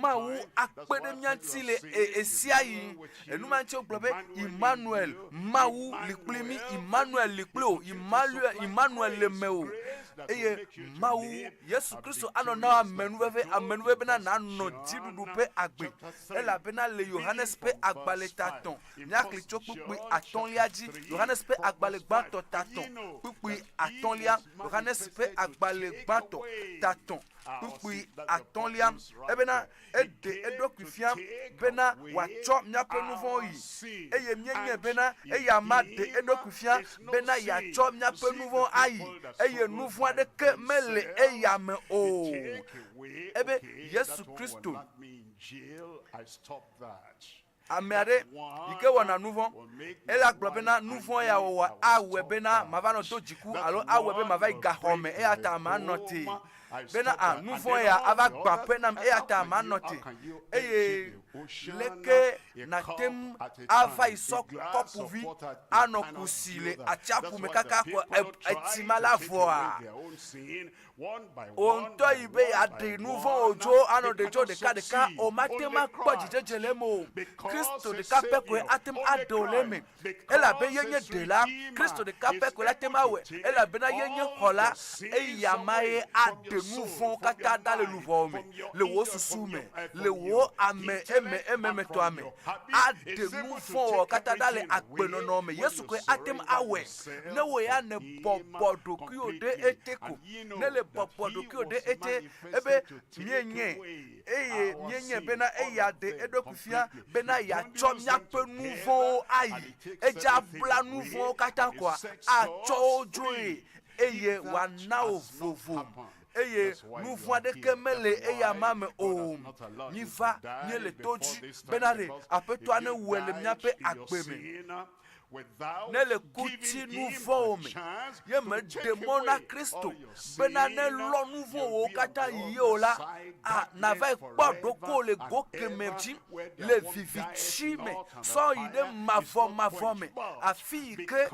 MAWU akpede miantile esiayi enumanche oglobe Emmanuel MAWU liklimi Emmanuel liklo Emmanuel lemeo eye MAWU Yesu Kristo anona amenuve bena na no didudu pe agbe ela bena le Johannes pe agbale taton nyakli chokpukpi atonliaji Johannes pe agbale Gbanto taton pukpi atonlia Johannes pe agbale Gbanto taton pukpi atonlia ebena ede edokufia bena wacho miape nouveau yi eye mienye bena eye amade edokufia bena yacho miape nouveau ayi eye nouveau de ke mele eye ame o ebe Yesu Kristo amere ike wana nouveau ela globena nouveau ya wa awebena mavano tojiku alo awebe mavai gahome e ata manoti bena a nouveau ya ava gbapena e ata manoti eye leke na tem ava isok kopuvi anokusile achapu mekaka ko etimala voa onto ibe ya de nouveau ojo ano de jo de ka o matema kwa jijelemo Kristo de ka pekwe atem adoleme ela be yenye de la Kristo de ka pekwe atema we ela bena yenye hola e yamae ade nouveau kata dale nouveau me le wo susume le wo ame eme to ame ade nouveau kata dale agbenono me Yesu ko atem awe ne we ya ne bobodo ki ode eteko ne le bobodo ki ode ete ebe nyenye bena eya de edokufia bena ya chomya pe nouveau ayi eja bla nouveau kata kwa a chojoe eye wana ovovo eye nouveau de kemele eya mame o niva nyele toji benare apetwa ne wele miape agbeme nele kuti nouveau me ye me demona Kristo bena ne lo nouveau o kata yola a na vai podoko le goke meji le vivichi me so ide mavo me afi ke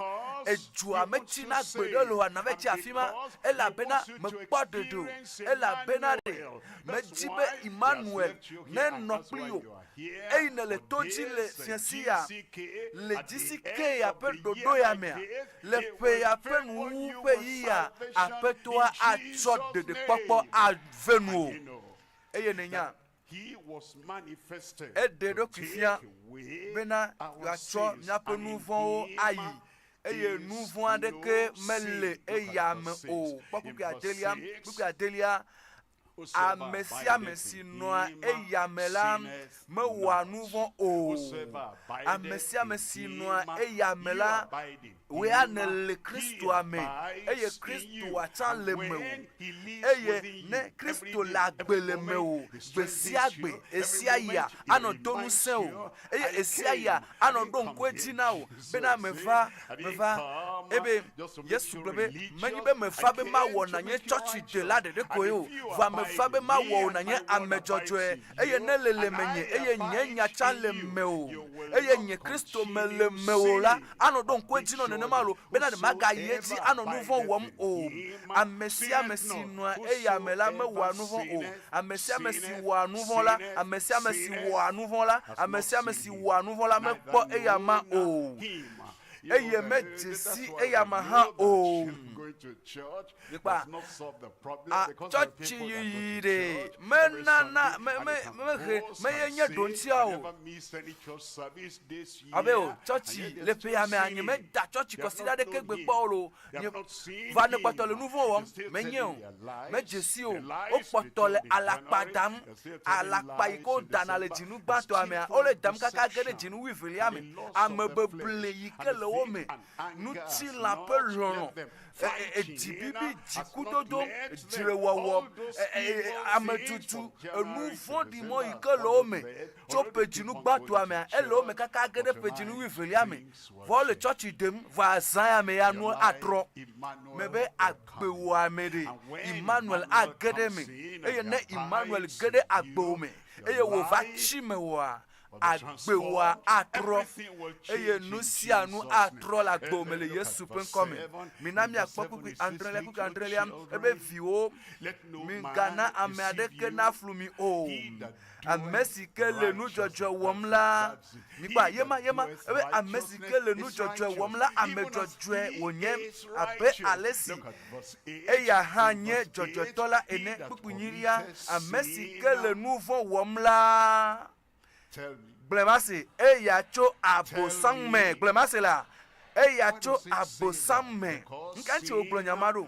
ejua mechi na gbedolo na vechi afima ela bena me pododo ela bena de me jibe Emmanuel ne noplio e ne le toji le fiancia le disike ya pe dodo ya mea le pe ya pe nu pe ya apetoa a chot de popo a venu eye nenya he was manifested ededo kifia bena ya cho nyape nouveau ayi eye nouveau ande ke mele eyame o poku ya delia Amesia mesinoa eyamela me wa nouveau o. Amesia mesinoa eyamela we anele Christo ame. Eye Christo atan le me. Eye ne Christo la gbele me o. Besiagbe esiaya ano donu se o. Eye esiaya ano don kwejina o. Bena meva ebe Yesu blebe many be me fa be ma wona nye church de la de koyo. Va me fa be ma wona nye amejojoe. Eye ne lele menye eye nyenya chale me o. Eye nye Christo mele me o la ano don kwejina ne malo bena de maga yeji ano nouveau wom o. Amesia mesi noa eya mela me wa nouveau o. Amesia mesi wa nouveau la, amesia mesi wa nouveau la, amesia mesi wa nouveau la me po eya ma o. Eye me jesi eya ma ha o. Going to church does not solve the problem because church yire me nana me yenye donti a o. never missed any church service this year. Abeo church le pe ya me anye me da church consider de kegbe Paulo va ne patole nouveau homme me nyen me jesi o patole alapadam alapa iko danale jinu Gbanto ame o le dam kaka gede jinu wiveli ame amebeble yikele o me nu ti la pe lon Bibi jikudodo jirewawo ametutu nouveau dimo ikelo me chope jinu Gbanto ame elo me kaka gede pe jinu wiveli ame vo le church dem va zan ame ya no atro mebe agbewo ame de Emmanuel agede me eye ne Emmanuel gede agbo me eye wo va chi me wa agbewa atro eye nusia nu atro la gbo mele Yesu pen come minami akpoku Andrelia ebe viwo mi gana amade ke na flumi o amesi ke le nu jojo womla nipa yema ebe amesi ke le nu jojo womla amejojwe wonye ape alesi eya hanye jojo tola ene pupunyiria amesi ke le nouveau womla. Blemasi eyacho abosangme blemasi la eyacho abosangme nkanchi oblonyamaro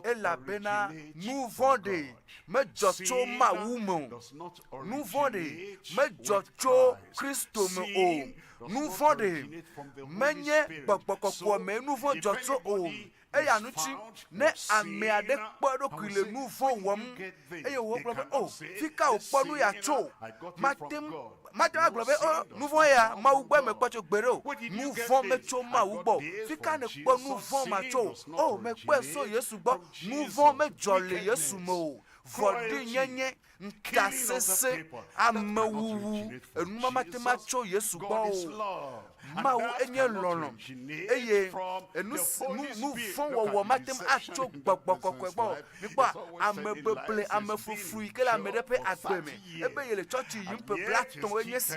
ela bena nouveau de me jocho MAWU mo nouveau de me jocho Christo me o nouveau de menye gbogbogbogbo me nouveau jocho o eya nuchi ne ame ade kpodo kile nouveau wom eya wo globe o fika o kpodu ya cho matem globe o nouveau ya MAWU gbe me kpocho gbere o nouveau me cho MAWU gbo fika ne kpo nouveau ma cho o me kpo so Yesu gbo nouveau me jole Yesu mo vodi nyenye nkasese amewuwu enuma matema cho Yesu gbo MAWU enye lono eye nu fon wo matem acho gbogbokokogbo nipa amebeble amefufu ikela medepe agbeme ebe yele church yimpe blackton enye si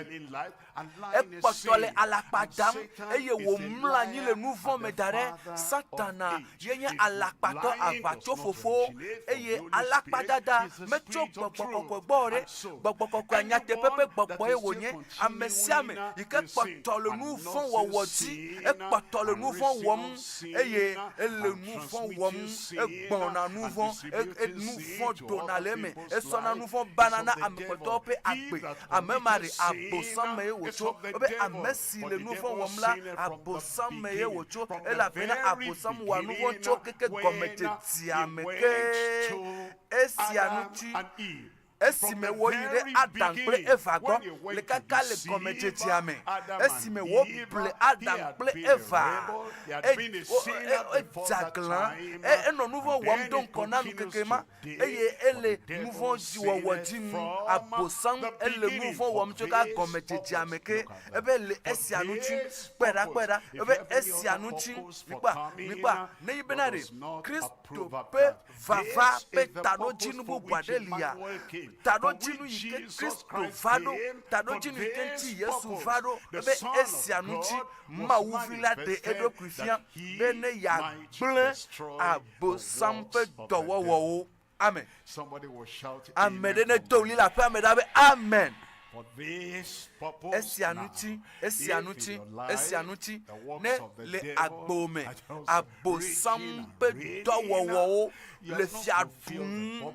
ekpotole alapadam eye wo mla nyile nu fon medare satana yenye alapato abacho fofo eye alapadada mecho gbogbokokogbo re gbogbokoko anyate pepe gbogbo ewonye amesiame ikepotole nu fon wowoti ekpotole nu fon wom eye ele nu fon wom egbona nu fon nu fon donaleme esona nu fon banana amekotope agbe amemari abosame wocho obe amesi le nu fon wom la abosame wocho ela bena abosam wa nu fon chokeke gomete tiameke esianuchi esime wo yire Adam ple Eva go le kaka le komejeti ame esime wo ple Adam ple Eva jaglan no nouveau wom don kona nkekema eye ele nouveau jiwo wodin abosam ele nouveau wom choka komejeti ame ke ebe le esianuchi pera ebe esianuchi nipa ne ibenare Christo pe vava pe tanojinu bu bwadelia tado jinu yike Kristo vado tado jinu yike nti Yesu vado be esianuchi MAWU vila de edo Christian bene ya ble abosampe dowowo amen Somebody will shout amen ne doli la pa me da be amen for this esianuti ne le agbome abosampe dowowo le fiadun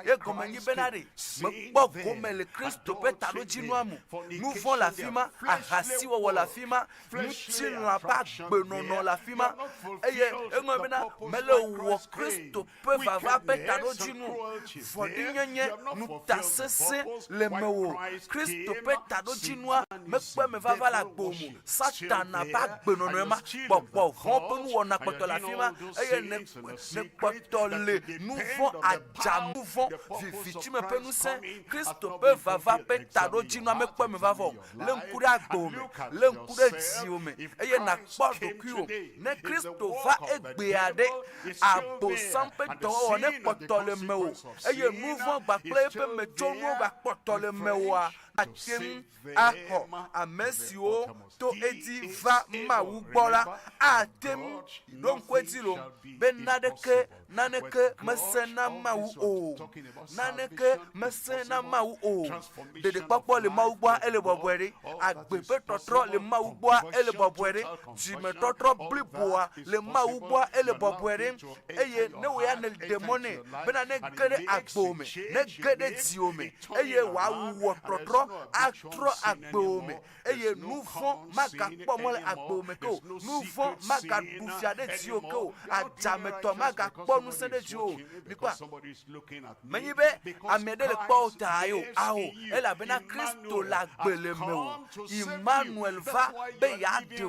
e gomenyi benare me gbo gome le Christo petalo jinuamu nous vont la fima ahasi wo la fima nous tin la pa gbenono la fima eye engomena mele wo Christo pe va petalo jinu fodinyenye nous tasese le mewo Christo petalo jinua me pe me va la gbomu Satan na pa gbenono ma popo von pe nous on a poto la fima eye ne poto le nous vont à jam nous vont viviti me pe nous saint Christo pe va petalo jinua me pe me va vo le nkure agbome le nkure diome eye na kpodo kuo ne Christo va egbeade abo sampe do ne poto le mewo eye nous vont gba pe me jono gba poto le mewa atem aho amesio to edi va MAWU gbola atem don kwetilo benadeke naneke mesena MAWU o naneke mesena MAWU o de papo le MAWU gbo ele bobwere agbe pe totro le MAWU gbo ele bobwere ti me totro bliboa le MAWU gbo ele bobwere eye ne we ya ne demone benane gede agbome ne gede diome eye wa wo totro atro agbome eye nous vont maga pomole agbome ko nous vont maga bufiade dio ko ajame to maga ponu sende dio bikwa menyibe amede le pota ayo aho ela bena Christo la gbele mewo Emmanuel va be ya de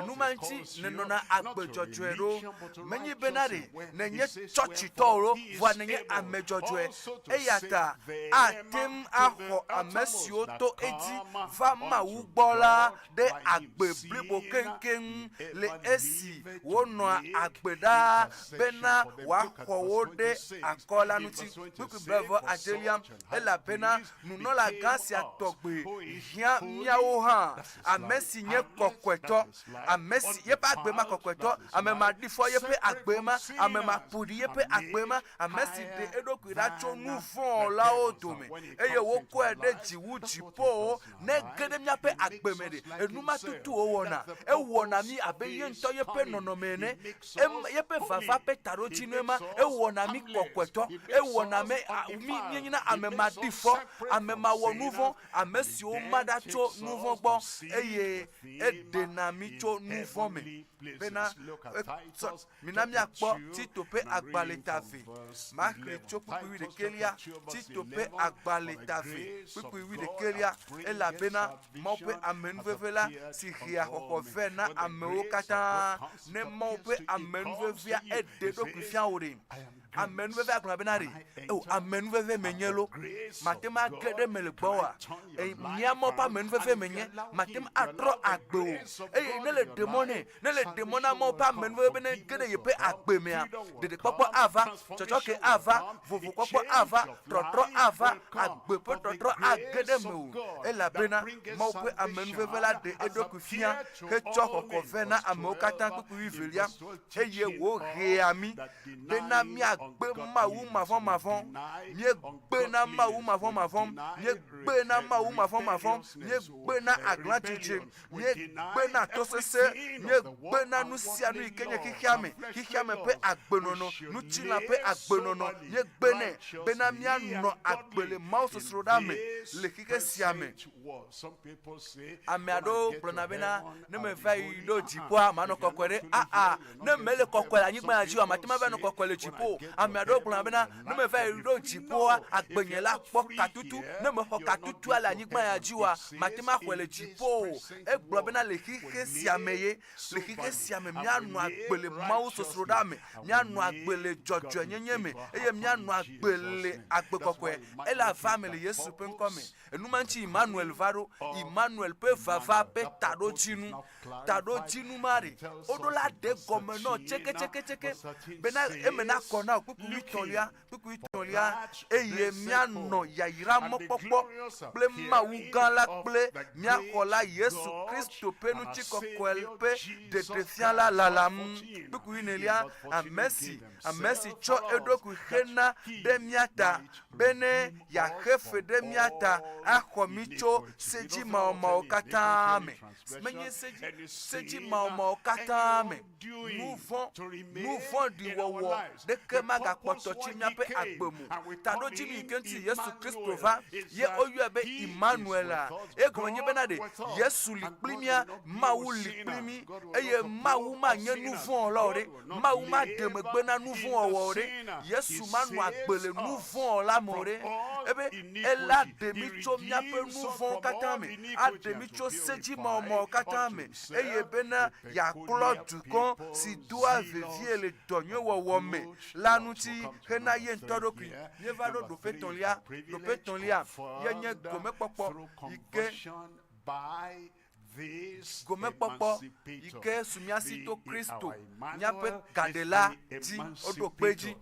nu manchi ne nona agbejojoero menyibe na re nenye church toro vo nenye amejojoe eyata atem aho amesio to edi va MAWU gbola de agbe blibo kenken le esi wono agbeda bena wa kowo de akola nuti buku bevo ateliam ela bena nuno la gasi atogbe hia miawo ha amesi nye kokweto amesi yepe agbe ma kokweto amema difo yepe agbe ma amema pudi yepe agbe ma amesi de edokwira cho nuvon la odome eye wo ko ede jiwu jipo ne gede miape agbemede enuma tutu owona ewona mi abeye nto yepe nonomene yepe vava pe taroji nema ewona mi kokweto ewona me mi nyina amema difo amema wo nouveau amesi o madacho nouveau bon eye edenamicho nouveau me bena minami akpo titope agbaletafe makre chopupi de kelia titope agbaletafe pupi de kelia ela bena mope amenvevela si ria kokofena ameokata ne mope amenvevia ededo kufia ore amenveve akuna benari o amenveve menyelo matema gede meleboa e miamo pa amenveve menye matem atro agbo e ne le demona mo pa amenveve ne gede yepe agbemea de popo ava chochoke ava vovo popo ava trotro ava agbepo trotro agede meu e la bena mo pe amenveve la de edokufia ke choko kovena amokata kuku vivelia e ye wo reami bena mi gbe MAWU mavon ye gbe na MAWU mavon ye gbe na MAWU mavon ye gbe na aglancheche ye gbe na tosese ye gbe na nusia nu ikenye kikiame pe agbenono nu china pe agbenono ye gbe ne bena mia no agbele mauso srodame le kike siame amiado plonabena ne me fa ido jipo amano kokwere ne mele kokwere anyigba ajiwa matima ba no kokwere jipo amiado plonabena ne me fa ido jipo agbenyela po katutu ne me ho katutu ala anyigba ajiwa matima kwele jipo egbobena le kike siameye le kike siame mianu agbele mauso srodame mianu agbele jojo nyenyeme eye mianu agbele agbekokwe ela family yesu penkome enumanchi Emmanuel varo Emmanuel pe vava pe tado jinu mari odola de gomeno cheke bena emena kona kukuitolia eye miano yaira mokpokpo ple mawu gala ple miakola Yesu Kristo penu chikokwelpe de defiala lalam kukuinelia amesi cho edoku hena de miata bene ya jefe de miata akomicho seji mao katame menye seji mao katame mouvons du wowo de kemaga kpotochi miape agbemu tado jimi kenti Yesu Kristo va ye oyuebe Emmanuel e gonye benade Yesu likplimia mawu likplimi eye mawu ma nye nouvon lore mawu ma demegbe na nouvon owore Yesu manu agbele nouvon la more ebe ela demicho miape nouvon katame ademicho seji mao katame eye bena ya klodu kon si doit vivre le donyo wowome lanuti hena ye ntoroku ye va do petonlia ye nye gome popo ike gome popo ike sumiasi to Kristo nyape kadela ti odopeji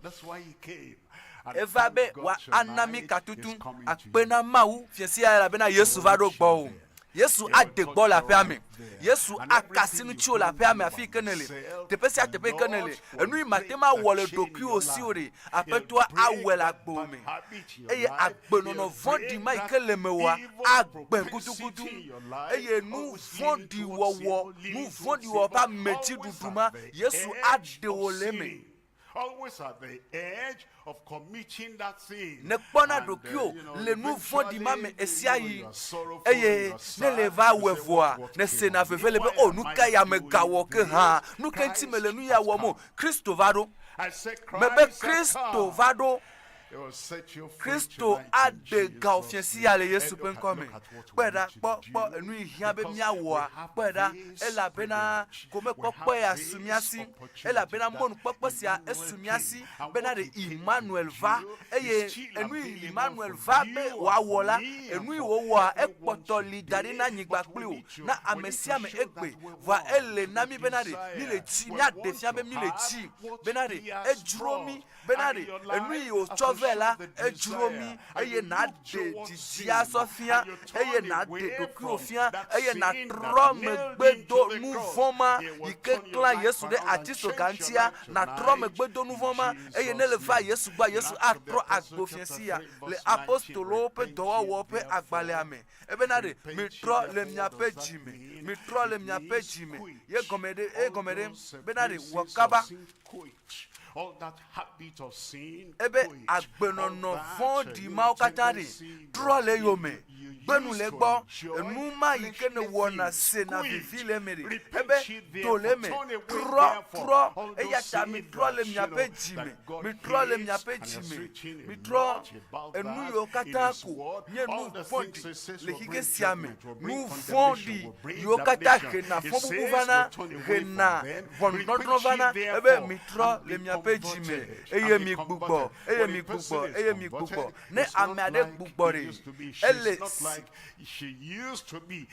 evabe wa anami katutu akpena mawu fiesi ala bena Yesu va do gbo Yesu adegbo la perme Yesu akasinu chi o la perme afi kenele tepesi atepe kenele enu matema wole doku osi ore apetwa awela gbome eye agbenono vondi ma ikelemewa agbe kutukutu eye nu vondi wo pa meti duduma Yesu adewoleme always at the edge of committing that sin. Ne kpona dokio le nouveau dimame esiayi eye ne leva wevoa ne sena vevele be o nuka ya megawo ke ha nuka ntimele nu ya wo mo Kristo vado mebe Kristo vado Kristo adega ofiesi ale Yesu penkome peda po enu ihia be miawo peda ela bena gome popo ya sumiasi ela bena monu popo sia esumiasi bena de Emmanuel va eye enu Emmanuel va be wa wola enu wo ekpoto lidari na nyigba kpli na amesia me egbe va ele na mi bena de mi le ti mi adefia be mi le ti bena de ejromi bena de enu o chovela ejromi eye na de tijia sofia eye na de dokuofia eye na trome gbedo nouvoma ike clan Yesu de atiso kantia na trome gbedo nouvoma eye ne le va Yesu gba Yesu atro agbofiensia le apostolo pe dowo pe agbale ame ebe na de mi tro le miape jime ye gomede be na de wakaba all that habit of sin ebe agbenono fon di maokatari trole yome gbenu le gbo enu ma yike ne wona se na vivile mere ebe toleme tro eya ta mi trole miape jime mi tro enu yo katako nye nu fondi le hige siame nu fondi yo katake na fobu vana gena vondodrovana ebe mi tro le miape jime eye mi gbugbo ne amade gbugbo re ele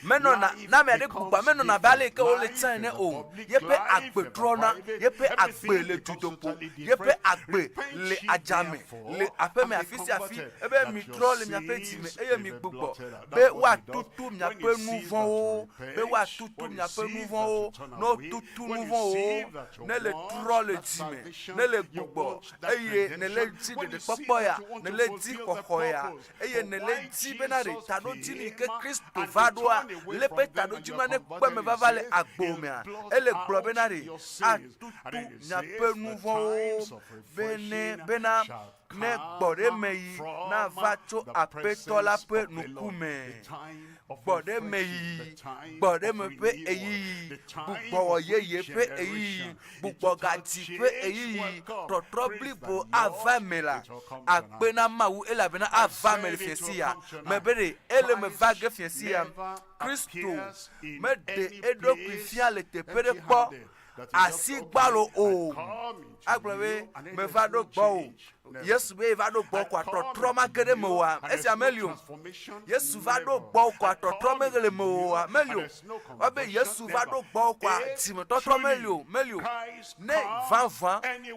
meno na me ade gbugbo meno na bale ke o le tan ne o yepe agbe trona yepe agbe le tutopo yepe agbe le ajame le apeme afisi afi ebe mi tro le miape jime eye mi gbugbo be wa tutu miape mouvon o be wa tutu miape mouvon o no tutu mouvon o ne le tro le jime ne le gbugbo eye ne le ti de popo ya ne le ti koko ya eye ne le ti benare tano ti ni ke Kristo vadoa le pe tano ti mane pe me vavale agbomia ele gbo benare a tutu nya pe mouvon bena ne gbore meyi na vacho apetola pe nukume gbore meyi gbore me pe eyi bugbo yeye pe eyi bugbo gati pe eyi totrobli bo avamela akpena mawu elabena avamel fiesia mebere ele me vague fiesia Kristo me de edo kwifia le tepere po asigbalo o agblebe me va do gbo Yesu be va do gbo kwa totro ma gede mo wa esi amelio Yesu va do gbo kwa totro me gele mo wa melio obe Yesu va do gbo kwa time totro melio ne va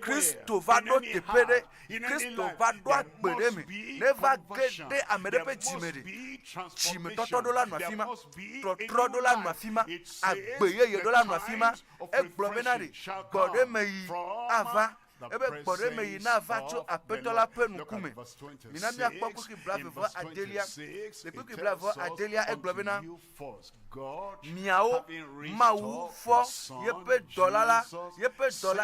Christo va do tepede Christo va do agbede mi ne va gede amedepe time totro do la no afima totro do la no afima agbeye ye do la no afima eglobenari gode meyi ava ebe gbore me yina vacho apetola penu kume minami akpoko ki bravo adelia le ki bravo adelia eglobena miao mawu fo yepe dollar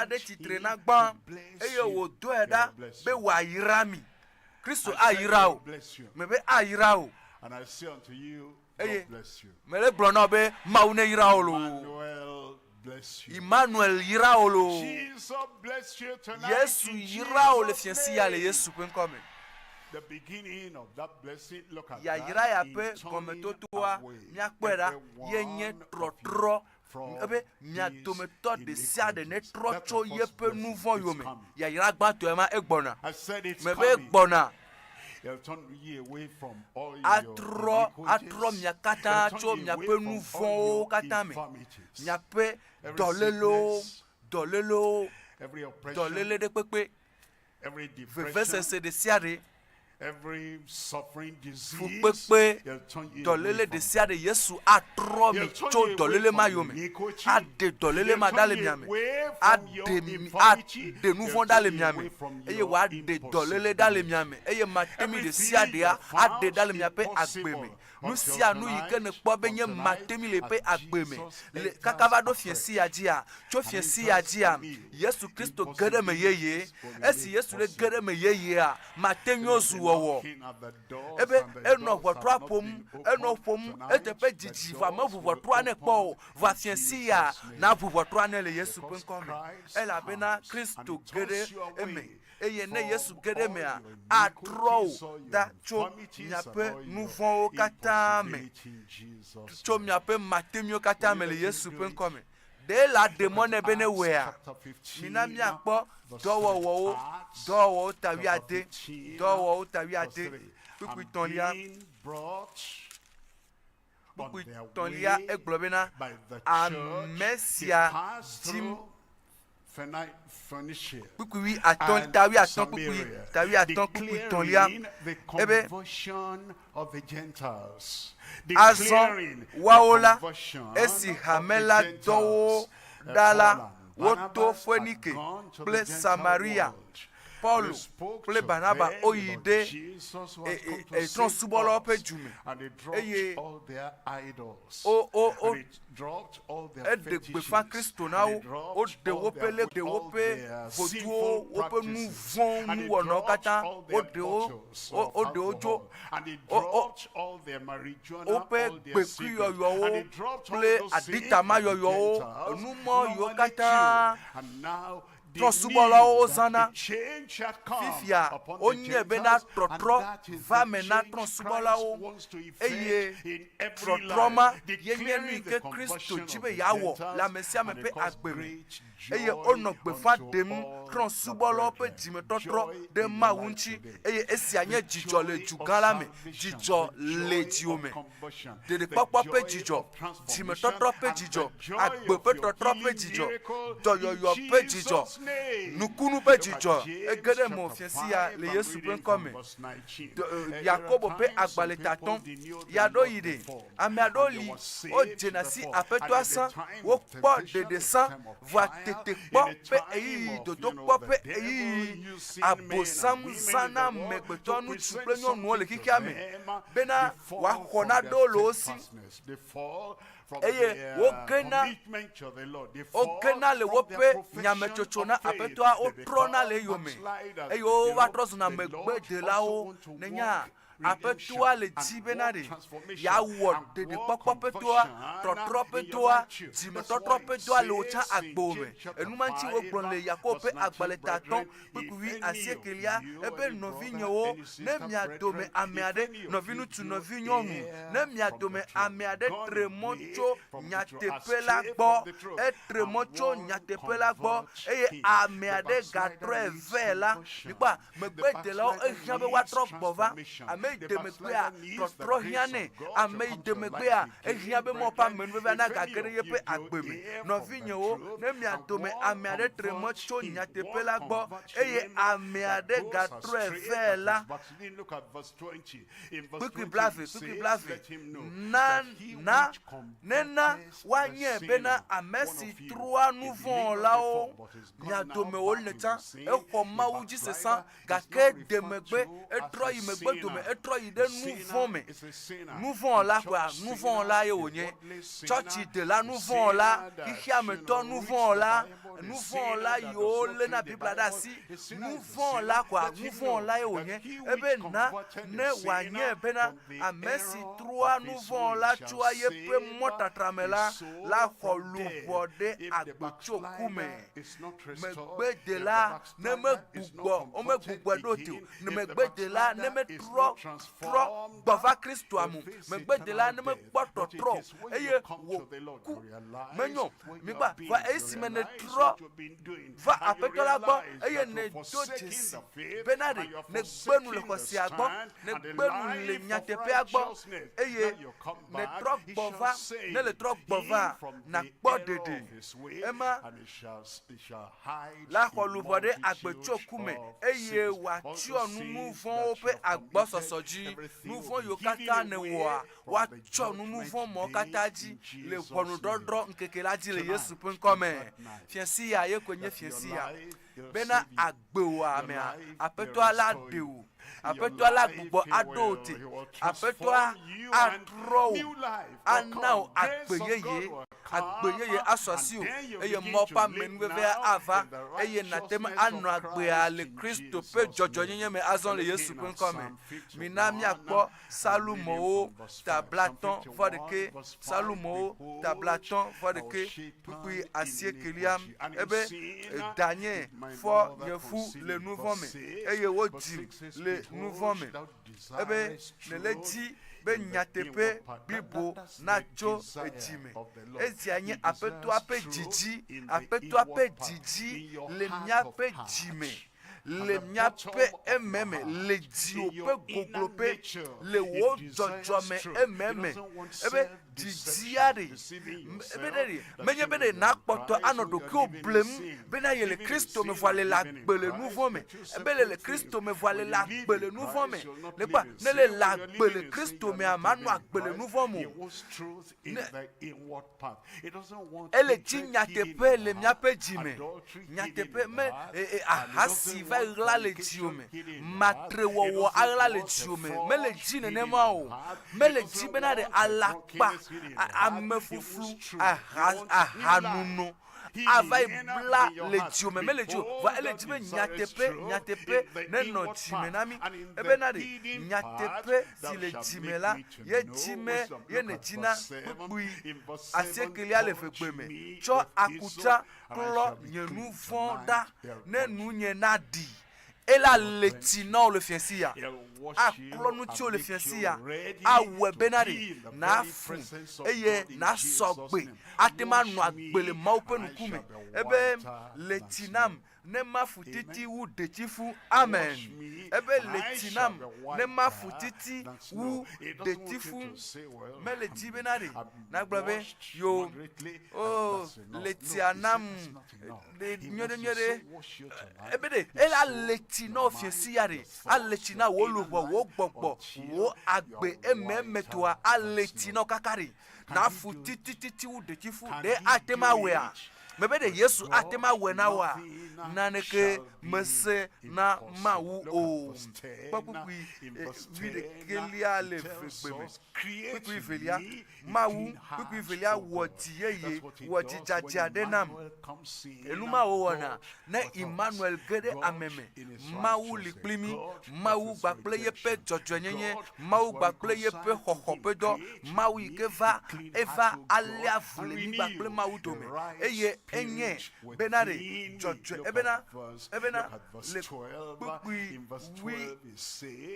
de titre na gban eye wo do eda be wa yirami Kristo ayirao mebe ayirao and I say unto you, God bless you. Mele blono be mawu ne yirao lo Emmanuel yiraolo. Jesus bless you tonight. Yesu yiraolo fiansi ya le Yesu pen come. The beginning of that blessing, look at ya that. yira ya pe comme totoa miakpera yenye trotro ebe miatometo de sia de ne trocho yepe nouveau yome ya yira Gbanto ema egbona mebe egbona atro miakata cho miape nouveau katame miape dolelo de pepe verse de siare every suffering disease dolele de sia de Yesu atro mi cho dolele mayomi ade dolele madale miame ade nouveau dale miame eye wa de dolele dale miame eye matemi de sia de ade dale miape agbeme nous si à nous yike ne kpo benye matemi le pe agbeme le kakava do fiensi ya dia cho fiensi ya dia Yesu Kristo gede me yeye esi Yesu le gede me yeye a matenyo zuwowo ebe eno votro pom etepe jiji va ma votro ne kpo va fiensi ya na votro ne le Yesu pen come ela bena Kristo gede eme eye ne Yesu gede me a atro da cho nyape nouveau katame cho nyape matemio katame le Yesu pen come de la demone bene wea minami akpo dowo tawiade pupi tonlia eglobena amesia dim pupi aton pupi tonlia ebe azon waola esi hamela dowo dala woto fenike ple Samaria Paul ple Barnaba oyide e tron subolo pe jume eye de gbefa Kristo na o de wopele de wope voduo wope nu von nu wono kata o de ojo ope gbeku yoyo ple adita ma yoyo nu mo yo kata Prosubala ozana fifia onye bena trotro va mena prosubala o eye trotroma yenye ike Kristo chibe yawo la mesia mepe agbere eye onogbe fa dem prosubala pe jime trotro de mawunchi eye esianye jijo le jugala me jijo le jiome de papa pe jijo jime trotro pe jijo agbe pe trotro pe jijo doyoyo pe jijo nukunu pe jijo egede mo fiensi ya le Yesu pen come Yakobo pe agbale taton yado yide ame adoli o jenasi apeto asan wo po de desan voa tete po pe eyi dodo po pe eyi abosam sana megbetonu tuplenyo nu le kikiame bena wa konado lo osi eye ogena le wope nyamechochona apetoa o trona le yome eyo wa trozo na megbe de lao nenya Apetua le dibenari. Ya word de popetua, trotropetua, Jimetotropetua locha agbome. Enumanchi ogbon le Yakope agbaletaton, Pukui asiekelia, ebe novinyo, nemia dome ameade, novinu tu novinyonu, nemia dome ameade tremocho nyatepela gbo, tremocho nyatepela gbo, eye ameade gatre vela, nikwa, megbede la ehiabe watrok bova, ame demekwea, trotro hiane, ame demekwea, ehiabe mopa menweve na gagere yepe agbeme, novinyo, nemia dome ameade tremocho nyatepela gbo, eye ameade gatre vela. Quickly blave. Nena, wanye bena amesi trois nouveau lao. Nyadome olneta, MAWU se sent, gake demegbe, etroi megbe dome, etroi de nouveau la quoi, nouveau la yonye. Church de la nouveau la, ikia meton nouveau la yo lena Bible dasi, nouveau la quoi, nouveau la yonye. Ebe na ne wanye bena amesi trois nouveau la chua yepe mota tramela la kholu bode agbecho kume megbe de la ne me gugbo o me gugbo doti ne megbe de la ne me tro bava Kristo amu megbe de la ne me gboto tro eye wo ku menyo mi gba va esi me ne tro va apetola gbo eye ne dotisi benade ne gbenu le kosi agbo ne gbenu le nyatepe agbo eye ne trok bova ne le trok bova na gbo dede ema la kolubode agbecho kume eye wa ti onu mouvon ope agbo sosoji mouvon yokata ne wa ti onu mouvon mo kataji le ponu dodro nkeke laji le Yesu pun come fiensi ya ye konye fiensi ya bena agbewa me apetwa la dewu apetwa la gbugbo adote apetwa atro anao agbeyeye asosiu eye mopa menweve ava eye natem anu agbe le Kristo pe jojo nyenye me azon le Yesu pun come minami akpo salumo tablaton vodeke salumo tablaton vodeke puis asiekelia ebe Daniel for yefu le nouveau me eye wodi le nouveau me ebe ne leti be nyatepe bibo nacho ejime ezianye apetwa pe jiji le miape jime le miape ememe le diope goglope le wo jojome ememe ebe diziare ebe menye bene na kpoto anodo ki oblem bena ye le Kristo me voile la gbele nouveau me ebe le Kristo me voile la gbele nouveau me le pa ne le la gbele Kristo me amanu agbele nouveau mo ele nyatepe le miape jime nyatepe me ahasi va la le diome matre wo ala le diome me le jine ne ma o me le jibena de alakpa amefuflu ahanuno avai bla le diome me le dio va ele dibe nyatepe ne no dime nami ebe na de nyatepe si le dime la ye dime ye ne dina bui asiekelia le fegbeme cho akuta klo nyenu fonda ne nu nye nadi ela letina le fiensia a klonu ti o le fiensia a we benari na fu eye na sogbe atema nu agbele ma openu kume ebe letinam ne mafutiti wu detifu amen ebe letinam ne mafutiti wu detifu mele dibenari na gbabe yo letianam de nyode ebe de ela letina ofiesiare a letina wo lubo wo gbogbo wo agbe ememetoa a letina kakari na futiti wu detifu de atema wea Mebe de Yesu atema wena wa naneke mese na mawu o papukui vide kelia le fekbeme pukui velia mawu pukui velia woti yeye woti jaja denam eluma wona na Emmanuel gede ameme mawu liklimi mawu gbakple yepe jojwenyenye mawu gbakple yepe xoxopedo mawu ikeva eva alia vulemi gbakple mawu dome eye enye benare jojwe ebena le pukui wi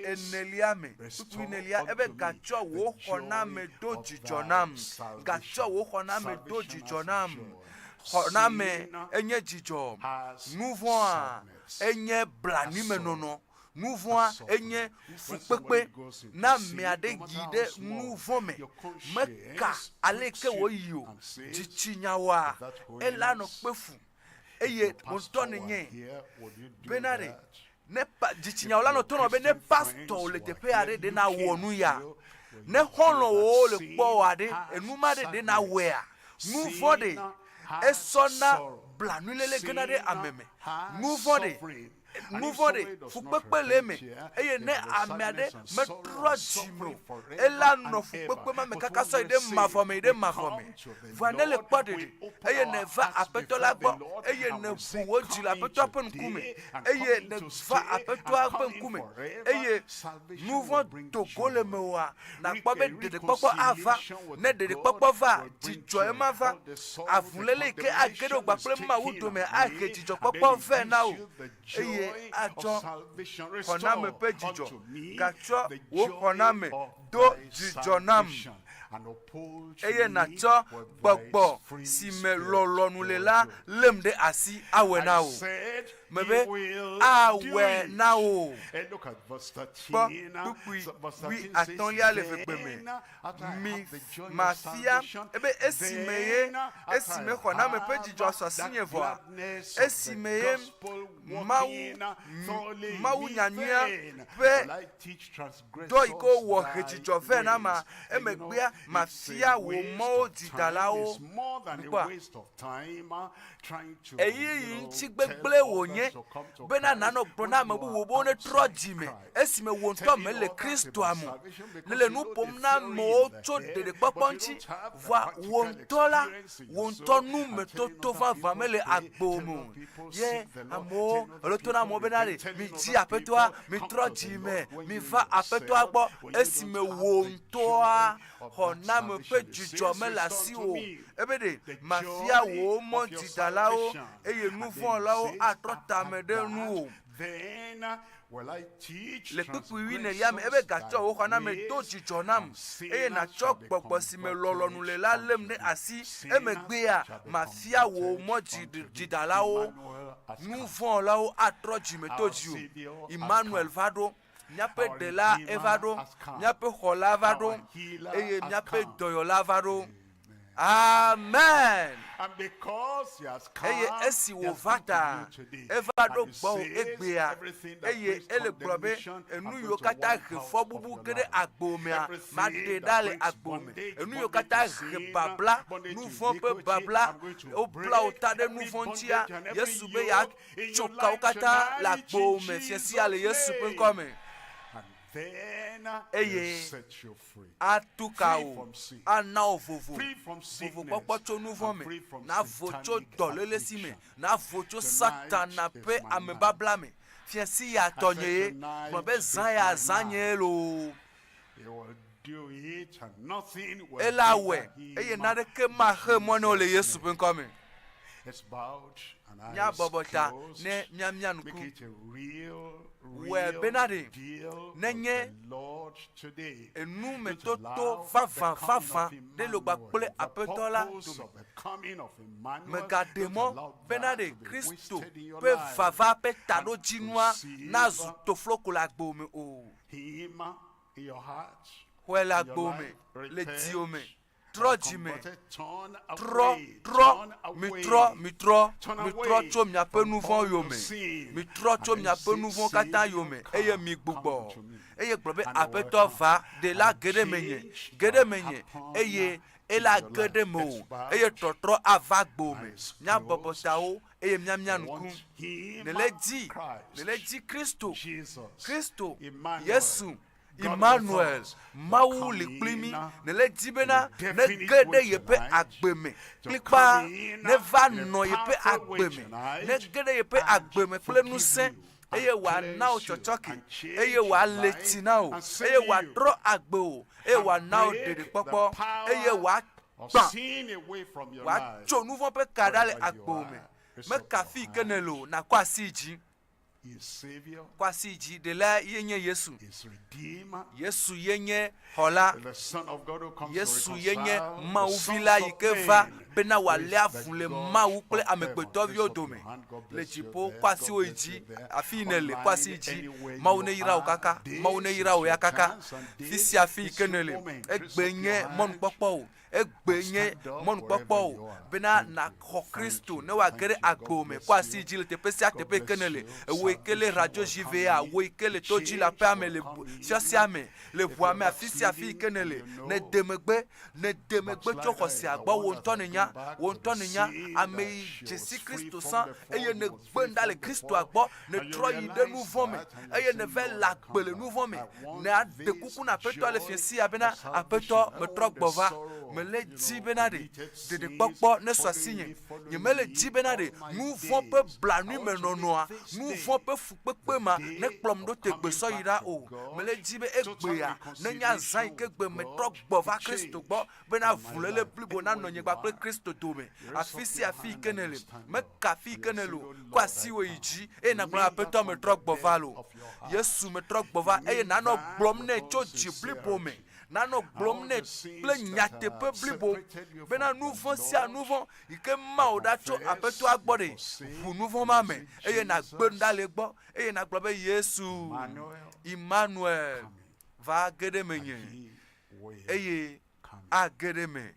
eneliame pukui nelia ebe gacho wo khona me doji jonam gacho wo khona me doji jonam khona me enye jijo mouvement enye blani menono mouvement enye fukpekpe na miade gide mouvement meka aleke wo yo jichinyawa elano kpefu eye montone nye benare ne pa jichinyawa no tono be ne pastor le tepeare de na wonu ya ne hono wo le gbo ade enuma de na wea mouvement de esona blanulele genade ameme mouvement de fukpekpe leme eye ne amiade metro jimo ela no fukpekpe ma mekaka so ide mafome voine le kpode eye ne va apeto la gbo eye ne buwo jila apeto apen kume eye ne va apeto apen kume eye mouvement Togo le mewa na kpobe de kpokpo ava ne de kpokpo va jijo e ma va avulele ke agedo gbakple mawu do me ake jijo kpokpo ve na o eye acho koname pe jijo gacho wo koname do jijonam eye nacho gbogbo si me lolonulela lemde asi awena o mebe awe na o oui atolia le fekbeme mi mafia ebe esimeye esime koname pe jijo so sinye voa esimeye mawu nyanyua pe do iko wo hejijo ve na ma emegbia mafia wo mo didalao nkwa eyi nchi gbegble wonye bena nano brona mabu wo bo ne trojime esime wo nto mele Kristo amu lele nu pom na mo to de paponchi va wo ntola wo nto nu metoto va mele agbomu ye amo olotona mo benale mi ji apetoa mi trojime mi va apetoa agbo esime wo ntoa hona me pe jijo mela si o ebede mafia wo mo didalao eye nu fon lao atrota medenu o will I teach le pipi ne yam ebe gacho wo kana me to jijo nam eye na chok gbogbo si me lolonu le la lem ne asi emegbe a mafia wo mo jidalao nu fon lao atroji me to ji o Emmanuel vado nyape de la evado nyape hola vado eye nyape doyola vado. Amen. And because he has come eye esi wo vata evado gbo egbea eye ele globe enu yo kata gefo bubu kede agbomia made dale agbome enu yo kata gebabla nu fon pe babla o bla o tade nu fon tia Yesu be ya choka o kata la gbome fiesi ale Yesu pe nkome. Then eye set you free. Atukao ana vovo vovo popoto nouveau me na vocho dolele sime na vocho satana pe amebabla me fiesi ya tonye mo be zan ya zanye lo Do it and nothing will elawe eye na de ke ma he mo no le Yesu pe nkome. It's about and nya bobota ne nyamnya nuku make it a real benade deal nenye Lord today. enu metoto fafa de lo gbakple apetola megademo benade Kristo pe vava pe tado jinwa na zutoflo la gbome o him in your heart wela gbome le diome trojime mitro chom nya pe nouvon yome mitro chom nya pe nouvon kata yome eye mi gbugbo eye gbobe apeto va de la gede menye eye ela gede mo eye trotro avagbo me nya bobotao eye mia nku ne le di Christo Yesu Emmanuel MAWU liklimi ne le di bena ne gede yepe agbeme klipa ne va no yepe agbeme ne gede yepe agbeme ple nusen eye wa now chochoki eye wa leti now eye wa dro agbe o eye wa now dede popo eye wa wa cho nouveau pe kadale agbo me kafi kenelo na kwasiji kwasiji de la yenye Yesu yenye hola Yesu yenye MAWU vila ikeva bena wale avule MAWU ple amekbetovio dome le jipo kwasi oiji afinele kwasi ji MAWU ne yira okaka MAWU ne yira oyakaka fisi afi kenele egbenye mon popo egbenye mon popo bena na Kristo ne wa gere agbome kwasi ji le tepesi atepe kenele we kele radio JVA we kele toji la pame le siame le voame afisi afi kenele ne demegbe chokosi agba wontoninya ame Jésus Christ san eye ne gbenda le Christ agba ne troyi de nouveau me eye ne ve la gbele nouveau me ne ade kuku na peto le fiesi abena apeto me trogbova me le di benade de gbogbo ne so sinye ye me le di benade nouveau pe blanu me nonoa nouveau pe fupepe ma ne klom do tegbe so yira o me le di be egbe ya ne nya zan ikegbe me trogbova Christ gbo bena vulele plibo na nonye gba pe Christ do me afisi afi kenele me kafi kenelo kwasi we iji e na gba peto me trogbova lo Yesu me trogbova e na no glom ne choji plibo me nano glomne ple nyate pe blibo bena nouveau sia nouveau ike MAWU da cho apeto agbode fu nouveau mame eye na gbenda le gbo eye na gbobe Yesu Emmanuel va gede menye eye agede me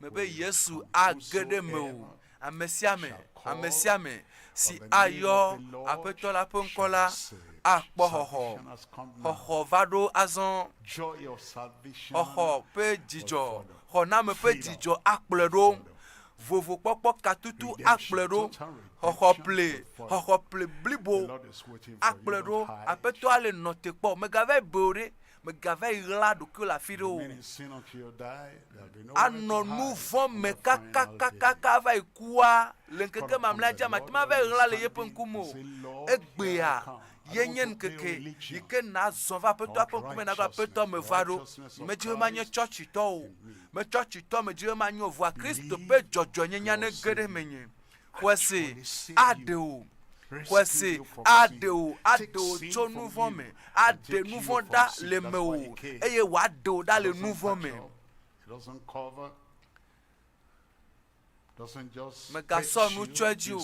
be Yesu agede me o amesiame si ayo apeto la ponkola akpo hoho vado azon hoho pe dijo hona me pe dijo akplero vovo popo katutu akplero hoho ple blibo akplero apeto ale note po me gave bore me gave ira do que la firo ano nouveau me kaka va ikua lenkeke mamla jama tima va ira le yepenkumo egbea yenyen keke ike na zonva peto aponkume na gba peto me varo me Dieu manye church to me Dieu manye voix Christ pe jojo nyenya ne gere menye kwese adeo cho nouveau me ade nouveau da le me o eye wa do da le nouveau me doesn't just me garçon nous chodio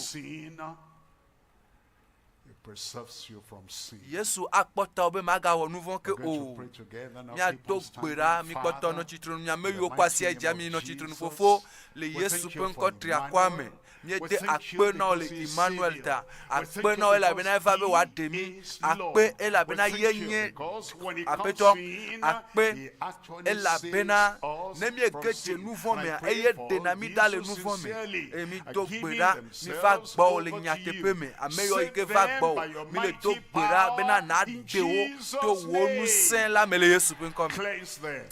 preserves you from sin. Yesu akpota obe maga wo nouveau ke o mia do gbera mi kpota no chitrun mia meyo kwasi eja mi no chitrun fofo le Yesu pen ko tri akwame mi de akpe na le Emmanuel da akpe na la bena eva be wa demi akpe e la bena yenye apeto akpe e la bena ne mi ekeje nouveau me eye dynamique dans le nouveau me e mi do gbera mi fa gbo le nyatepe me ameyo ike fa gbo mi le do gbera bena na de o to wonu sen la mele Yesu pen kom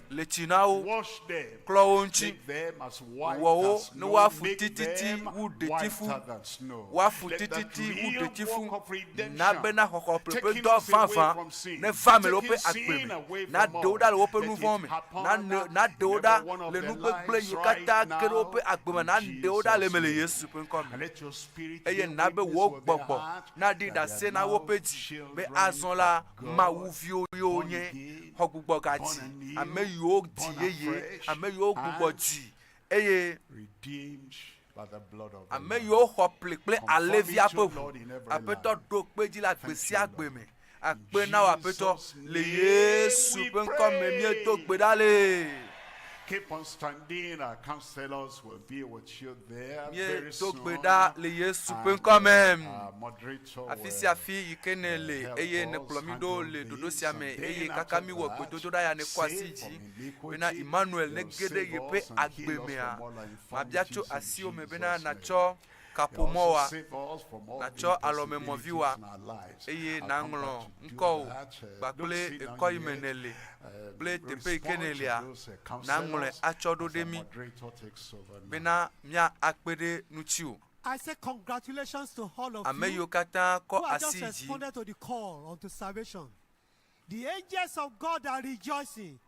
le tinao klonchi wo no wa futititi wu de tifu wa futititi wu de tifu na bena hoko pepe do fanfan ne famelo pe akpe na doda le open nouveau me na doda le nou gbegle yikata kero pe akpe na doda le mele Yesu pen kom eye na be wo gbogbo na di da se na wo peji be azon la MAWU vio yo nye hogugbo gaji ame yo di yeye ame yo gugbo di eye redeemed by the blood of ame yo hople alevia pevu apeto do peji la gbesi agbe me akpe na apeto le Yesu pen kom me to gbedale Keep on standing. Our counselors will be with you there Mieux very soon. dogbeda le Yesu pe quand même. Moderator Afisi afi yikenele eye ne plomido le dodo siame eye kakami wo gbe dodo da ya ne kwasiji. Bena Emmanuel ne gede yepe agbemea. Mabiacho asio me bena na cho kapomoa na cho alome moviwa eye nanglo nko bakle eko imenele ple tepe kenelia nanglo achodo demi bena mia akpede nuchiu. I say congratulations to all of Ame you yokata ko who have just asiji responded to the call unto salvation. The angels of God are rejoicing.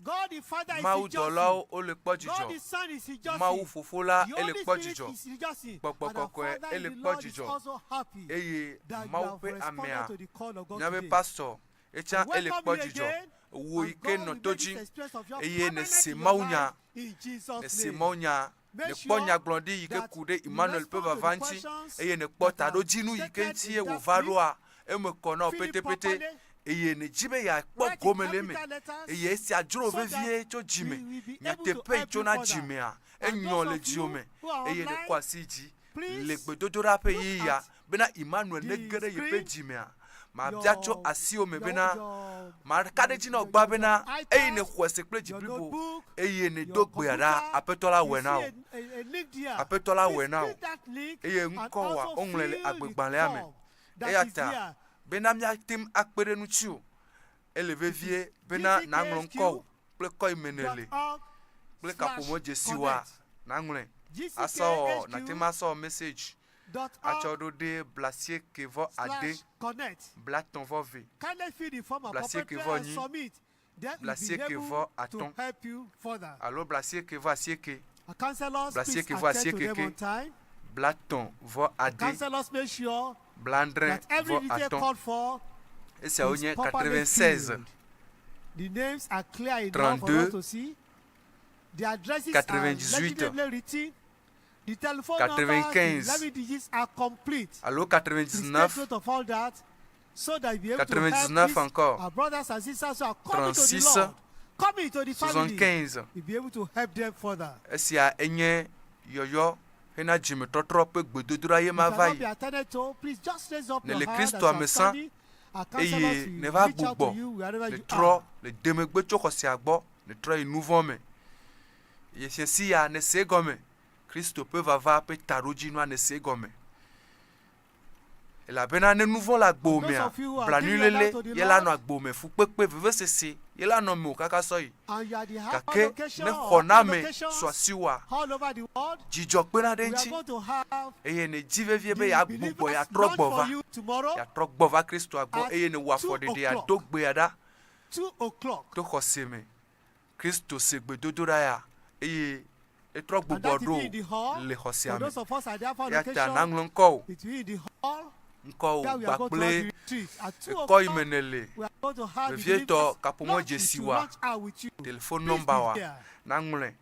God the Father is MAWU rejoicing. dolao o le God pojijo the Son is rejoicing. MAWU fofola The ele Holy Spirit pojijo is rejoicing. Pokpokokwe And our Father ele in the Lord is pojijo also happy eye that you MAWU have pe responded amea to the call of God nyabe today. pastor echa I ele welcome you pojijo again, wo and ike God no will make toji this experience of yours eye ne permanent se in your maunya life in Jesus' ne se name. maunya Make ne sure kponya glondi yike that kude you Emmanuel pe respond to the vavanchi questions eye ne that kpota are do jinu yike stated ntie in wo that varoa eme kona Fill it pete pete properly. eye ne jibe ya kpo Write it gomeleme capital letters eye esi ajuro so that vevie cho we jime will be nya able to tepe help cho you na further. jime a And enyo those le of you jiome who are eye ne online, kwasiji please le gbedodora pe look yi ya at bena Emmanuel ne the gere ye pe screen, jime a ma your- biacho asio me your- bena your- ma kade jina ogba bena iPad, eye ne kwese kple your jiblibo notebook, eye ne your dogbe ada computer. apetola You wena o see a link there. apetola Please wena o click that link eye and nko wa also onglele fill the agbegbanle ame form that eya is ta there. bena mia tim akpere nuchiu elevevie bena na nglo nko ple ko imenele ple kapomo jesiwa na ngule aso na tim aso message achodo de blasier kevo ade Connect. blaton vove Kindly fill the form Blasier appropriately Kevo and Nyi. submit. Then we'll Blasier be able Kevo to Aton. help you further. alo blasier kevo asieke Our counselors, Blasier please Kevo attend to them asieke on time. blaton vo ade Counselors, make sure blandrin that every vo detail aton called for ese onye is properly 96 filled. The names are clear enough for 32, us to see. The addresses 98, are legibly written. The telephone numbers, 95, the 11 digits are complete. alo Please take 99 note of all that so that you'll be able to help 99 these, encore. our brothers and sisters who are coming to the 36, Lord, coming to the family. 75 You'll be able to help them further. esia enye yoyo hena jimi totro pe gbedodura ye If ma you cannot be vai attended to, please just raise up Ne your le hand Christo as you are amesan, standing. Our counselors eye will ne va reach out to gbogbo you wherever le you tro are. le demegbe tsoko si agbo le tro inuvon me ye si ya ne se gome Christo pe vava pe taroji no ne se gome la bena ne nouveau la gbo me Those of you who are blanu giving your lele life to the ye la Lord, no agbo me fu pepe veve sese ye la no me o kaka so yi and you are the high kake location ne or khona high me locations so siwa all over the world. jijo pe na We are denchi going to have eye ne jivevie be the ya gbogbo ya believers tro launch for gbova you tomorrow ya tro gbova Christo agbo at eye ne wa 2 for de ya o'clock. dogbe ya da 2 o'clock. to khoseme Christo se gbedodora ya eye etro And gbogbo that will do be in the hall. le For khosiame those of us at the Alpha ya ta location, nanglo nko it will be in the hall. nko That we are going to have the gbakple retreat. At 2 ko o'clock, imenele we are going to have the Revie to believers kapomo launch with you, jesiwa launch out with you. telephone Please number be wa there. nangule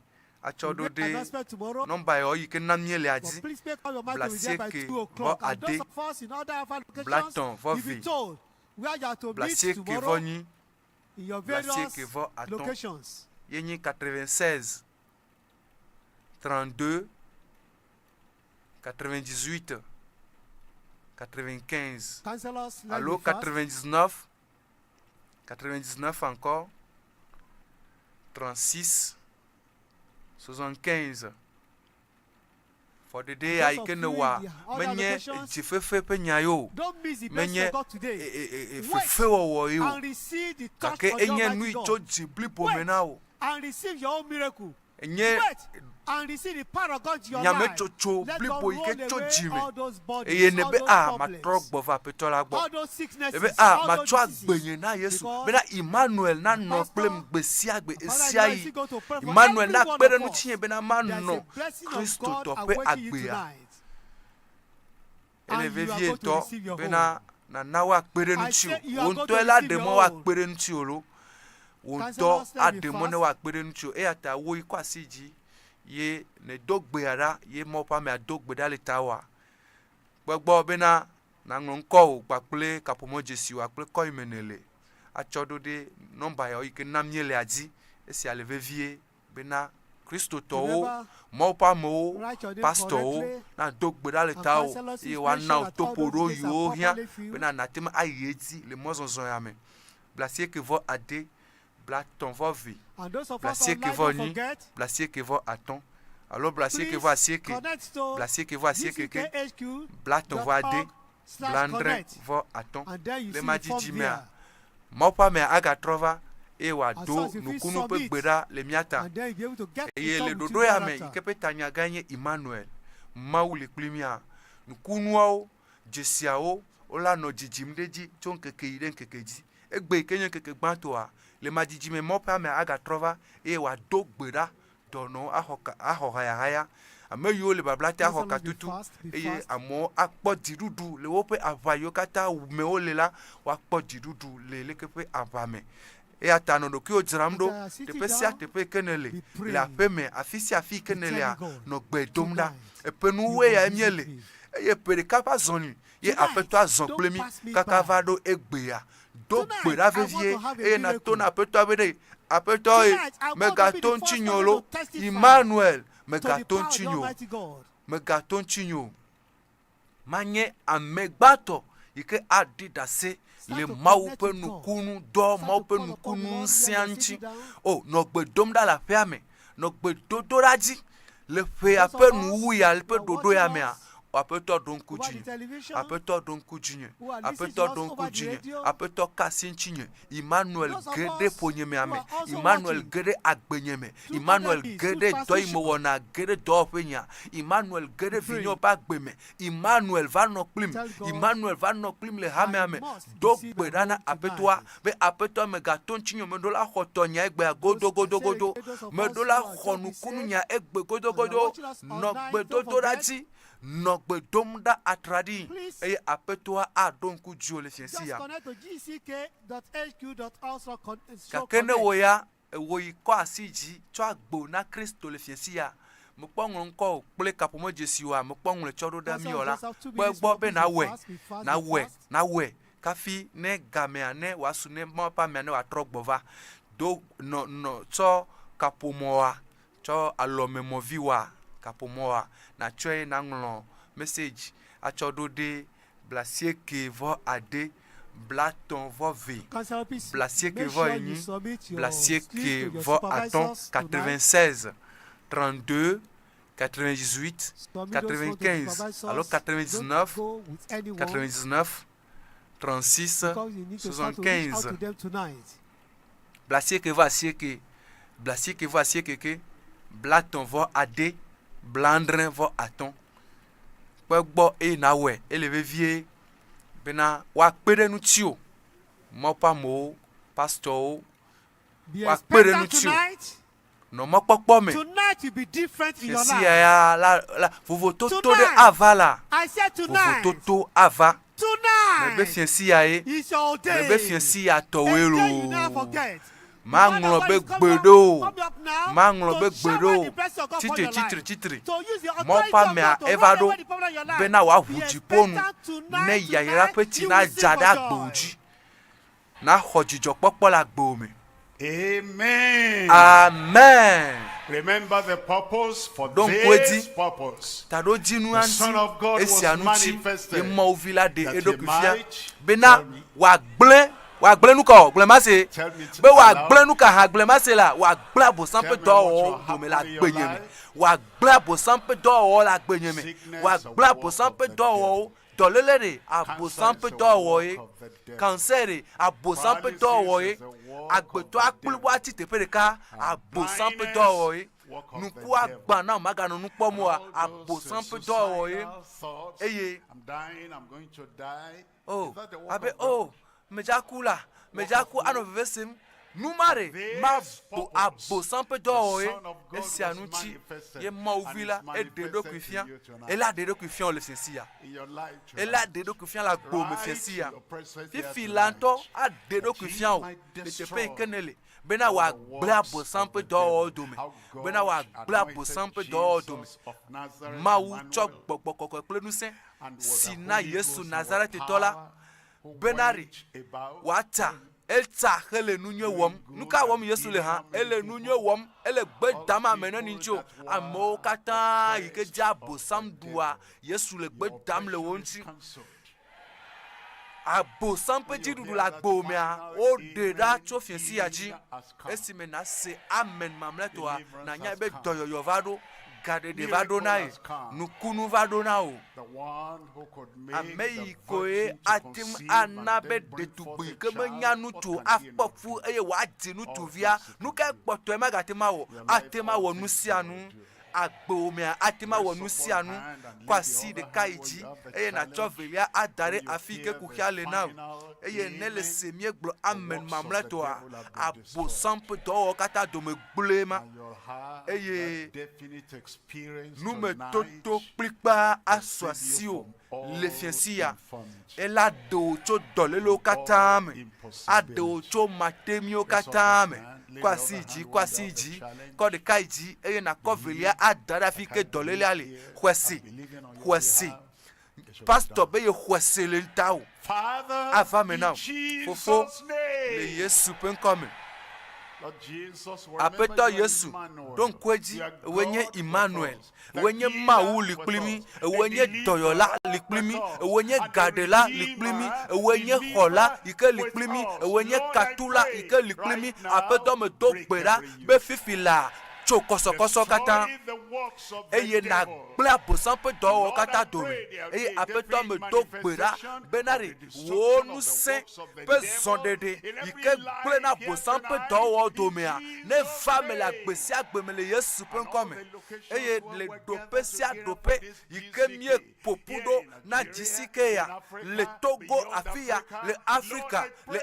achodo We'll make de announcement tomorrow. number yo yi ke namnyele But aji please make up your mind to be there by Blasier 2 o'clock. Kevo And those Ade, of us in other Alpha Blaton, locations, you'll be Vovi, told where you are to meet Blasier tomorrow Kevo Nyi in your Blasier various Kevo Aton locations. yenyi 96 32 98 95 Counselors, let allo me fast. 99 99 encore 36 75 for the day Those I of can you in wa the other menye locations, jifefe pe nyayo Don't miss the best menye of God today. fefe wo yo And receive the touch kake of the enye Almighty nu God. icho jibli pomena o And receive your own miracle. enye Wait and receive the power of God to your nyame life. chocho Let blipo God ike roll cho away jime all those bodies, eye all nebe those ma problems, trok gbova petola gbo all those sicknesses, ebe all ma those tro diseases. agbenye na Yesu Because bena Emmanuel na no Pastor, plem gbesi agbe Father, esi now is he ayi going to pray for Emmanuel na every one pere of nu us. chie bena ma There is no a blessing of Christo God to pe awaiting you agbe ya tonight. ele And you are vevie going to to receive your bena na wa pere nu I chi say you are won going to to ela receive de your mo wa own. pere nu chi olo won to Counselors, let me ademo ne fast. wa pere nu chi e ata wo ikwa siji ye ne dogbe ara ye mo pa me adogbe dale tawa gbogbo bena na nko gbakple kapomo Jesu akple ko imenele achodo de number yo ike namnyele aji esi ale vevie bena Christo to mo pa mo pastor na dogbe da le ta o e wa na toporo yo hia bena na tema ayedi le mozonzon ya me blacier que vo ade bla ton vo vi blacier que vo ni blacier que vo aton alors blacier que vo acier que blacier que vo acier que bla ton vo ade blandre vo aton le madi jimea mo pa me aga trova e wa do nukunu pe gbera le miata e le dodo ya me ikepe tanya ganye Emmanuel MAWU le klimia nukunu o jesia o ola no jijimdeji ton keke iden kekeji egbe kenye keke Gbanto a le majiji me mo pa me aga trova e wa do gbera dono ahoka ya ameyo le bablate ahoka tutu e amo akpo dirudu le wope avayo kata me olela wa akpo dirudu le lekepe avame e atano do kio dramdo te pesia te pe kenele la peme afisi afi kenele a no gbedomda e penu we ya miele e pere kapa zoni ye apeto azon plemi kakavado egbe ya do gbera vevie e na tona apeto abede apeto e megaton chinyolo Emmanuel megaton chinyo manye amegbato ike adidase le MAWU pe nukunu do MAWU pe nukunu sianchi oh no gbedom da la fe ame no gbedodo raji le fe ape nu ya le pe dodo ya me a apeto don kujinye apeto don kujinye apeto don kujinye apeto kasincinye Emmanuel gede ponyeme ame Emmanuel gede agbenyeme Emmanuel gede doimo wona gede do penya Emmanuel gede vinyo bagbeme Emmanuel va no klim Emmanuel va no klim le hame ame do gbedana apetoa be apeto megaton chinyo mendola hotonya egbe godo mendola honukunu nya egbe godo no gbedodo raji no gbedomda atradi e apetoa adonku jole fiensia kakene woya woyi ko asiji cho agbo na Kristo le fiensia mo pon nko ple kapomo jesiwa mo pon le chodo da mi ola gbogbo be na we kafi ne game ane wasu ne mo pa me ane wa trogbova do no cho kapomoa cho alomemo viwa kapomoa na choe na nglo message a chodo de blacier que vo ade blaton vo v blacier que vo ni blacier que vo aton 96 32 98 95 alors 99 36 75 blacier que vo acier que blacier que vo acier que blaton vo ade blandrin vo aton gbogbo e na we eleve vie bena wa pere nu tio mo pa mo pastor wa pere nu tio no mo popo me tonight will be different in your life. Ya la vous toto de avala I said tonight vous toto ava tonight me be fiensi ya e is your day. me be fiensi ya towelo You never forget. manglo be gbedo titri mo pa me a evado bena wa hujiponu ne yayira peti na jada gboji na hojijo popo la gbo me amen. Remember the purpose for Donc, this purpose. The Son of God was manifested that he might bena wa gble nu ko gble ma se be wa gble nu ka ha gble ma se la wa gble abosan pe do o do me la gbenyeme wa gble abosan pe do o la gbenyeme wa gble abosan pe do o do lelere abosan pe do o e cancer abosan pe do o e agbeto akpulwa ti tepereka abosan pe do o e nuku agba na maganu nu pomo abosan pe do o e eye I'm dying, I'm going to die. oh abe oh mejaku anovesim numare ma bo abo sampe do e esi anuchi ye mauvila e dedo kufian e la dedo kufian le sensia e la dedo kufian la gbo me sensia fifi lanto a dedo kufian le tepe kenele bena wa bla bo sampe do do me bena wa bla bo sampe do do me MAWU chok bokbokoko plenu sen sina Yesu Nazareth tola benari wata Elta hele nunye wom. Nuka wom Yesu le ha. Ele nunye wom. Ele gbedama mena nincho. Amo kata ike jabo samdua. Yesu le gbedam le wonchi. Abo sampe jidu la gbomea. O deda chofien si yaji. Esime na se amen mamletoa. Na nya be doyo yovado. Gade de vadonai. Nukunu vadonao. Amei koe atim anabe de tubi keme nyanu tu afpofu eye wadi nu tu via nuka kpoto e magatema wo atema wo nusianu agbomea atema wo nusianu kwasi de kaiji eye na chovelia adare afike kuhiale now eye nele semie glo amen mamletoa abo sample do kata do me glema eye nume toto klikpa aswasio le fiancia ela do cho dolelo katame ado cho matemio katame kwasiji ko de kaiji eye na kovelia adara fike dolele ale kwesi pastor be kwesi le tao ava maintenant fofo le Yesu pen come Apeto Yesu don kweji wenye Emmanuel wenye MAWU liklimi wenye doyola liklimi wenye gadela liklimi wenye hola ike liklimi wenye katula ike liklimi apeto me dogbera be fifila chokosokoso kata eye na gble posan pe do kata do eye apeto me dogbera benare wonu se pe zondede ike gble na posan pe do do mea ne femme la gbesi agbemele Yesu pen come eye le dope sia dope ike mie popudo na jisike ya le Togo afia le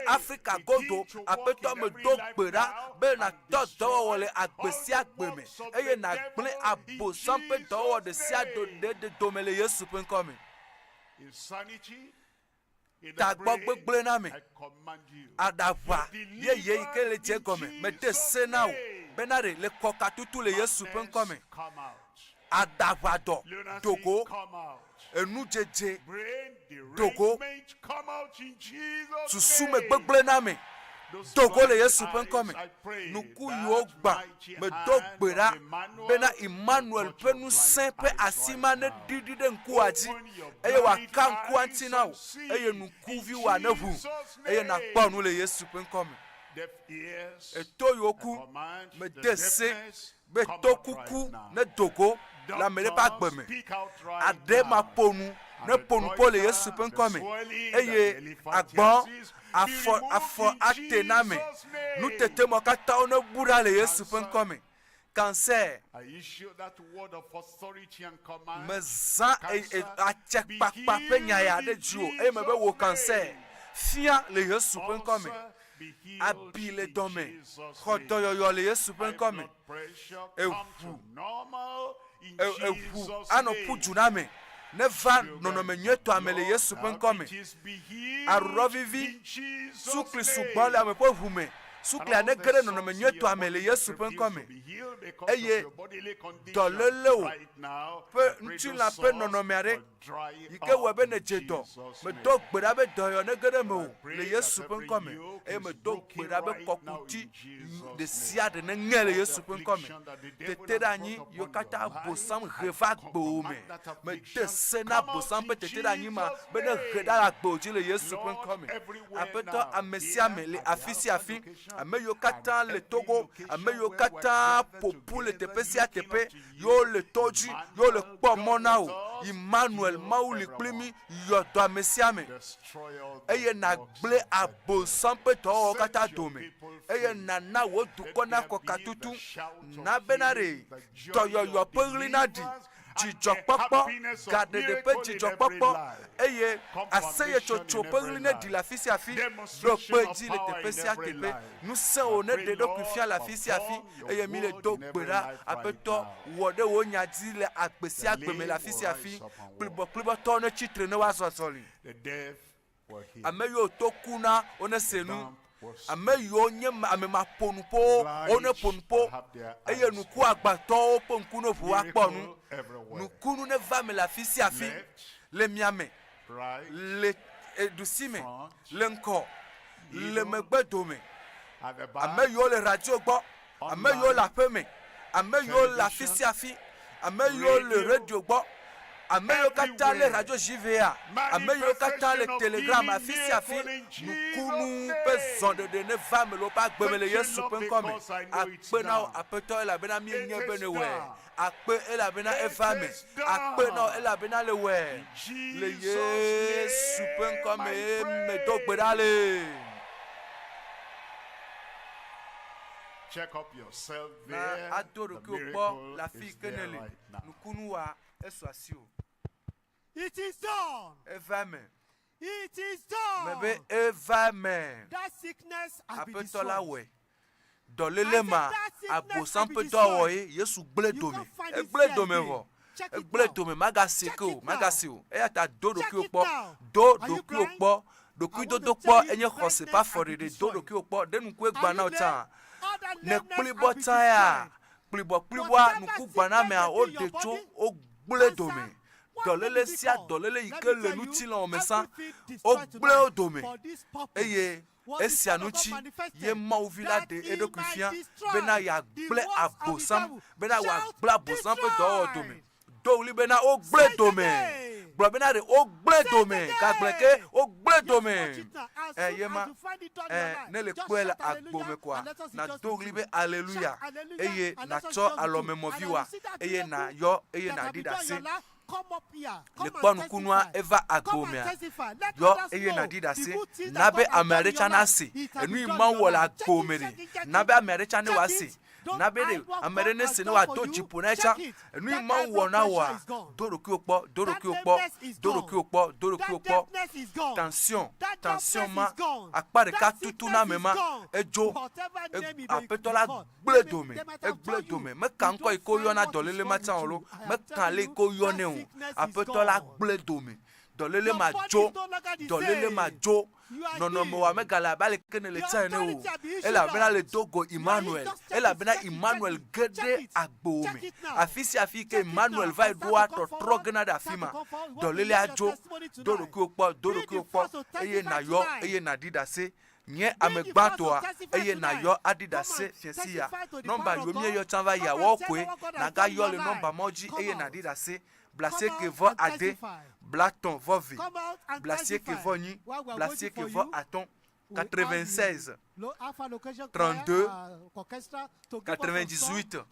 Africa godo apeto me dogbera be na todo le agbesi agbeme eye na gble abo sampe do de sia do de domele Yesu pen come ta gbogbo na me adava ye ikele je gome me de senao benare le koka tutu le Yesu pen come adava do Togo enu jeje Togo susume gbogbo na me Togo le Yesu pen come nuku yogba me dogbera bena Emmanuel penu sempe asima ne didi de nkuaji eye wa kanku antina o eye nuku vi wa nehu eye na ponu le Yesu pen come eto yoku me dese be tokuku ne Togo la mele pa gbeme ade ma ponu ne ponu po le Yesu pen come eye agbon afo atename nous tete mo kata ono bura le Yesu pen come cancer meza a check papa penya ya de juo e me be wo cancer fia le Yesu pen come abile dome khodo yo le Yesu pen come ano pujuname Neva nono menyeto amele Yesu pen come arovivi sukli subale ame po hume sukli anegere nono menyeto amele Yesu pen come eye dolelo pe ntila pe nono meare ike webe ne jedo me dogbera be doyo negere me le Yesu pen come e me dogbera be kokuti de sia de ngele Yesu pen come tetedanyi yokata bosam reva gbome me desena bosam pe tetedanyi ma be ne reda gboji le Yesu pen come apeto amesia me le afisi afi ame yokata le Togo ame yokata popule tepesia tepe yo le toji yo le pomonao Emmanuel MAWU liklimi yo do amesia me eye na gble abo sampe to kata dome eye na wo dukona ko katutu na benare to yo peglina di jijokpopo gade de pe jijokpopo eye aseye chocho peglina di la fisi afi do pe di le tepesia tepe nous sommes de do kufia la fisi afi eye mi le do gbera apeto wode wo nya di le agbesi agbeme la fisi afi plibo to ne chitre ne wa sosoli ameyo tokuna one senu ameyo nye amema ponupo one ponupo eye nuku agbato ponkuno fu aponu nukunu ne va me la fisi afi le miame le edusime le nko le megbe dome ame yo le radio gbɔ ame yo le aƒe me ame yo le afi sia afi ame yo le radio gbɔ ame yo katã le radio JVA ame yo katã le telegram afi sia afi nukunu ƒe zɔɖeɖe ne va me le woƒe agbe me le Yesu ƒe ŋkɔ me akpe na wo aƒetɔ elabena mienye be ne wɔe akpe elabena eva me akpe na wo elabena le wɔe le Yesu ƒe ŋkɔ me medo gbe ɖa le. Check up yourself Na there. ado The ɖokuiwo gbɔ miracle le afi is ke there ne le right now. nukunu wa esu asi o. It is done. Eva me. It is done. Mebe eva me. That sickness has been Aƒetɔ la destroyed. wɔe. Dɔléle ma abosan ƒe dɔ wɔ ye Yesu gblẽ dome. Egblẽ dome vɔ. Egblẽ dome magasi ke o magasi o. Eya ta do ɖokuiwo kpɔ. Do ɖokuiwo kpɔ. Ɖokuidodo kpɔ enye xɔse ƒe afɔɖeɖe. Do ɖokuiwo kpɔ. De nuku egba na wo tsã. Ne kplibɔ tsã ya. Kplibɔa nuku gba na mea wo ɖe tso wo gblẽ dome. Dɔléle sia dɔléle yi ke le ŋutilã me sã wo gblẽ wo dome eye esia ŋuti ye Mawu vi la ɖe eɖokui fia bena yeagblẽ abosam bena wòagblẽ abosam ƒe dɔwɔwɔ dome do wli bena wo gblẽ dome gblɔ bena ɖe wo gblẽ dome gagblẽ ke wo gblẽ dome ye ma ne le kpɔe le agbo me koa na do wli be aleluya eye natsɔ alɔmemɔvi wa eye nayɔ eye naɖi ɖe asi. Le kpɔ nukunua eva agbo mea yɔ eye naɖi ɖe asi na be ame aɖe tsã nasi enu yi Mawu wɔ le agbo me ɖe na be ame aɖe tsã ne wòasi na be ɖe ame aɖe ne se ne wòado dziƒo na tsã enu yi Mawu wɔ na wòa do ɖokuiwo kpɔ do ɖokuiwo kpɔ do ɖokuiwo kpɔ do ɖokuiwo kpɔ tension ma akpa ɖeka tutu na me ma edzo aƒetɔ la gblẽ dome egblẽ dome meka ŋkɔ yi ke woyɔna dɔléle ma tsã o lo meka le yi ke woyɔnɛ o aƒetɔ la gblẽ dome dɔléle ma dzo nɔnɔme wa megale abe aleke ne le tsã ene o elabena le Togo IMANUEL elabena IMANUEL ge ɖe agbo me afi sia afi ke IMANUEL va yi ɖoa tɔtrɔ gena ɖe afi ma dɔléle adzo do ɖokuiwo kpɔ eye nayɔ eye naɖi ɖe asi nye ame gbãtɔa eye nayɔ aɖi ɖe asi fiesi ya nɔmba yo mieyɔ tsã va yia wɔwo koe nagayɔ le nɔmba mɔ dzi eye naɖi ɖe asi blasieke vɔ ade blatɔn vɔ ve blasieke vɔ nyi blasieke vɔ atɔn 96 32 98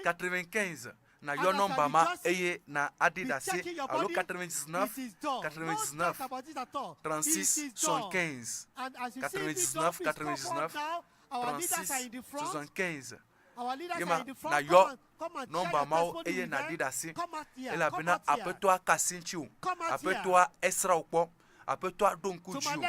95 na yɔ nɔmba ma eye na aɖi ɖe asi alo 99 36 75 99 36 75 yema na yɔ nɔmba mawo eye naɖi ɖe asi elabena aƒetɔa ka asi ŋuti o aƒetɔa esra wo kpɔ aƒetɔa ɖo ŋku dzi o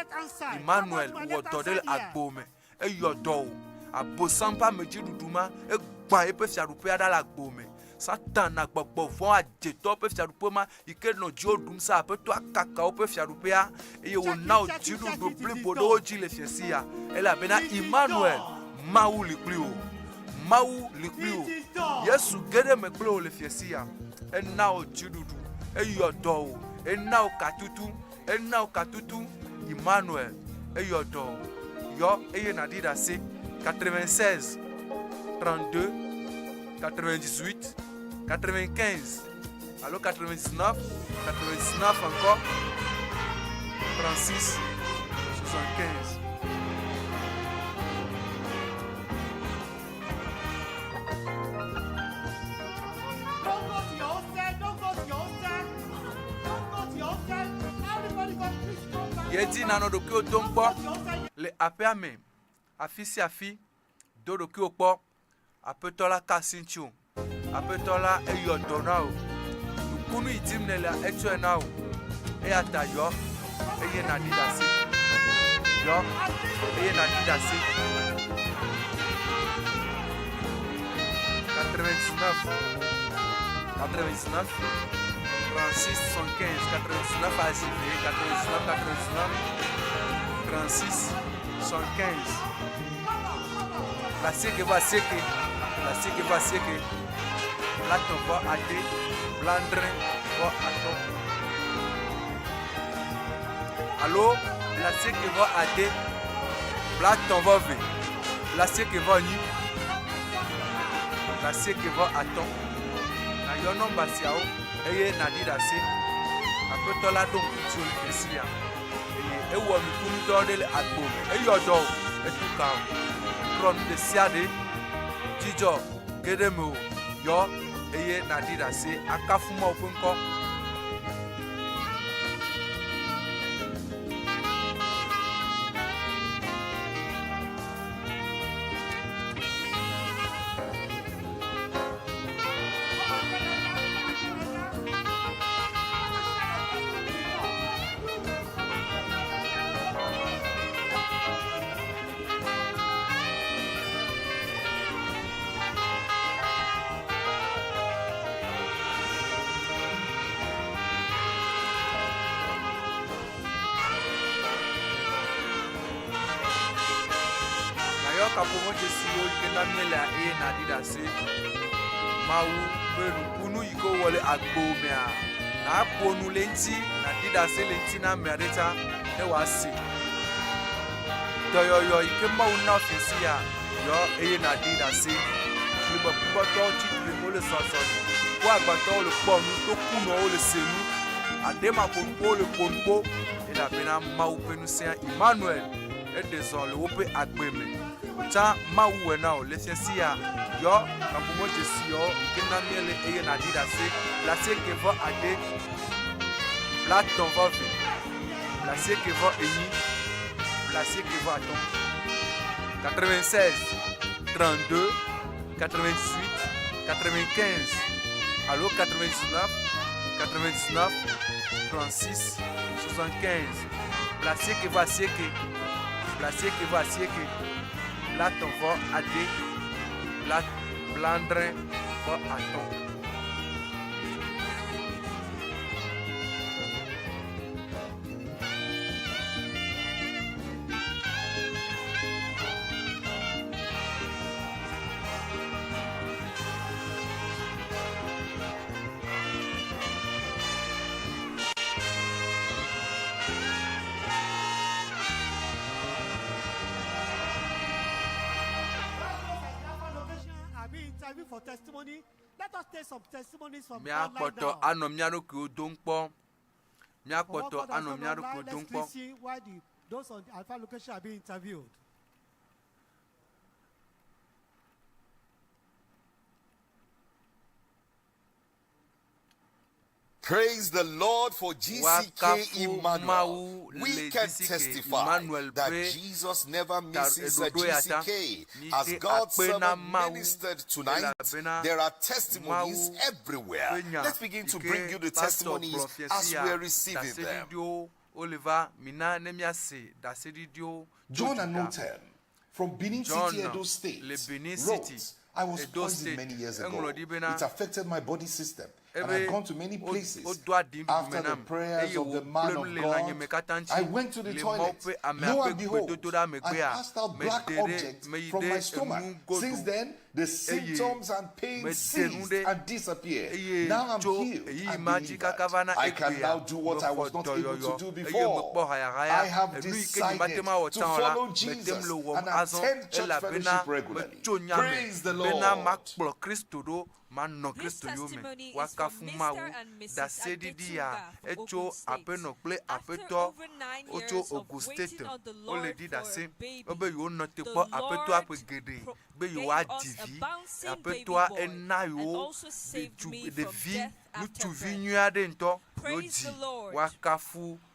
IMANUEL wɔ dɔ ɖe le agbo me eyɔ dɔ o abosam ƒe amedziɖuɖu ma egbã eƒe fiaɖuƒea ɖa le agbo me Satan na gbɔgbɔ vɔ adzetɔ ƒe fiaɖuƒe ma yi ke nɔ dziwo ɖum sa aƒetɔa kaka woƒe fiaɖuƒea eye wòna wo dziɖuɖu blibo ɖe wo dzi le fiesi ya elabena IMANUEL Mawu li kpli wo Mawu li kpli wo Yesu ge ɖe me kple wo le fiesi ya ena wo dziɖuɖu eyɔ dɔ wo ena wo katutu IMANUEL eyɔ dɔ wo yɔ eye naɖi ɖe asi 96 32 98 95 allo 99 encore 36 75 Yedi nano ɖokuiwo dom kpɔ le aƒea me afi sia afi do ɖokuiwo kpɔ aƒetɔ la ka asi ŋuti o aƒetɔ la eyɔ dɔ na o nukunu yi dim ne la etsɔe na o eya ta yɔ eye naɖi ɖe asi yɔ eye naɖi ɖe asi 99 36 75 99 à Zivé 99 36 75 la seke va seke Blaton va ade blandrin va aton allo la seke va ade Platon va venir. Placer que va ni. Placer que va attendre. Na yo non basiao. Eye na di dase. Apeto la don kutu esia. Eye ewo mi kunu do de agbo. Eyo do etuka. Kron de siade. Jijo gedemo yo eye na di dase akafuma opunko. Kapomo Jesio ikenda miele a e na didase MAWU beru unu yiko wole agbo mea na aponu lenti na didase lenti na merita e wasi doyoyo ike MAWU na ofisi ya yo e na didase libo to chitri ole soso kwa Gbanto ole ponu to kuno ole senu adema ponpo ole ponpo e da bena MAWU penu se IMANUEL e deson le wope agbeme ta MAWU na o lesensia yo kapomo Jesio ikena miele eye na didase placer que va ade Platon va venir placer que va eni placer que va attendre 96 32 88 95 allo 99 99 36 75 placer que va sieke placer que va sieke Platon va ade Blandrin va attendre. For testimony, let us take some testimonies from Mia poto ano miaro ku donkpo. Mia poto ano miaro ku donkpo. Let's see why those on the Alpha location are being interviewed. Praise the Lord for GCK Emmanuel. We can testify that Jesus never misses a GCK. As God's servant ministered tonight, there are testimonies everywhere. Let's begin to bring you the testimonies as we are receiving them. John Anontem from Benin City, Edo State, wrote, I was poisoned many years ago. It affected my body system. And I've gone to many places. After the prayers of the man of God, I went to the toilet. Lo and behold, I passed out black objects from my stomach. Since then, the symptoms and pain ceased and disappeared. Now I'm healed. I can now do what I was not able to do before. I have decided to follow Jesus and attend church fellowship regularly. Praise the Lord. This testimony is from Mr. and Mrs. Adetuba of Ogun State. After over 9 years of waiting on the Lord for a baby, the Lord gave us a bouncing baby boy and also saved me from death after birth. Praise the Lord.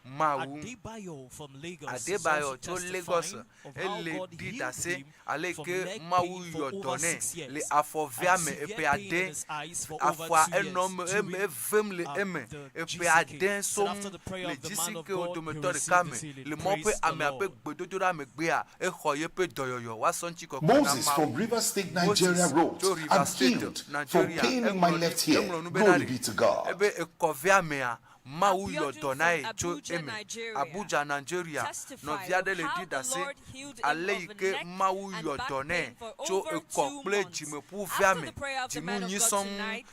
Adebayo from Lagos. Adebayo to Lagos. Elle dit assez. Allez que MAWU yo donné. Les afovia me epe ade. Afwa un homme vem le eme. Epe ade som. Les d'ici que automoteur de came. Le mope ame ape gbedotora me gbea. E khoye pe doyoyo. Wasonchi ko. Moses from River State, Nigeria wrote, I'm healed from pain in my left ear. Glory be to God. Ebe e kovia mea. MAWU yodona cho eme Abuja Nigeria no viade le di dase aleike MAWU yodone cho ekople jime pou viame jimu nyisom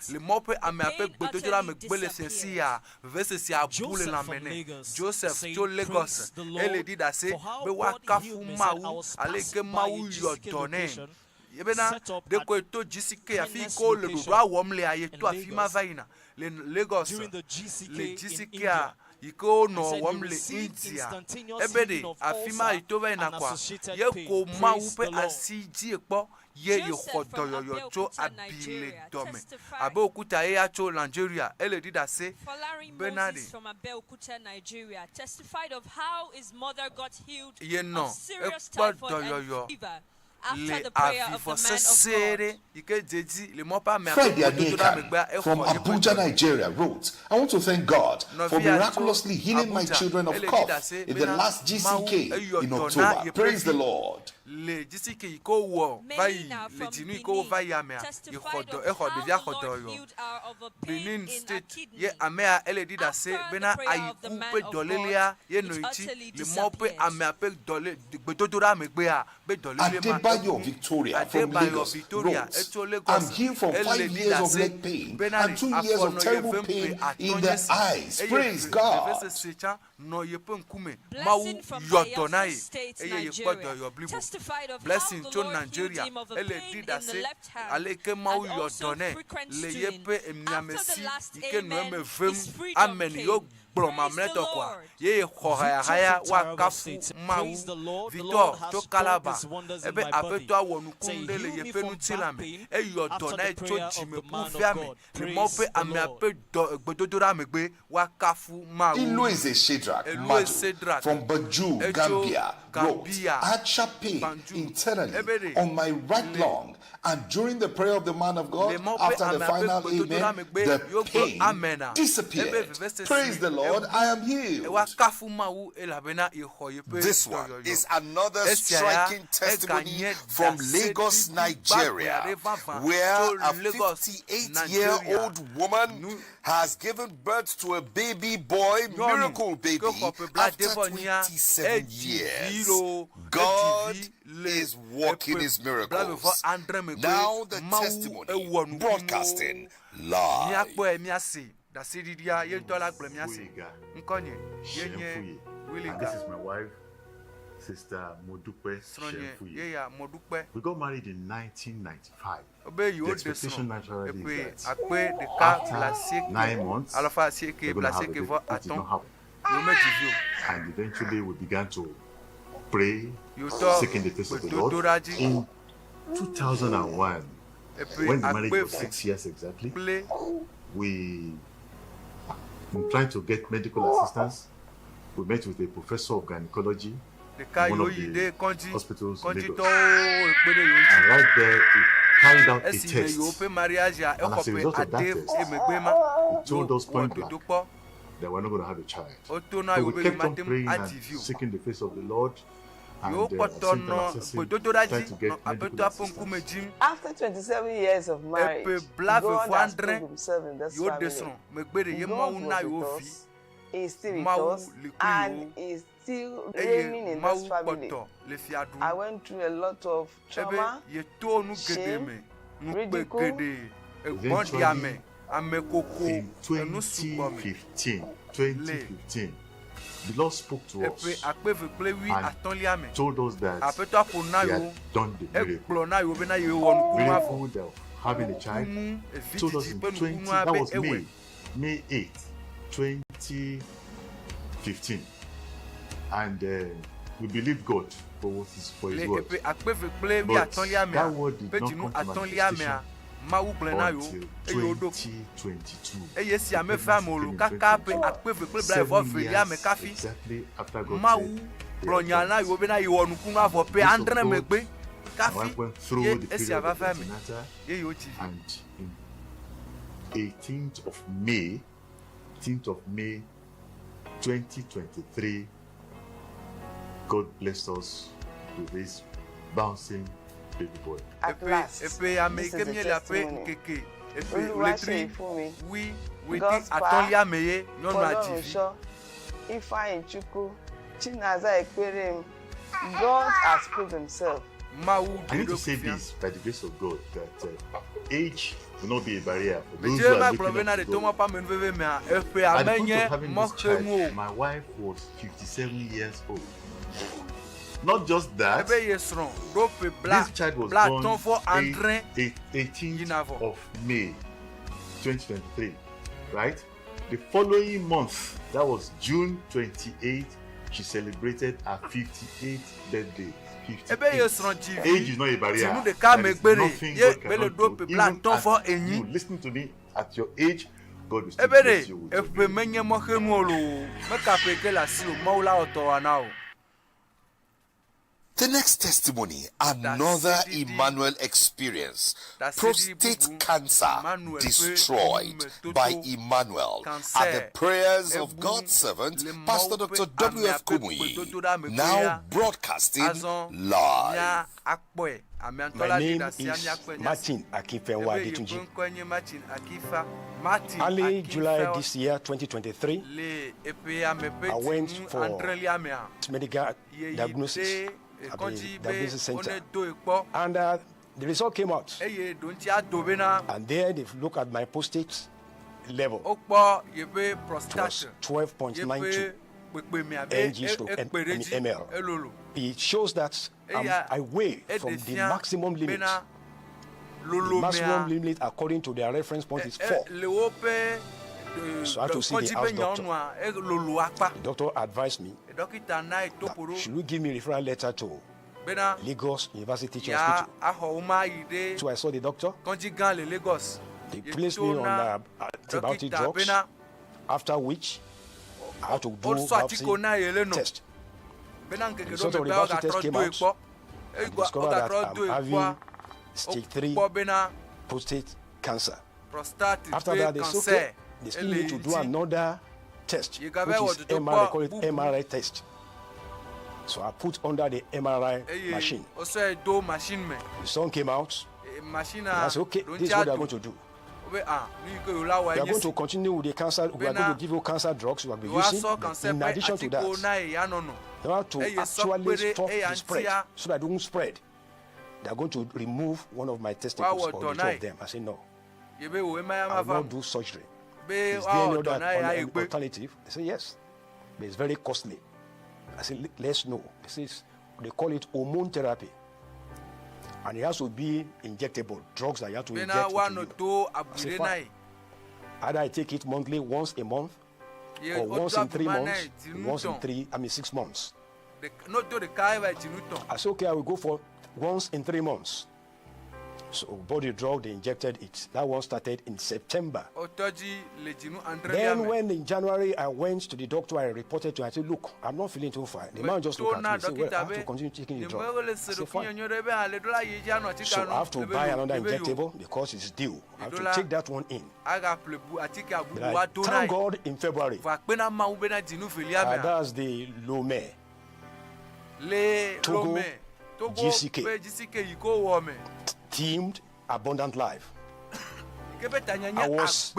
le mope ame ape gbetojora me gbele sensia vese si abule la mene Joseph cho Lagos ele di dase be wakafu MAWU aleike MAWU yodone yebena de ko to GCK afi ko le do awom le aye to afi ma vaina le Lagos le GCK iko no wom le India ebede afi ma ito vaina kwa ye ko MAWU pe asiji epo ye khodoyoyo cho abile dome Abeokuta e acho Nigeria ele dida say Bernard from Abeokuta Nigeria testified of how his mother got healed of serious typhoid and fever after the prayer of the man of God. Fred from Abuja, Nigeria wrote, I want to thank God for miraculously healing my children of cough in the last GCK in October. Praise the Lord. Le GCK iko wo vai le jinu iko vai amea ihodo devia hodoyo Benin State ye amea ele dida se bena ayiku pe dolelia ye no ichi le mope amea pe dole gbedodora megbe a be dolele ma Adebayo Victoria from Lagos wrote, I'm here from 5 years of leg pain and 2 years of terrible pain in the eyes. Praise God. Blessing from Bayelsa State, Nigeria, testified of Blessing how the to Lord Nigeria healed him of a pain in the left hand and also frequent stewing. After the last amen, he's free of pain. Praise the Lord. Ye haya wakafu MAWU Victor to Kalaba ebe apeto awonu kundele ye penutilame e yodona e cho jime pu viame le mope ame ape gbedodora megbe wakafu MAWU Ilueze Shedrack Madu from Baju, Gambia wrote, I had sharp pain internally on my right lung, and during the prayer of the man of God, after the final amen, the pain disappeared. Praise the Lord, I am healed. This one is another striking testimony from Lagos, Nigeria, where a 58-year-old woman has given birth to a baby boy, miracle baby, after 27 years. God is working his miracles. Now the testimony, broadcasting live. And this is my wife, Sister Modupe Shemfuye. We got married in 1995. The expectation naturally is that after 9 months, we're going to have a baby. It did not happen. And eventually we began to pray, seeking the face of the Lord. In 2001, when the marriage was 6 years exactly, we trying to get medical assistance. We met with a professor of gynecology in one of the hospitals in Lagos. And right there, he carried out a test. And as a result of that test, he told us point blank that we're not going to have a child. So we kept on praying and seeking the face of the Lord. And trying to get medical assistance. After 27 years of marriage, God has proved himself in this family. God was with us, he is still with us, and he is still reigning in this family. I went through a lot of trauma, shame, ridicule. Eventually, in 2015, the Lord spoke to us and told us that he had done the miracle of having a child. Told us in that was May 8th, 2015. And we believed God for his word. But that word did not come to manifestation until 2022. 7 years exactly after God said, my wife went through the period of antenatal, and in 18th of May 2023, God blessed us with this bouncing baby boy. At last, this is the testimony. Olúwaṣeyìfúnmi, oui, God's atọ́líà meye, nyɔnu Fọlọ́run àdìví. ṣọ́, Ifeanyi Chukwu, Chinaza Ekperem. God has proved himself. MAWU I need to say this by the grace of God that age will not be a barrier for those Meje who ma are looking gblɔ be na up de to to ma God. pa me veve mea, eƒe At the point of amenye having this child, mɔxemu o. my wife was 57 years old. Not just that, Ebe ye srɔ̃ ɖo ƒe bla this child was bla born atɔ̃ fɔ andre 18th of May 2023, right? The following month, that was June 28th, she celebrated her 58th birthday. ebe ye srɔ̃ dzivi. Age is not a barrier. Tinu ɖeka There is megbere nothing ye God bele cannot ɖo do. ƒe bla Even atɔ̃ fɔ at enyi. you, listen to me, at your age, God will still Ebe bless ɖe you with eƒe menye mɔxenu o loo, meka ƒe ke le asi o, Mawu la wɔ tɔ wa na o. The next testimony, another Emmanuel experience. Prostate cancer destroyed by Emmanuel at the prayers of God's servant, Pastor Dr W.F Kumuyi, now broadcasting live. My name is Martin Akifenwa Adetunji. Early July this year, 2023, I went for medical diagnosis at the diagnosis center. And the result came out. And there they look at my prostate level. It was 12.92 ml. It shows that I weigh from the maximum limit. The maximum limit, according to their reference point, is 4. So I had to see the house doctor. The doctor advised me that should we give me a referral letter to Lagos University Teaching Hospital. So I saw the doctor. They placed me on antibiotic drugs, after which I had to do biopsy test. The result of the biopsy test came out and discovered that I'm having stage 3 prostate cancer. After that, they said, okay, they still need to do another test, which is MRI, they call it MRI test. So I put under the MRI machine. The sun came out, and I said, okay, this is what they are going to do. We are going to continue with the cancer, we are going to give you cancer drugs we will be using. In addition to that, in order to actually stop the spread, so that it won't spread, they are going to remove one of my testicles, or the two of them. I said, no, I will not do surgery. Is there any other alternative? They say, yes, but it's very costly. I said, let's know. They call it hormone therapy. And it has to be injectable, drugs that you have to inject into you. I said, fine. Either I take it monthly, once a month, or once in 3 months, once in 6 months. I said, okay, I will go for once in 3 months. So body drug, they injected it. That one started in September. Then when in January I went to the doctor, I reported to him, I said, look, I'm not feeling too fine. The man just looked at me and said, well, I have to continue taking the drug. I said, fine. So I have to buy another injectable because it's due. I have to take that one in. But I thank God in February. That's the Lomé. Togo, GCK. Themed Abundant Life. I was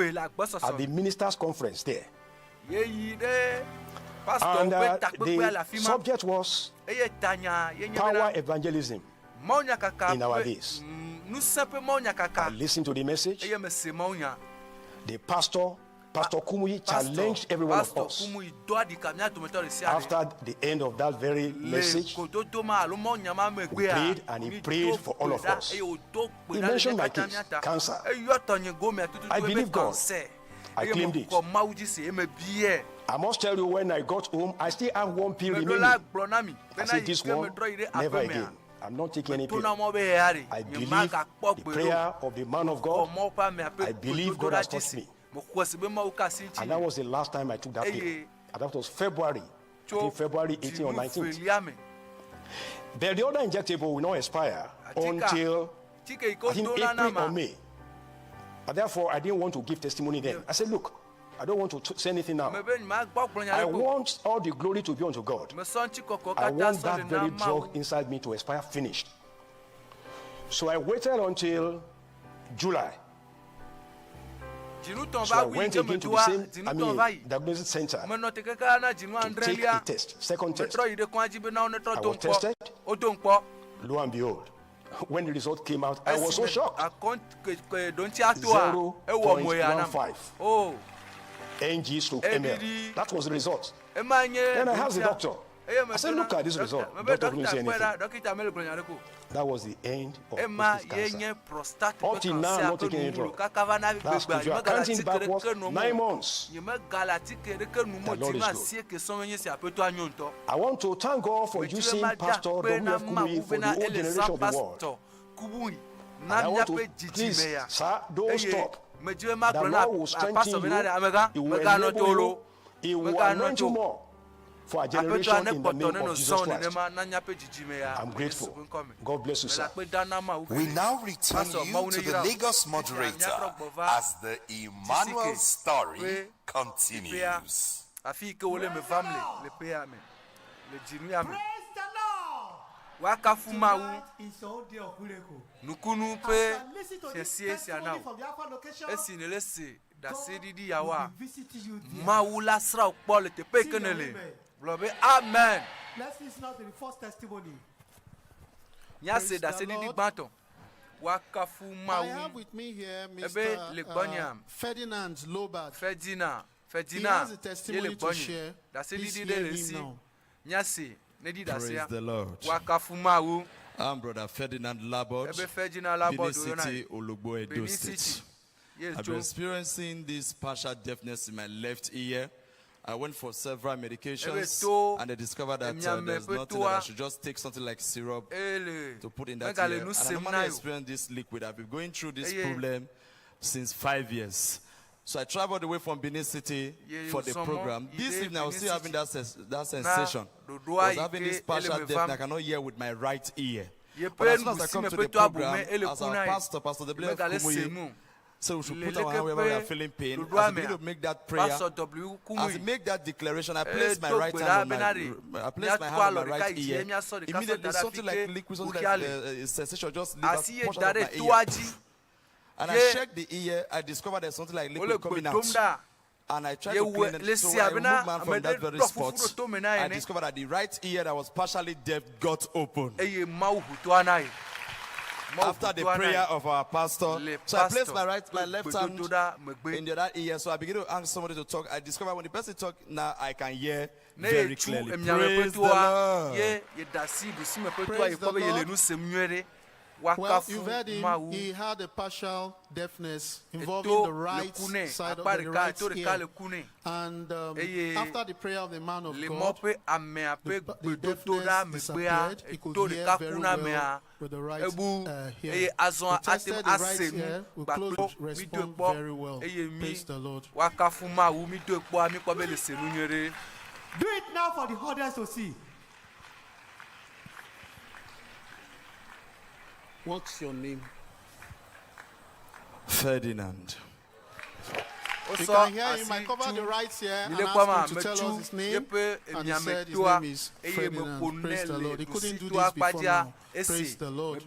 at the ministers' conference there. And the subject was power evangelism in our days. I listened to the message. The Pastor Kumuyi challenged every one of us. After the end of that very message, we prayed, and he prayed for all of us. He mentioned my case, cancer. I believe God. I claimed it. I must tell you, when I got home, I still have one pill remaining. I said, this one, never again. I'm not taking any pill. I believe the prayer of the man of God. I believe God has touched me. And that was the last time I took that pill. And that was February. I think February 18 or 19th. But the other injectable will not expire until I think April or May. And therefore, I didn't want to give testimony then. I said, look, I don't want to say anything now. I want all the glory to be unto God. I want that very drug inside me to expire finished. So I waited until July. So I went again to the same, diagnosis center. To take a test, second test. I was tested. Lo and behold, when the result came out, I was so shocked. 0.15. NG/ML. That was the result. Then I asked the doctor. I said, look at this result. The doctor couldn't say anything. That was the end of prostate cancer. Up till now, I'm not taking any drug. That's if you are counting backwards, 9 months. The Lord is good. I want to thank God for using Pastor W.F Kumuyi for the old generation of the world. And I want to, please, sir, don't stop. The Lord will strengthen you. He will enable you. He will anoint you more for a generation in the name of Jesus Christ. I'm grateful. God bless you, sir. We now return you to the Lagos moderator as the Emmanuel story continues. Wakafumawu nukunu pe siesie sianao esi ne lese da sedidi yawa mawu la sra okpole te pe kenele blobe amen. Let's listen to the first testimony. Nya se da sedidi Gbanto wakafumawu. I have with me here Mr. Ferdinand Lobert. Ferdinand He has a testimony to share. Please hear him now. Nya se Praise the Lord. Wakafumawu. I'm Brother Ferdinand Labod, Bénisse City, Olugbo, Edo State. I've been experiencing this partial deafness in my left ear. I went for several medications and they discovered that there's nothing that I should just take something like syrup to put in that ear. And I normally experience this liquid. I've been going through this problem since 5 years. So I traveled away from Benin City for the program. This evening I was still having that sensation. I was having this partial deafness. I cannot hear with my right ear. But as soon as I come to the program, as our pastor, Pasteur W.F Kumuyi, so we should put our hand wherever we are feeling pain. As I begin to make that prayer, as I make that declaration, I place my right hand on my right ear. Immediately something like liquid, something like a sensation just leave a portion of my ear. And I checked the ear, I discovered there's something like liquid coming out. And I tried to clean it, so I removed man from that very spot. I discovered that the right ear that was partially deaf got open. After the prayer of our pastor, so I placed my left hand in the other ear, so I began to ask somebody to talk. I discovered when the person talked, now I can hear very clearly. Praise the Lord. Praise the Lord. Well, you've heard him. He had a partial deafness involving the right side of the right ear. And after the prayer of the man of God, the deafness disappeared. He could hear very well with the right ear. He tested the right ear with close response very well. Praise the Lord. Do it now for the audience to see. What's your name? Ferdinand. You can hear him. I covered the right ear and asked him to tell us his name. And he said his name is Ferdinand. Praise the Lord. He couldn't do this before now. Praise the Lord.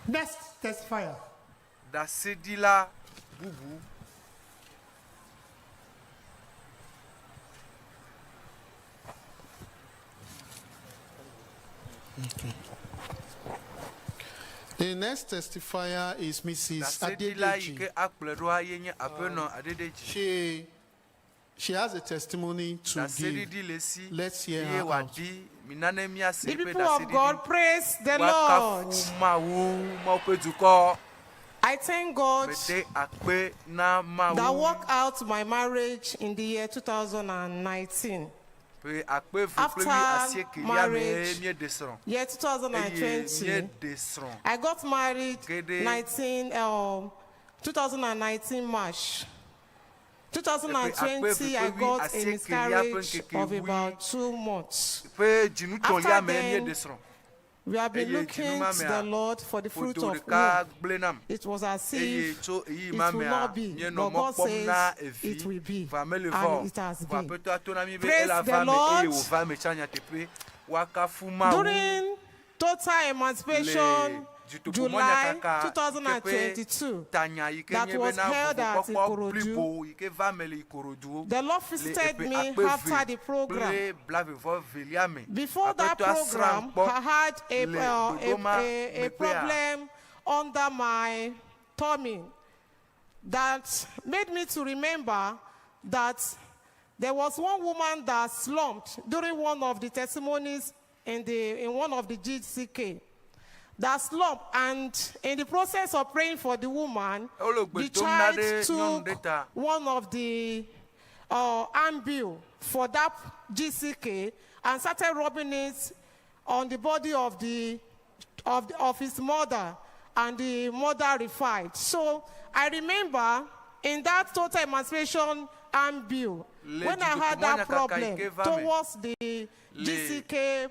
Next testifier. Dasedila Bubu. Okay. The next testifier is Mrs. Adedeji. She has a testimony to give. Let's hear her out. The people of God, praise the Lord. I thank God that worked out my marriage in the year 2019. After marriage, year 2020, I got married 2019 March. 2020, I got a miscarriage of about 2 months. After then, we have been looking to the Lord for the fruit of womb. It was as if it will not be, but God says it will be, and it has been. Praise the Lord. During total emancipation July 2022 that was held at Ikorodu. The Lord visited me after the program. Before that program, I had a problem under my tummy that made me to remember that there was one woman that slumped during one of the testimonies in one of the GCK. That slumped, and in the process of praying for the woman, the child took one of the ambu for that GCK and started rubbing it on the body of his mother, and the mother revived. So I remember in that total emancipation ambu, when I had that problem towards the GCK,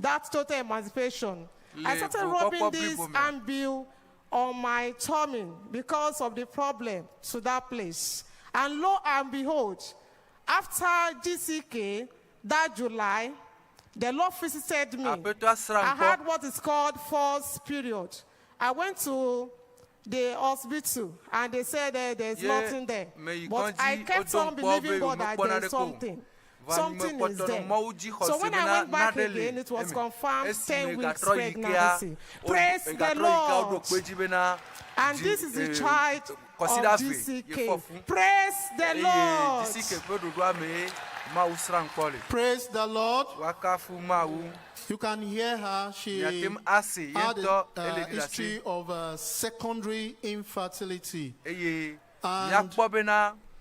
that total emancipation, I started rubbing this ambu on my tummy because of the problem to that place. And lo and behold, after GCK, that July, the Lord visited me. I had what is called false period. I went to the hospital and they said there's nothing there. But I kept on believing God that there's something. Something is there. So when I went back again, it was confirmed 10 weeks pregnancy. Praise the Lord. And this is the child of GCK. Praise the Lord. Praise the Lord. You can hear her. She had a history of secondary infertility. And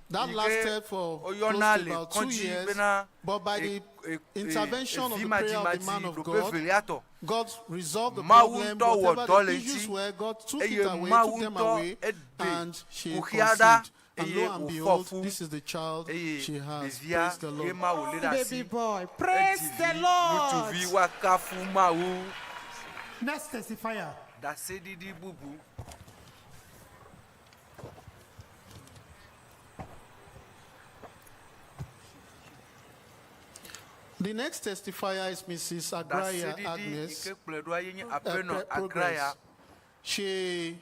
that lasted for close to about 2 years, but by the intervention of the prayer of the man of God, God resolved the problem. Whatever the issues were, God took it away, took them away, and she conceived. And lo and behold, this is the child she has. Praise the Lord. Baby boy, praise the Lord. Next testifier. The next testifier is Mrs. Agraya Agnes. She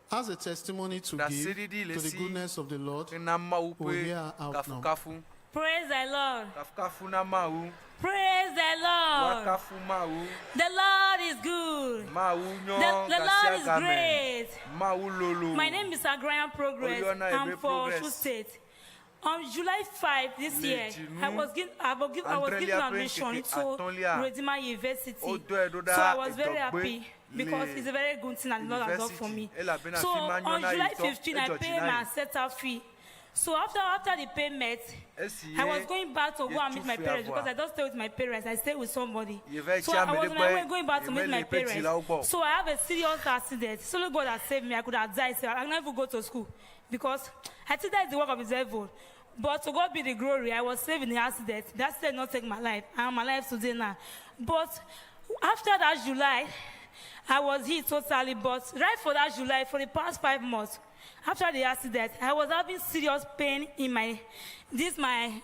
has a testimony to give to the goodness of the Lord. We'll hear her out now. Praise the Lord. Praise the Lord. The Lord is good. The Lord is great. My name is Agraya Progress. I'm from Osun State. On July 5 this year, I was given admission to Redeemer University. So I was very happy because it's a very good thing and the Lord has done for me. So on July 15, I paid my setup fee. So after the payment, I was going back to go and meet my parents because I don't stay with my parents. I stay with somebody. So I was going back to meet my parents. So I have a serious accident. So God has saved me. I could have died. So I never go to school because I think that is the work of His devil. But to God be the glory, I was saved in the accident. That did not take my life. I am alive today now. But after that July, I was hit totally. But right for that July, for the past 5 months, after the accident, I was having serious pain in my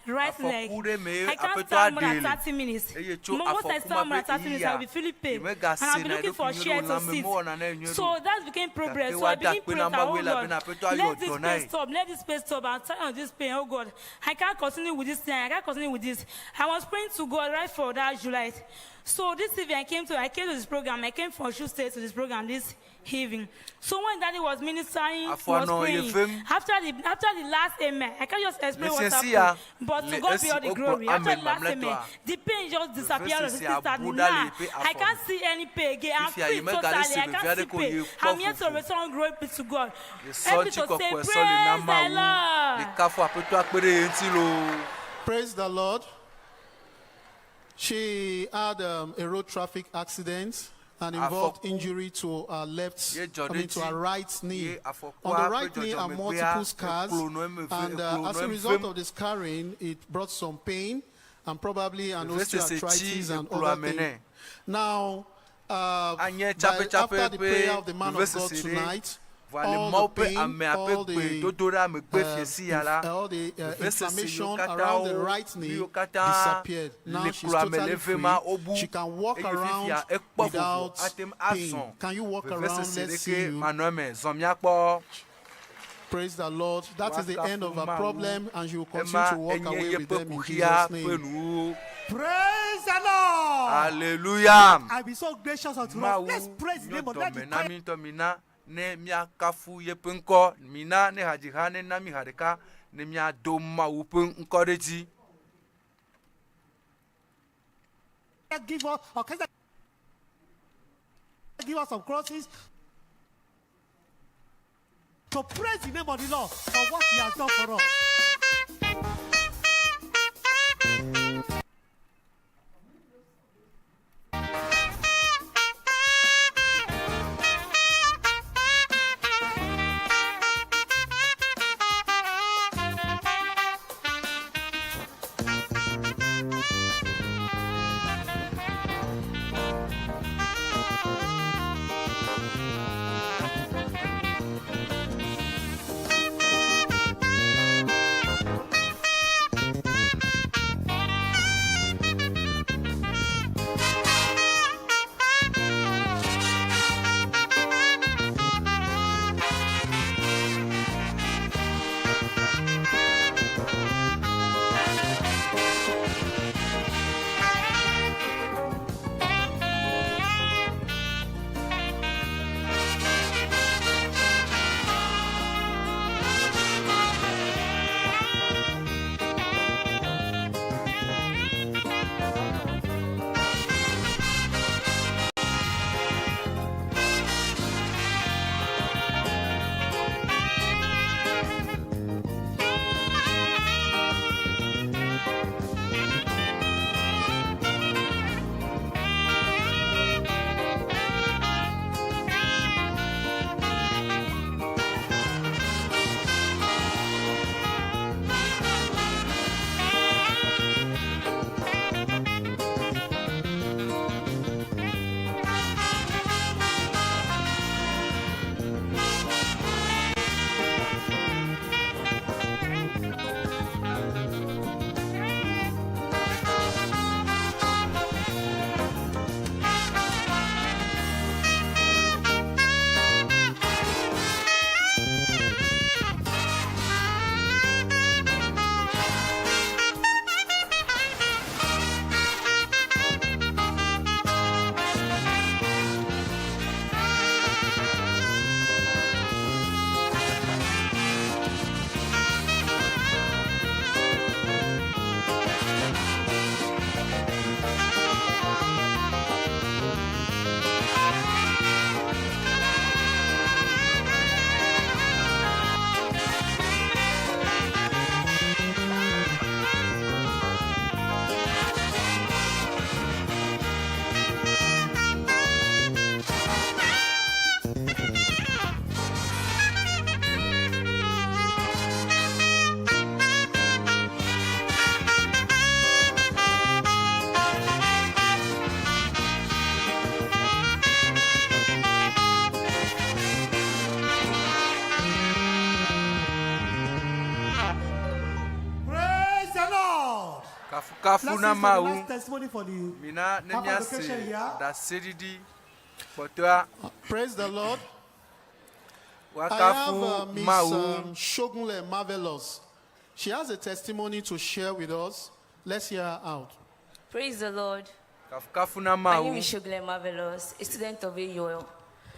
right leg. I can't stand more than 30 minutes. Most I stand more than 30 minutes, I'll be feeling pain. And I'll be looking for a chair to sit. So that became progress. So I began praying, oh Lord, let this pain stop. Let this pain stop. I'm tired of this pain, oh God. I can't continue with this thing. I can't continue with this. I was praying to God right for that July. So this evening I came to this program. I came from Osun State to this program this evening. So when Daddy was ministering, was praying. After the last amen, I can't just explain what happened. But to God be all the glory. After the last amen, the pain just disappeared. Now I can't see any pain again. I'm free totally. I can't see pain. I'm here to return glory to God. Help me to say praise the Lord. Praise the Lord. She had a road traffic accident and involved injury to her to her right knee. On the right knee are multiple scars, and as a result of the scarring, it brought some pain and probably an osteoarthritis and other things. Now, after the prayer of the man of God tonight, all the pain, all the inflammation around the right knee disappeared. Now she's totally free. She can walk around without pain. Can you walk around? Let's see you. Praise the Lord. That is the end of her problem, and she will continue to walk away with them in Jesus' name. Praise the Lord. Hallelujah. I'll be so gracious unto us. Let's praise the name of God. Ne mia kafu ye penko mina ne hajihane na mi hareka ne mia doma upun nkoreji. Give us some crosses to praise the name of the Lord for what He has done for us. Kafuna MAWU. Mina nemia se da seridi. Potwa. Praise the Lord. I have Miss Shogunle Marvelous. She has a testimony to share with us. Let's hear her out. Praise the Lord. Kafuna My MAWU. name is Shogunle Marvelous, a student of EUEGBE.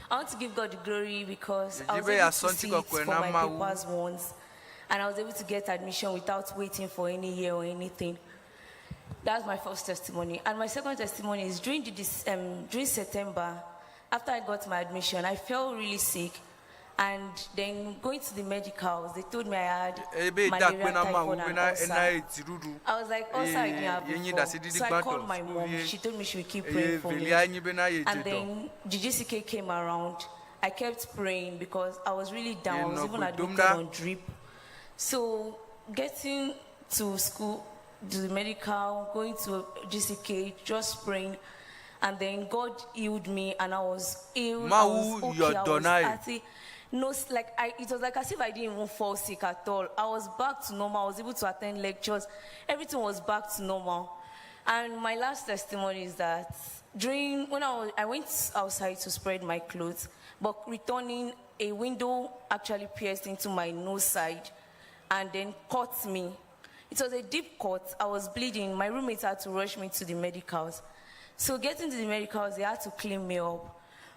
I want to give God the glory because I was able to see it for my papers once, and I was able to get admission without waiting for any year or anything. That's my first testimony. And my second testimony is during September, after I got my admission, I felt really sick. And then going to the medicals, they told me I had malaria, typhoid, and ulcer. I was like, ulcer I didn't have before. So I called my mom. She told me she would keep praying for me. And then kkeke came around. I kept praying because I was really down. I was even admitted on drip. So getting to school, to the medical, going to kkeke, just praying. And then God healed me and I was ill. I was okay. I was healthy. no, it was like as if I didn't even fall sick at all. I was back to normal. I was able to attend lectures. Everything was back to normal. And my last testimony is that when I went outside to spread my clothes, but returning, a window actually pierced into my nose side and then cut me. It was a deep cut. I was bleeding. My roommates had to rush me to the medicals. So getting to the medicals, they had to clean me up.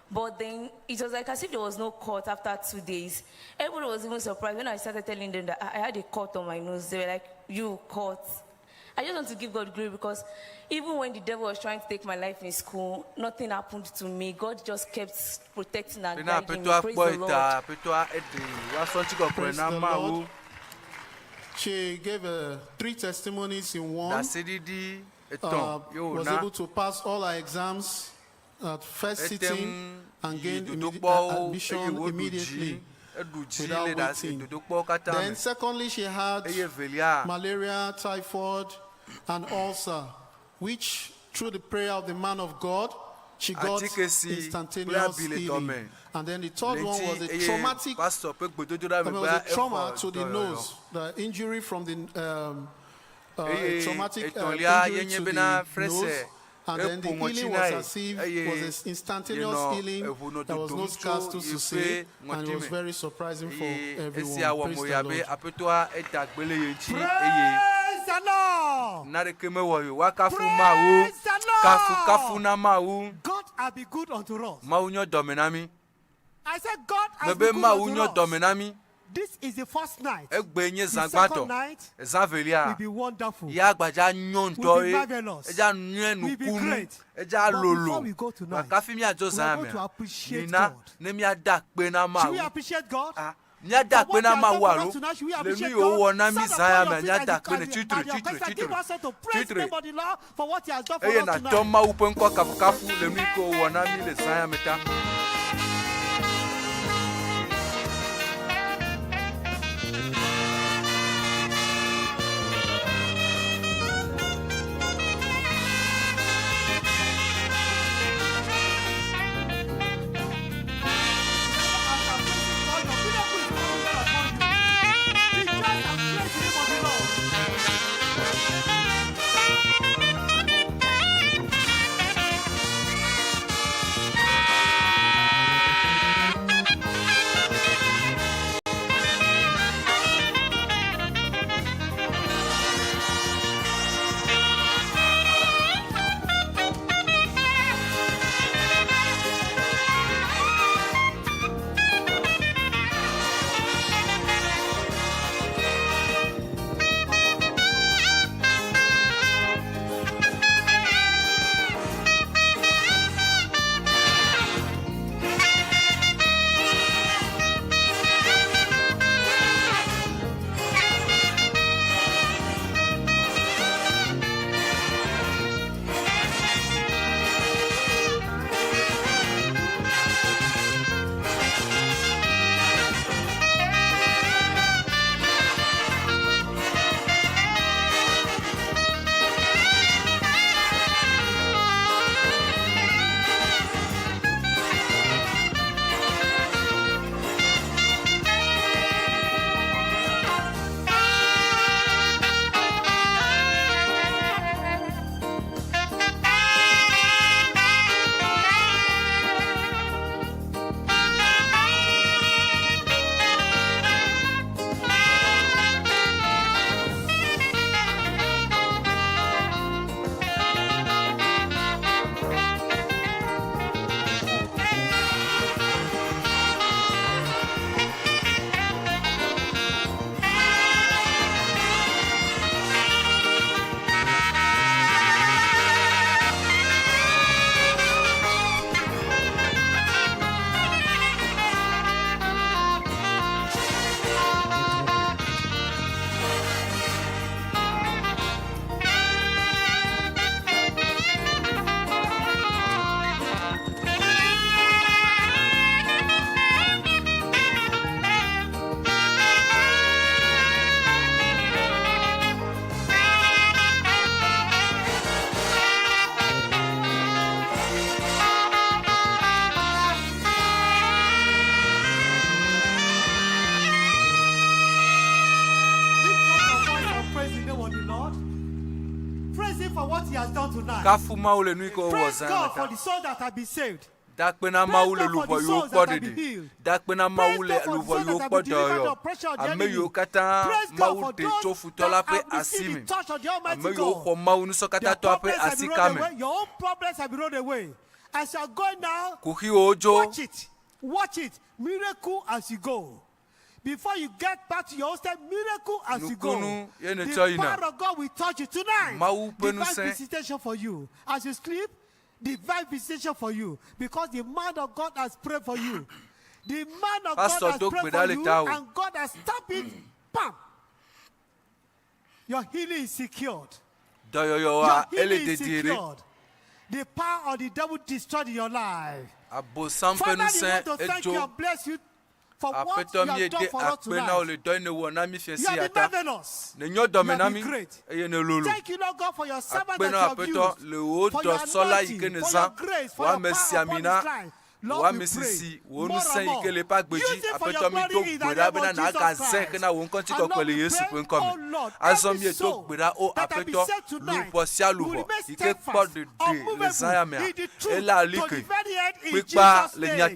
But then it was like as if there was no cut after 2 days. Everybody was even surprised when I started telling them that I had a cut on my nose. They were like, you cut. I just want to give God glory because even when the devil was trying to take my life in school, nothing happened to me. God just kept protecting and guiding me. Praise the Lord. Praise the Lord. She gave 3 testimonies in one. Was able to pass all her exams at first sitting and gained admission immediately without waiting. Then secondly, she had malaria, typhoid, and ulcer, which through the prayer of the man of God, she got instantaneous healing. And then the third one was a traumatic, trauma to the nose, the injury from the traumatic injury to the nose. And then the healing was as if it was instantaneous healing. There was no scars to see, and it was very surprising for everyone. Praise the Lord. God has been good unto us. I said God has been good unto us. This is the first night. The second night will be wonderful. Will be marvelous. Will be great. But before we go tonight, we are going to appreciate God. Should we appreciate God? Give us to praise the Lord for what He has done for us tonight. has done tonight. Kafu Mawu le nu ko wo Praise zan God for mata. the souls that have been saved. Dakpena Mawu le luvo yo kpo dede. Dakpena Mawu le luvo yo kpo doyo. Ame yo kata Mawu de to futola pe asimi. Ame yo ko Mawu nu so kata to pe asikame. Your own problems have been rolled away. As you are going now, Kuhi ojo. watch it. Watch it. Miracle as you go. Before you get back to your own step, miracle as you go. The power of God will touch you tonight. Divine visitation for you. As you sleep, divine visitation for you. Because the man of God has prayed for you. The man of God has prayed for you. And God has tapped it. Bam! Your healing is secured. Your healing is secured. The power of the devil destroyed in your life. Father, we want to thank you and bless you for what you have done for us tonight. You have been marvelous. You have been great. Thank you, Lord God, for your servant that you have used, for your anointing, for your grace, for your power upon his life. Lord, we pray more and more. Use it for your glory in the name of Jesus Christ. And Lord, we pray, oh Lord, every soul that has been saved tonight will remain steadfast, unmovable, in the truth, to the very end, in Jesus' name. And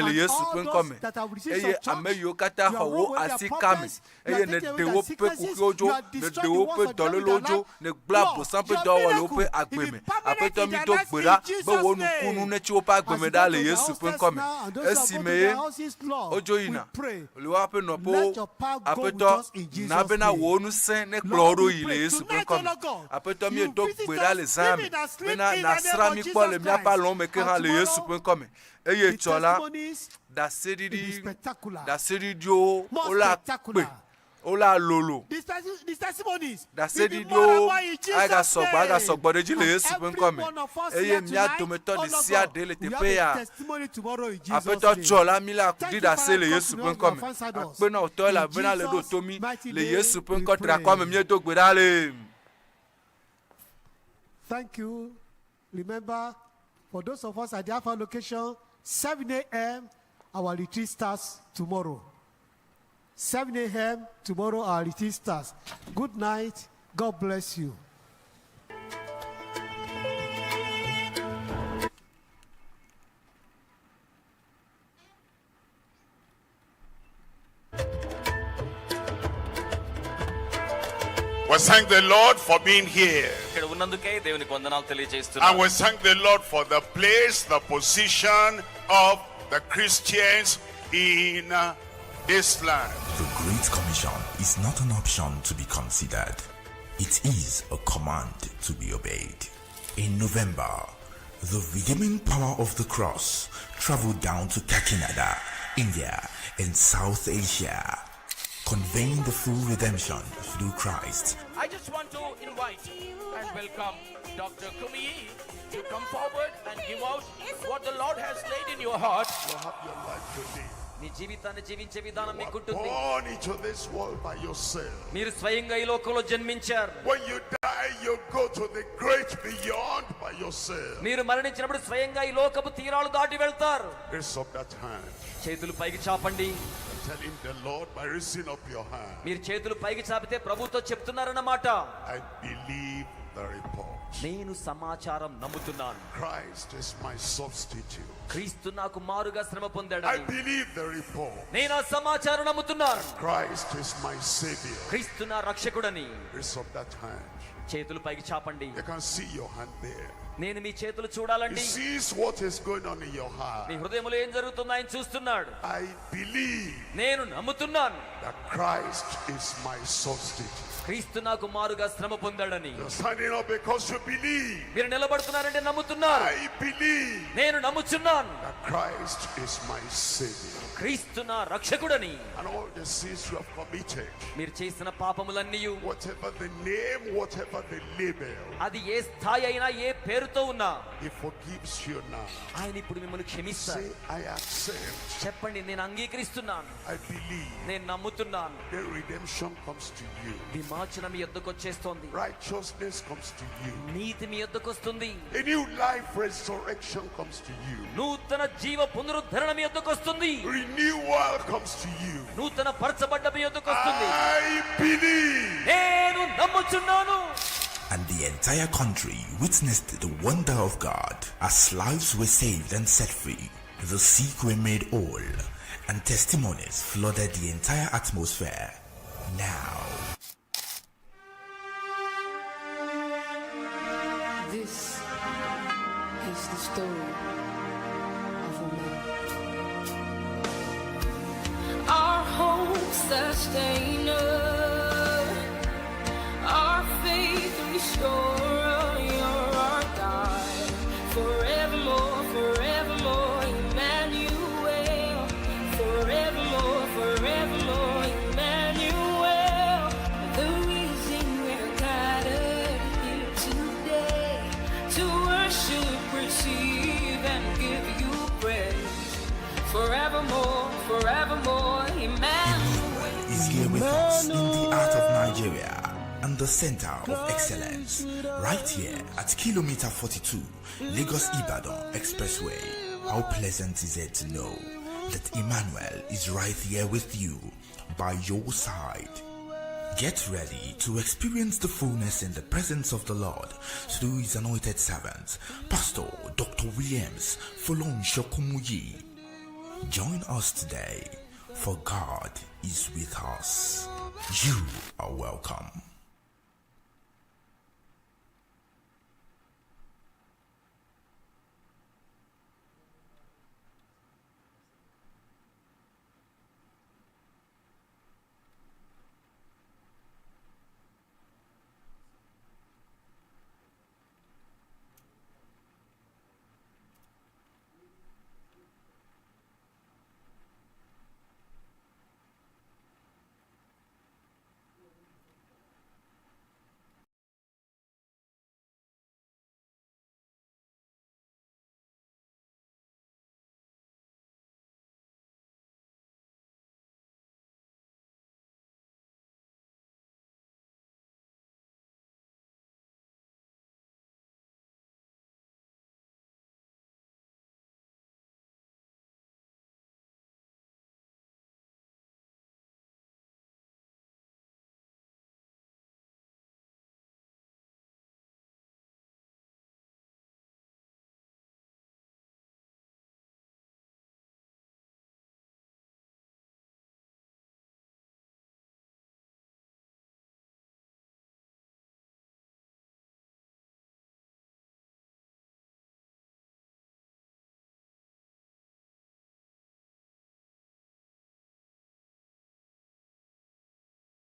all those that have received some church, you have rolled with their problems, you have taken away their sicknesses, you have destroyed the works of the devil in their life. Lord, your miracle, it be permanent in their lives, in Jesus' name. As you go to Supreme coming. Esime ojoyina. Oluwape nopo apeto nabena wonu sen ne kloro ile Supreme coming. Apeto mi do gbera le zami. Bena nasra mi po le mi apalon me keran le Supreme coming. Eye chola da sedidi ola pe. Ola lolo. These testimonies. Da sedidio aga sogba de jile Supreme coming. Eye mi atometo de sia de le tepeya. Apeto chola mi la dida se le Supreme coming. Akpena oto la bena le do tomi le Supreme contra comme mi to gbera le. Thank you. Remember, for those of us at the Alpha location, 7 a.m. our retreat starts tomorrow. 7 a.m. tomorrow our retreat starts. Good night. God bless you. We thank the Lord for being here. And we thank the Lord for the place, the position of the Christians in this land. The Great Commission is not an option to be considered. It is a command to be obeyed. In November, the redeeming power of the cross traveled down to Canada, India, and South Asia, conveying the full redemption through Christ. I just want to invite and welcome Dr. Kumuyi to come forward and give out what the Lord has laid in your heart. You have your life today. Born into this world by yourself. When you die, you go to the great beyond by yourself. Raise up that hand. Tell him, the Lord, by raising up your hand, I believe the report. Christ is my substitute. I believe the report. Christ is my savior. Raise up that hand. You can see your hand there. He sees what is going on in your heart. I believe that Christ is my substitute. You're standing up because you believe. I believe that Christ is my savior. And all the sins you have committed, whatever the name, whatever the label, He forgives you now. Say, I accept. I believe. The redemption comes to you. Righteousness comes to you. A new life resurrection comes to you. Renewal comes to you. I believe. and the entire country witnessed the wonder of God as lives were saved and set free, the sick were made whole, and testimonies flooded the entire atmosphere. Now, this is the story of a man. Our hope sustainer, our faith restorer, you're our God. Forevermore, forevermore, Emmanuel. Forevermore, forevermore, Emmanuel. The reason we're gathered here today, to worship, receive, and give you praise. Forevermore, forevermore, Emmanuel is here with us in the heart of Nigeria and the center of excellence, right here at kilometer 42, Lagos-Ibadan Expressway. How pleasant is it to know that Emmanuel is right here with you, by your side. Get ready to experience the fullness and the presence of the Lord through his anointed servant, Pasteur Dr W.F Kumuyi. Join us today, for God is with us. You are welcome.